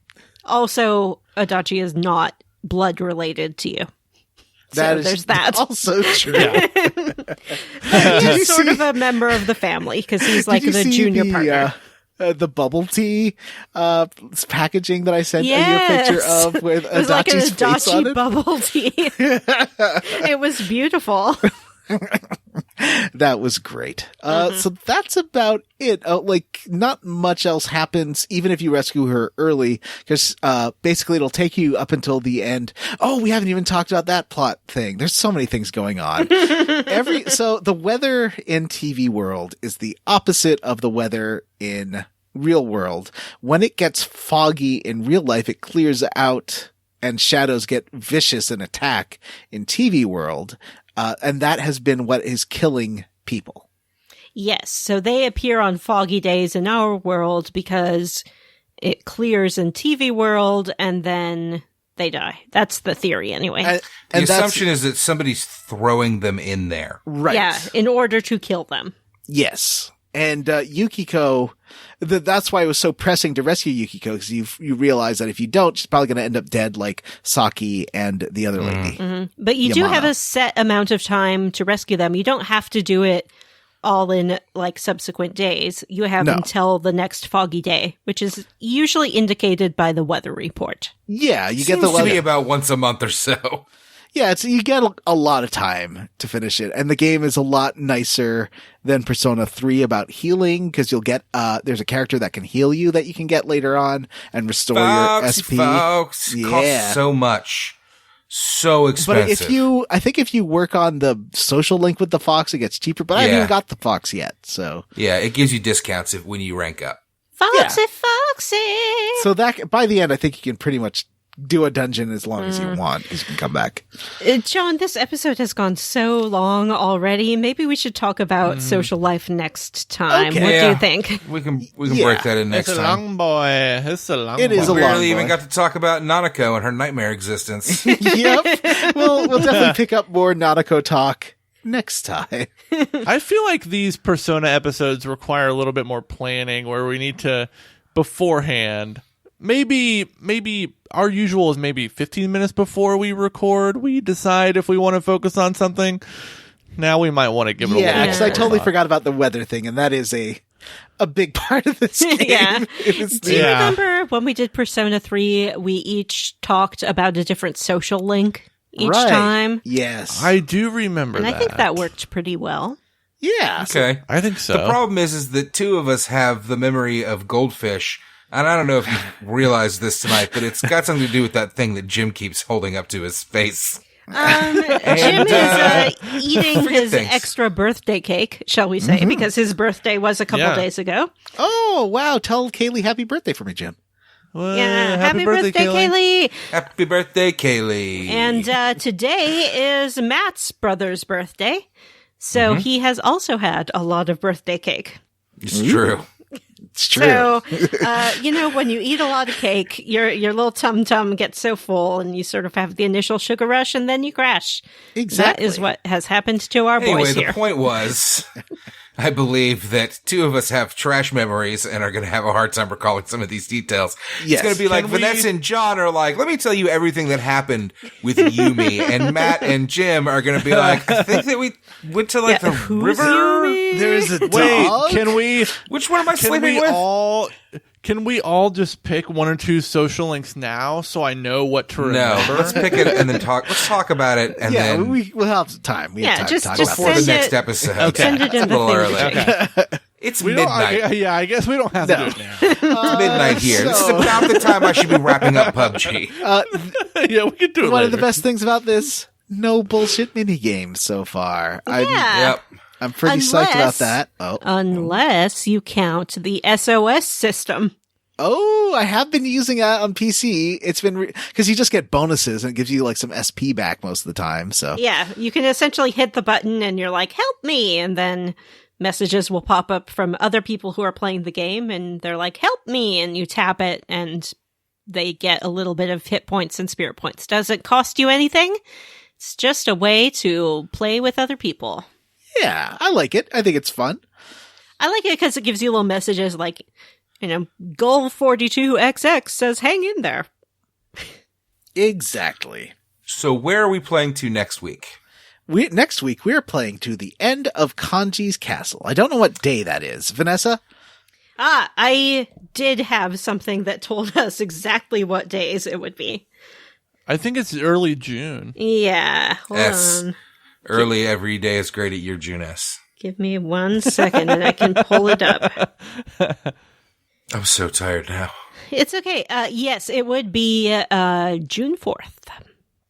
Also, Adachi is not blood related to you. That is there's that. Also true. He's sort of a member of the family because he's like Did you the see junior partner. The bubble tea packaging that I sent you a Yes. picture of with It was like an Adachi's face on Adachi it. bubble tea. It was beautiful. That was great. So that's about it. Like not much else happens, even if you rescue her early, because basically it'll take you up until the end. Oh, we haven't even talked about that plot thing. There's so many things going on. So the weather in TV world is the opposite of the weather in real world. When it gets foggy in real life, it clears out and shadows get vicious and attack in TV world. And that has been what is killing people. Yes, so they appear on foggy days in our world because it clears in TV world and then they die. That's the theory anyway. The assumption is that somebody's throwing them in there. Right. Yeah, in order to kill them. Yes. And Yukiko, that's why it was so pressing to rescue Yukiko, because you realize that if you don't, she's probably going to end up dead like Saki and the other lady. But you do Yamano. have a set amount of time to rescue them. You don't have to do it all in like subsequent days. You have until the next foggy day, which is usually indicated by the weather report. Yeah, you get Seems the to be weather. about once a month or so. Yeah, you get a lot of time to finish it. And the game is a lot nicer than Persona 3 about healing, because you'll get, there's a character that can heal you that you can get later on and restore your SP. Folks, Yeah. costs so much. So expensive. But I think if you work on the social link with the fox, it gets cheaper, but I haven't even got the fox yet, so. Yeah, it gives you discounts when you rank up. Foxy, Foxy! So that, by the end, I think you can pretty much do a dungeon as long as you want, because you can come back. John, this episode has gone so long already. Maybe we should talk about social life next time. Okay. What do Yeah. you think? We can break that in next It's a time. long boy. It's a long It boy. is a We long barely even boy. got to talk about Nanako and her nightmare existence. Yep. We'll definitely pick up more Nanako talk next time. I feel like these Persona episodes require a little bit more planning, where we need to beforehand maybe our usual is maybe 15 minutes before we record, we decide if we want to focus on something. Now we might want to give it a little. Yeah, because I totally thought. forgot about the weather thing, and that is a big part of this game. Yeah. Do you Yeah. remember when we did Persona 3, we each talked about a different social link each Right. time? Yes. I do remember And that. I think that worked pretty well. yeah. Okay. I think so. The problem is that two of us have the memory of goldfish. And I don't know if you realized this tonight, but it's got something to do with that thing that Jim keeps holding up to his face. Jim is eating forget his things. extra birthday cake, shall we say, because his birthday was a couple Yeah. days ago. Oh, wow. Tell Kaylee happy birthday for me, Jim. Well, Yeah, happy birthday, Kaylee. Happy birthday, Kaylee. And today is Matt's brother's birthday, so he has also had a lot of birthday cake. It's true. It's true. So, when you eat a lot of cake, your little tum-tum gets so full and you sort of have the initial sugar rush and then you crash. Exactly. That is what has happened to our Anyway, boys the here. point was, I believe that two of us have trash memories and are going to have a hard time recalling some of these details. Yes. It's going to be like Can we- Vanessa and John are like, let me tell you everything that happened with Yumi. And Matt and Jim are going to be like, I think that we went to like Yeah, the who's river. Yumi? There is a Wait, dog. can we Which one am I sleeping with? can we all just pick one or two social links now so I know what to No, remember? let's pick it and then talk. Let's talk about it and yeah, then we'll have some time. We Yeah, have time just- to talk just about before the send next it- episode. Okay. Send it in It's a the little thing. early. Okay. It's We don't, midnight. I guess we don't have No. to do it now. It's midnight here. This is so- about the time I should be wrapping up PUBG. Yeah, we can do it One later. of the best things about this, no bullshit mini games so far. Yeah. Yep. I'm pretty psyched about Unless- that. Oh. Unless you count the SOS system. Oh, I have been using that on PC. It's been because you just get bonuses and it gives you like some SP back most of the time. So Yeah, you can essentially hit the button and you're like, help me. And then messages will pop up from other people who are playing the game and they're like, help me. And you tap it and they get a little bit of hit points and spirit points. Doesn't cost you anything. It's just a way to play with other people. yeah, I like it. I think it's fun. I like it because it gives you little messages like, Goal 42XX says hang in there. Exactly. So where are we playing to next week? Next week we're playing to the end of Kanji's Castle. I don't know what day that is. Vanessa? I did have something that told us exactly what days it would be. I think it's early June. Yeah, hold S. on. Early every day is great at your Junes. Give me 1 second and I can pull it up. I'm so tired now. It's okay. Yes, it would be June 4th.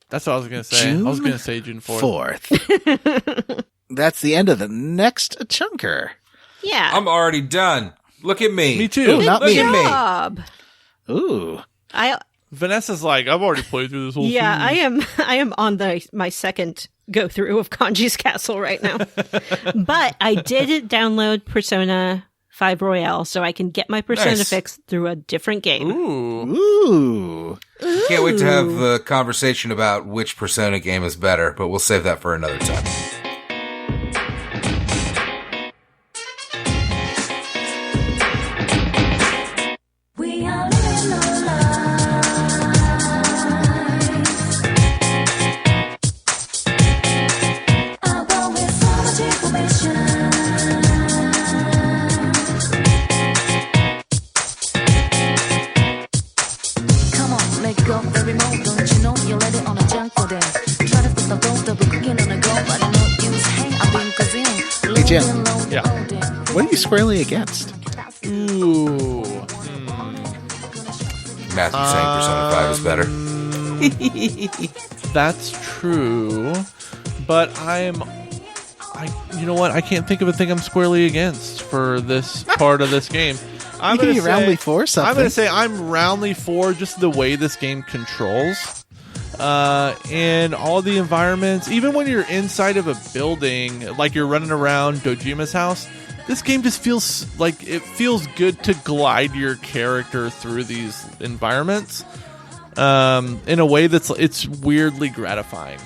That's what I was going to say. I was going to say June 4th. 4th. That's the end of the next chunker. Yeah. I'm already done. Look at me. Me too. Ooh, not Look me. at me. job. Ooh. Vanessa's like, I've already played through this whole Yeah, series. I am on my second go through of Kanji's Castle right now. But I did download Persona 5 Royale so I can get my Persona Nice. fix through a different game. Ooh. Ooh. Can't wait to have the conversation about which Persona game is better, but we'll save that for another time. We are living our lives. Although with so much information. Come on, let go every moment. Don't you know you let it on a junk for them? Try to put the gold double cooking on a go, but I know you hang. I've been cuisine. Hey, Jim. Yeah. What are you squarely against? Ooh. Matthew saying Persona 5 is better. That's true. But you know what? I can't think of a thing I'm squarely against for this part of this game. You can be roundly for something. I'm going to say I'm roundly for just the way this game controls. And all the environments, even when you're inside of a building, like you're running around Dojima's house, this game just feels like it feels good to glide your character through these environments in a way it's weirdly gratifying.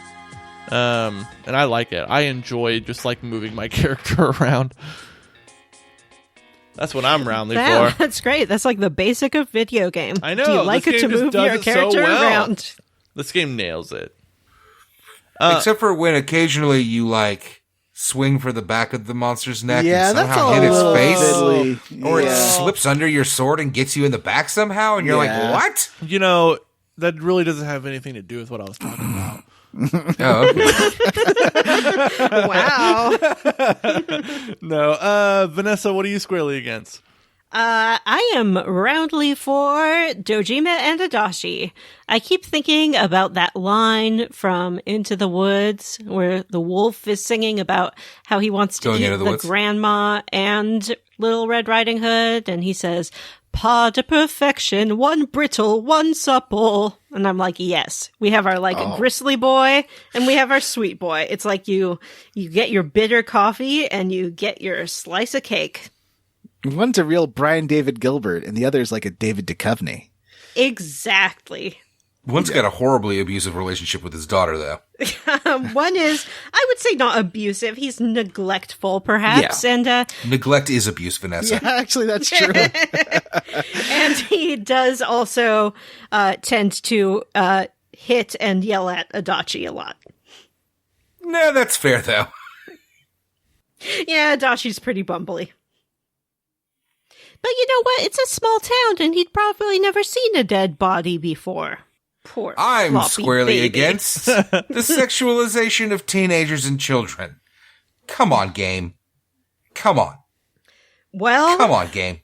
And I like it. I enjoy just like moving my character around. That's what I'm roundly Yeah, for. that's great. That's like the basic of video game. I know. Do you like this it to game just move does your it so character well. around? This game nails it. Except for when occasionally you like swing for the back of the monster's neck Yeah, and that's somehow all hit a its little face. fiddly. Or it Yeah. slips under your sword and gets you in the back somehow, and you're Yeah. like, what? You know, that really doesn't have anything to do with what I was talking about. Oh, okay. Wow. No. Vanessa, what are you squarely against? I am roundly for Dojima and Adachi. I keep thinking about that line from Into the Woods where the wolf is singing about how he wants to Going eat into the the woods? grandma and Little Red Riding Hood. And he says, "Pas de perfection, one brittle, one supple." And I'm like, yes, we have our gristly boy and we have our sweet boy. It's like you get your bitter coffee and you get your slice of cake. One's a real Brian David Gilbert, and the other's like a David Duchovny. Exactly. One's got a horribly abusive relationship with his daughter, though. One is, I would say, not abusive. He's neglectful, perhaps, and Neglect is abuse, Vanessa. Yeah, actually, that's true. and he does also tend to hit and yell at Adachi a lot. Nah, that's fair, though. Yeah, Adachi's pretty bumbly. But you know what? It's a small town, and he'd probably never seen a dead body before. Poor I'm floppy squarely baby. against the sexualization of teenagers and children. Come on, game. Come on. Well, Come on, game.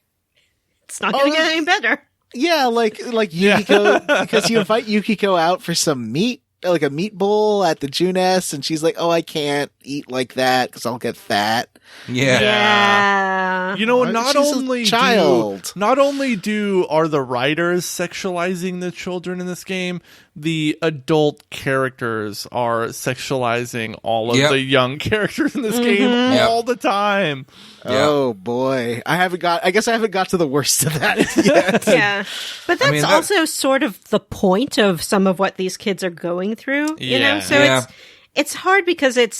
it's not going to get any better. Yeah, like Yukiko, because you invite Yukiko out for some meat, like a meat bowl at the Juness, and she's like, "Oh, I can't eat like that because I'll get fat." Yeah. Yeah. You know, She's not a only child. are the writers sexualizing the children in this game, the adult characters are sexualizing all of Yep. the young characters in this game all the time. Yeah. Oh boy, I guess I haven't got to the worst of that yet. Yeah. But that's mean, that- also sort of the point of some of what these kids are going through, you know? Yeah. So Yeah. it's hard because it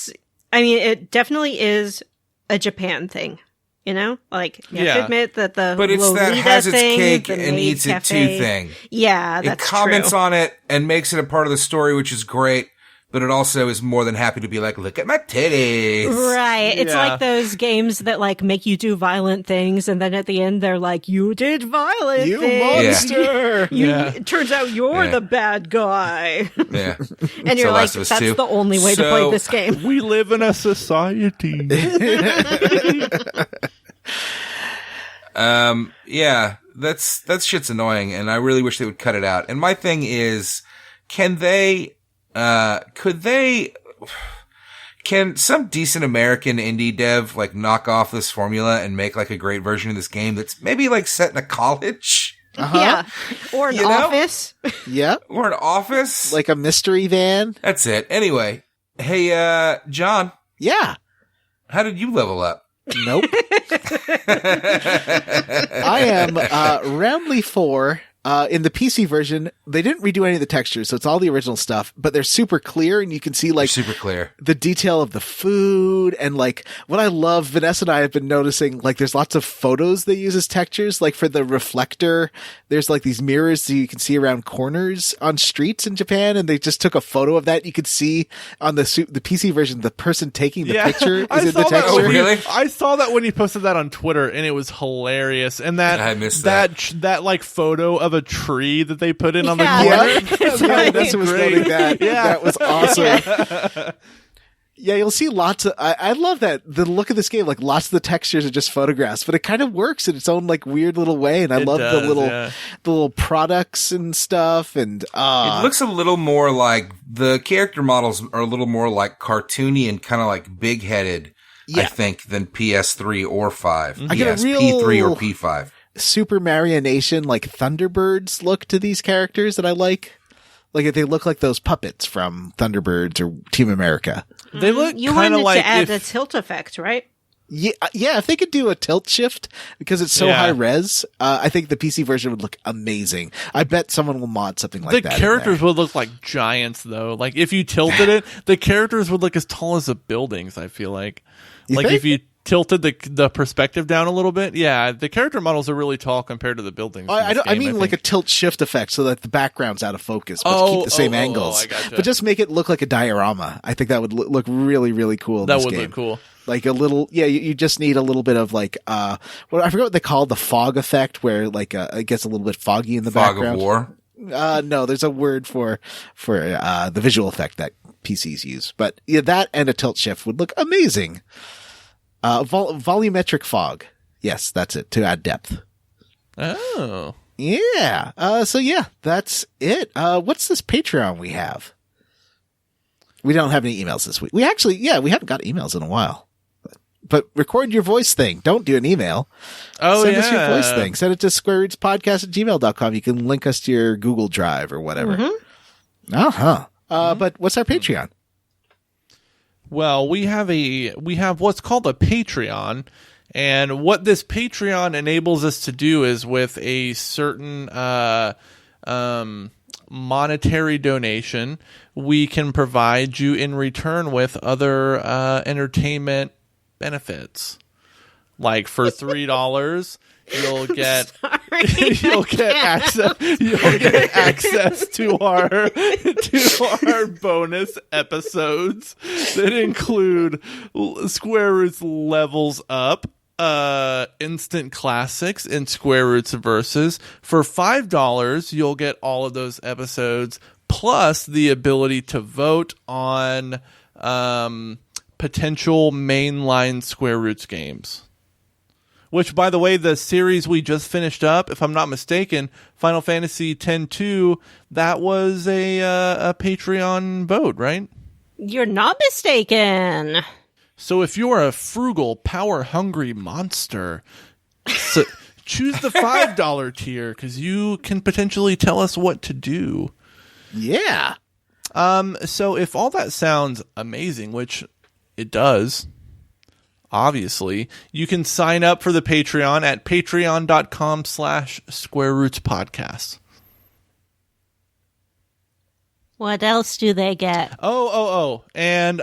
definitely is a Japan thing, you know? Like, you have to Yeah. admit that the But it's that Lolita has its thing, cake the and maid eats cafe. it too thing. Yeah, It that's comments true. on it and makes it a part of the story, which is great, but it also is more than happy to be like, look at my titties. Right. It's Yeah. like those games that like make you do violent things and then at the end they're like, you did violent You things. monster! It turns out you're Yeah. the bad guy. Yeah. And you're So like, Last of Us that's 2. the only way to So- play this game. We live in a society. Yeah, that shit's annoying, and I really wish they would cut it out. And my thing is, can some decent American indie dev like knock off this formula and make like a great version of this game that's maybe like set in a college Yeah. Or an You know? office. Yep, or an office? like a mystery van. That's it. Anyway, hey, John, Yeah. how did you level up? Nope. I am roundly 4. In the PC version, they didn't redo any of the textures, so it's all the original stuff, but they're super clear and you can see like Super clear. the detail of the food and like what I love, Vanessa and I have been noticing, like there's lots of photos they use as textures, like for the reflector, there's like these mirrors so you can see around corners on streets in Japan, and they just took a photo of that. You could see on the PC version, the person taking the picture I is in the saw that texture. when you- Really? I saw that when you posted that on Twitter, and it was hilarious. And I missed that. that like photo of a tree that they put in on the Yeah. corner. Yeah, Vanessa was Great. noting that. Yeah. That was awesome. Yeah, you'll see lots of, I love that. The look of this game, like lots of the textures are just photographs, but it kind of works in its own like weird little way. And I It love does, the yeah. little products and stuff. And, It looks a little more like the character models are a little more like cartoony and kind of like big headed, I Yeah. think, than PS3 or 5. I get a Yes, real- P3 or P5. Super Marionation, like Thunderbirds look to these characters that I like. Like they look like those puppets from Thunderbirds or Team America. They look You kind wanted of like to add if, a tilt effect, right? Yeah, if they could do a tilt shift because it's so Yeah. high res, I think the PC version would look amazing. I bet someone will mod something like the that. in characters there. would look like giants, though. Like if you tilted it, the characters would look as tall as the buildings. I feel like, You like think? if you tilted the perspective down a little bit. Yeah, the character models are really tall compared to the buildings. I mean like a tilt shift effect so that the background's out of focus, but to keep the same angles. I gotcha. But just make it look like a diorama. I think that would look really, really cool in That this would game. look cool. Like a little, you just need a little bit of like, I forgot what they call the fog effect, where like, it gets a little bit foggy in the Fog background. of war. No, there's a word for the visual effect that PCs use. But yeah, that and a tilt shift would look amazing. Volumetric fog. Yes, that's it, to add depth. Oh. Yeah. So yeah, that's it. What's this Patreon we have? We don't have any emails this week. We haven't got emails in a while. But record your voice thing. Don't do an email. Send us your voice thing. Send it to squarerootspodcast@gmail.com. You can link us to your Google Drive or whatever. But what's our Patreon? Well, we have what's called a Patreon, and what this Patreon enables us to do is with a certain monetary donation, we can provide you in return with other entertainment benefits. Like for $3, you'll get access to our bonus episodes that include Square Roots Levels Up, instant classics, and Square Roots Versus. For $5, you'll get all of those episodes plus the ability to vote on potential mainline Square Roots games. Which, by the way, the series we just finished up, if I'm not mistaken, Final Fantasy X-2, that was a Patreon vote, right? You're not mistaken. So if you're a frugal, power-hungry monster, choose the $5 tier, because you can potentially tell us what to do. Yeah. So if all that sounds amazing, which it does, obviously, you can sign up for the Patreon at patreon.com/SquareRootsPodcast. What else do they get? And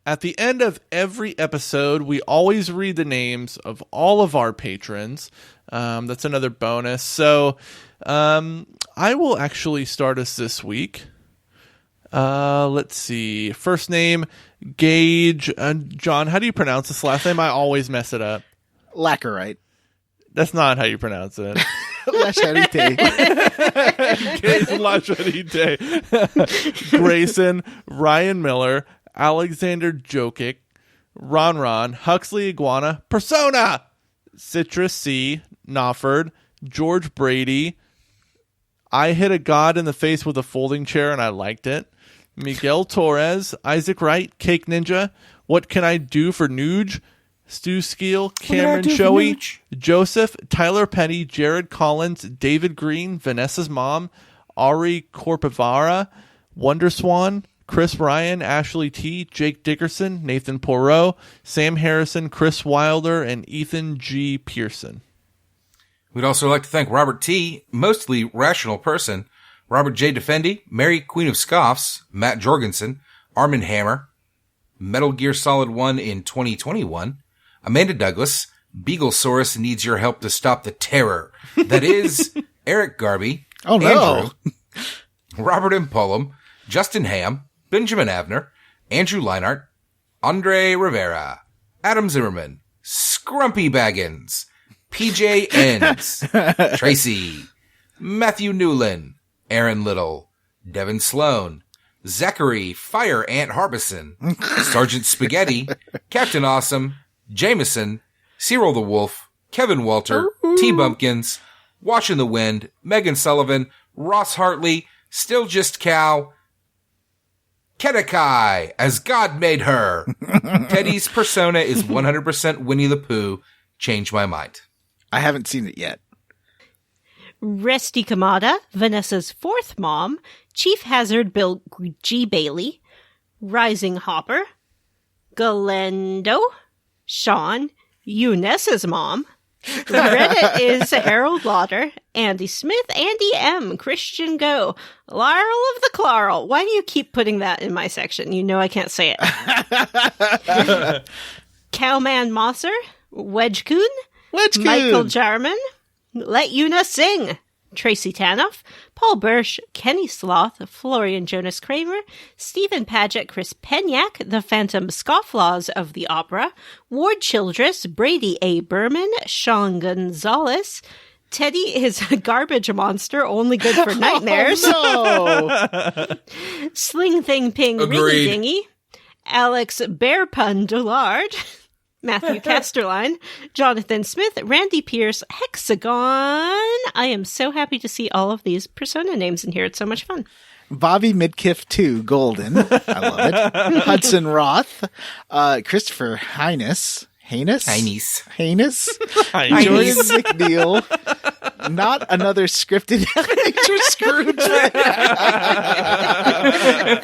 at the end of every episode, we always read the names of all of our patrons. That's another bonus. So I will actually start us this week. Let's see. First name, Gage. John, how do you pronounce this last name? I always mess it up. Lacerite. That's not how you pronounce it. Lacerite. Gage Lacerite. Grayson, Ryan Miller, Alexander Jokic, Ron, Huxley Iguana, Persona, Citrus C, Knopford, George Brady. I hit a god in the face with a folding chair and I liked it. Miguel Torres, Isaac Wright, Cake Ninja, What Can I Do for Nuge, Stu Skeel, Cameron Shoei, Joseph, Tyler Penny, Jared Collins, David Green, Vanessa's mom, Ari Corpivara, Wonder Swan, Chris Ryan, Ashley T, Jake Dickerson, Nathan Poirot, Sam Harrison, Chris Wilder, and Ethan G. Pearson. We'd also like to thank Robert T, Mostly Rational Person, Robert J. Defendi, Mary Queen of Scoffs, Matt Jorgensen, Armin Hammer, Metal Gear Solid 1 in 2021, Amanda Douglas, Beaglesaurus Needs Your Help to Stop the Terror. That is Eric Garby, Oh, no. Andrew, Robert M. Pullum, Justin Ham, Benjamin Avner, Andrew Leinart, Andre Rivera, Adam Zimmerman, Scrumpy Baggins, PJ Ends, Tracy, Matthew Newlin, Aaron Little, Devin Sloan, Zachary Fire Ant Harbison, Sergeant Spaghetti, Captain Awesome, Jameson, Cyril the Wolf, Kevin Walter, T. Bumpkins, Watching the Wind, Megan Sullivan, Ross Hartley, Still Just Cow, Kedekai, As God Made Her. Teddy's persona is 100% Winnie the Pooh. Change my mind. I haven't seen it yet. Resty Kamada, Vanessa's fourth mom, Chief Hazard Bill G. Bailey, Rising Hopper, Galendo, Sean, Eunice's mom, Reddit is Harold Lauder, Andy Smith, Andy M, Christian Go, Larl of the Clarl. Why do you keep putting that in my section? You know I can't say it. Cowman Mosser, Wedge-kun, Wedge-kun. Michael Jarman, Let Yuna Sing, Tracy Tanoff, Paul Bursch, Kenny Sloth, Florian Jonas Kramer, Stephen Paget, Chris Penyak, the Phantom Scofflaws of the Opera, Ward Childress, Brady A. Berman, Sean Gonzalez. Teddy is a garbage monster, only good for nightmares. Oh, no. Sling Thing Ping Agreed. Ringy Dingy, Alex Bearpun Dillard, Matthew Casterline, Jonathan Smith, Randy Pierce, Hexagon. I am so happy to see all of these persona names in here. It's so much fun. Bobby Midkiff 2, Golden. I love it. Hudson Roth, Christopher Heinous. Jordan McNeil. Not another scripted Nature Scrooge.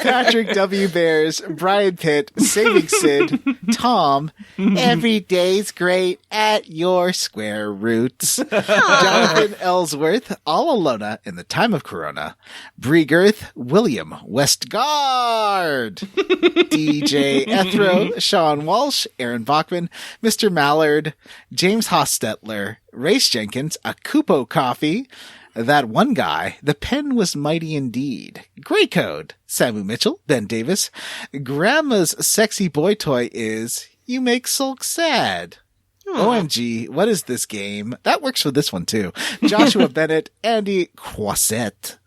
Patrick W. Bears, Brian Pitt, Saving Sid, Tom. Every day's great at your square roots. Jonathan Ellsworth, All Alona in the Time of Corona. Bree Girth, William Westgard. DJ Ethro, Sean Walsh, Aaron Bachman, Mr. Mallard, James Hostetler, Race Jenkins, Akupo Coffee, That One Guy, The Pen Was Mighty Indeed, Grey Code, Samu Mitchell, Ben Davis, Grandma's Sexy Boy Toy is You Make Sulk Sad. OMG, what is this game? That works for this one too. Joshua Bennett, Andy Quasset,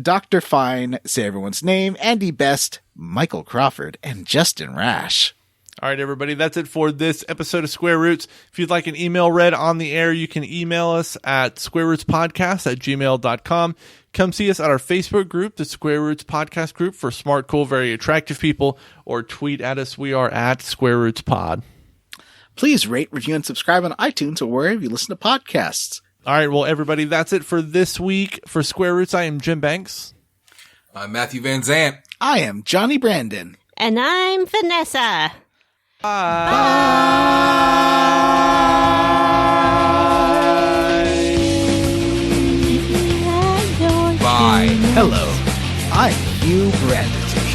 Dr. Fine, Say Everyone's Name, Andy Best, Michael Crawford, and Justin Rash. All right, everybody, that's it for this episode of Square Roots. If you'd like an email read on the air, you can email us at squarerootspodcast@gmail.com. Come see us at our Facebook group, the Square Roots Podcast Group for smart, cool, very attractive people, or tweet at us. We are at Square Roots Pod. Please rate, review, and subscribe on iTunes or wherever you listen to podcasts. All right, well, everybody, that's it for this week. For Square Roots, I am Jim Banks. I'm Matthew Van Zant. I am Johnny Brandon. And I'm Vanessa. Bye. Hello, I'm Hugh Brandity.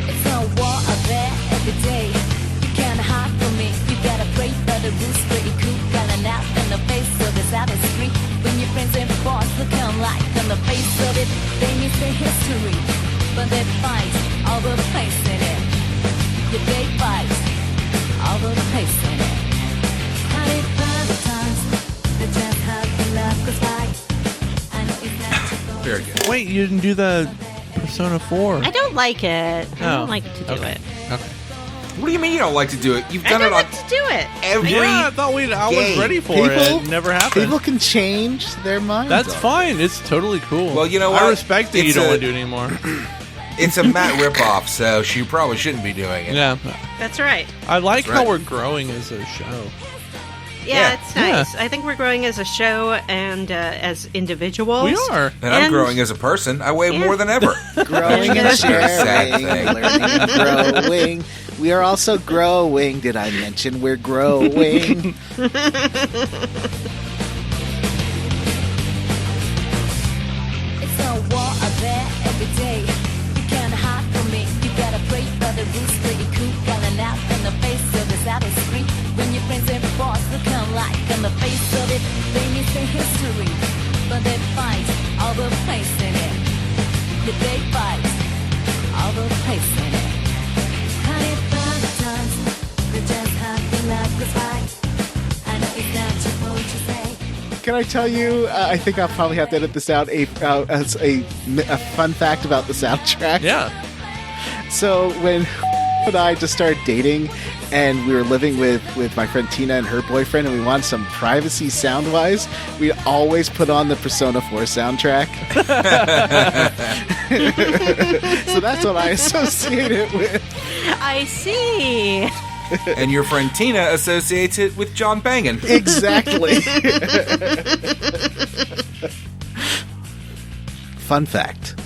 It's a war out there every day. You can't hide from me. You gotta pray for the roots pretty cool. Got an out in the face of this out of street. When your friends and boss look alike on the face of it, they miss their history. But they fight all the place in it. Yeah, they fight all the place in it. Honey, by the times, the just how the love goes by. I know it's not Very good. Wait, you didn't do the Persona 4. I don't like it. I don't like to do it. Okay. What do you mean you don't like to do it? You've I done don't it on like to do it. every... Yeah, I thought I was game. ready for People- it. Never happened. People can change their minds. That's on it. fine. It's totally cool. Well, you know I what? respect that you It's don't a- want to do it anymore. It's a Matt ripoff, so she probably shouldn't be doing it. Yeah. That's right. I like That's how right. we're growing as a show. Yeah, Yeah. it's nice. I think we're growing as a show and as individuals. We are. And I'm And- growing as a person. I weigh Yeah. more than ever. Growing and That's a sad sharing, thing. learning and growing. We are also growing. Did I mention we're growing? It's a war out there every day. You can't hide from me. You gotta pray for the roots pretty cool. Got an out in the face of this out of street. When your friends and boss look alike on the face of it, they miss their history. But they fight all the place in it. Yeah, they fight all the place in it. Honey, by the times, they just have the love goes by. I know it's not supposed to say. Can I tell you? I think I'll probably have to edit this out. As a fun fact about the soundtrack. Yeah. So when and I just started dating, and we were living with my friend Tina and her boyfriend, and we wanted some privacy sound-wise, we always put on the Persona 4 soundtrack. So that's what I associate it with. I see. And your friend Tina associates it with John Bangin. Exactly. Fun fact.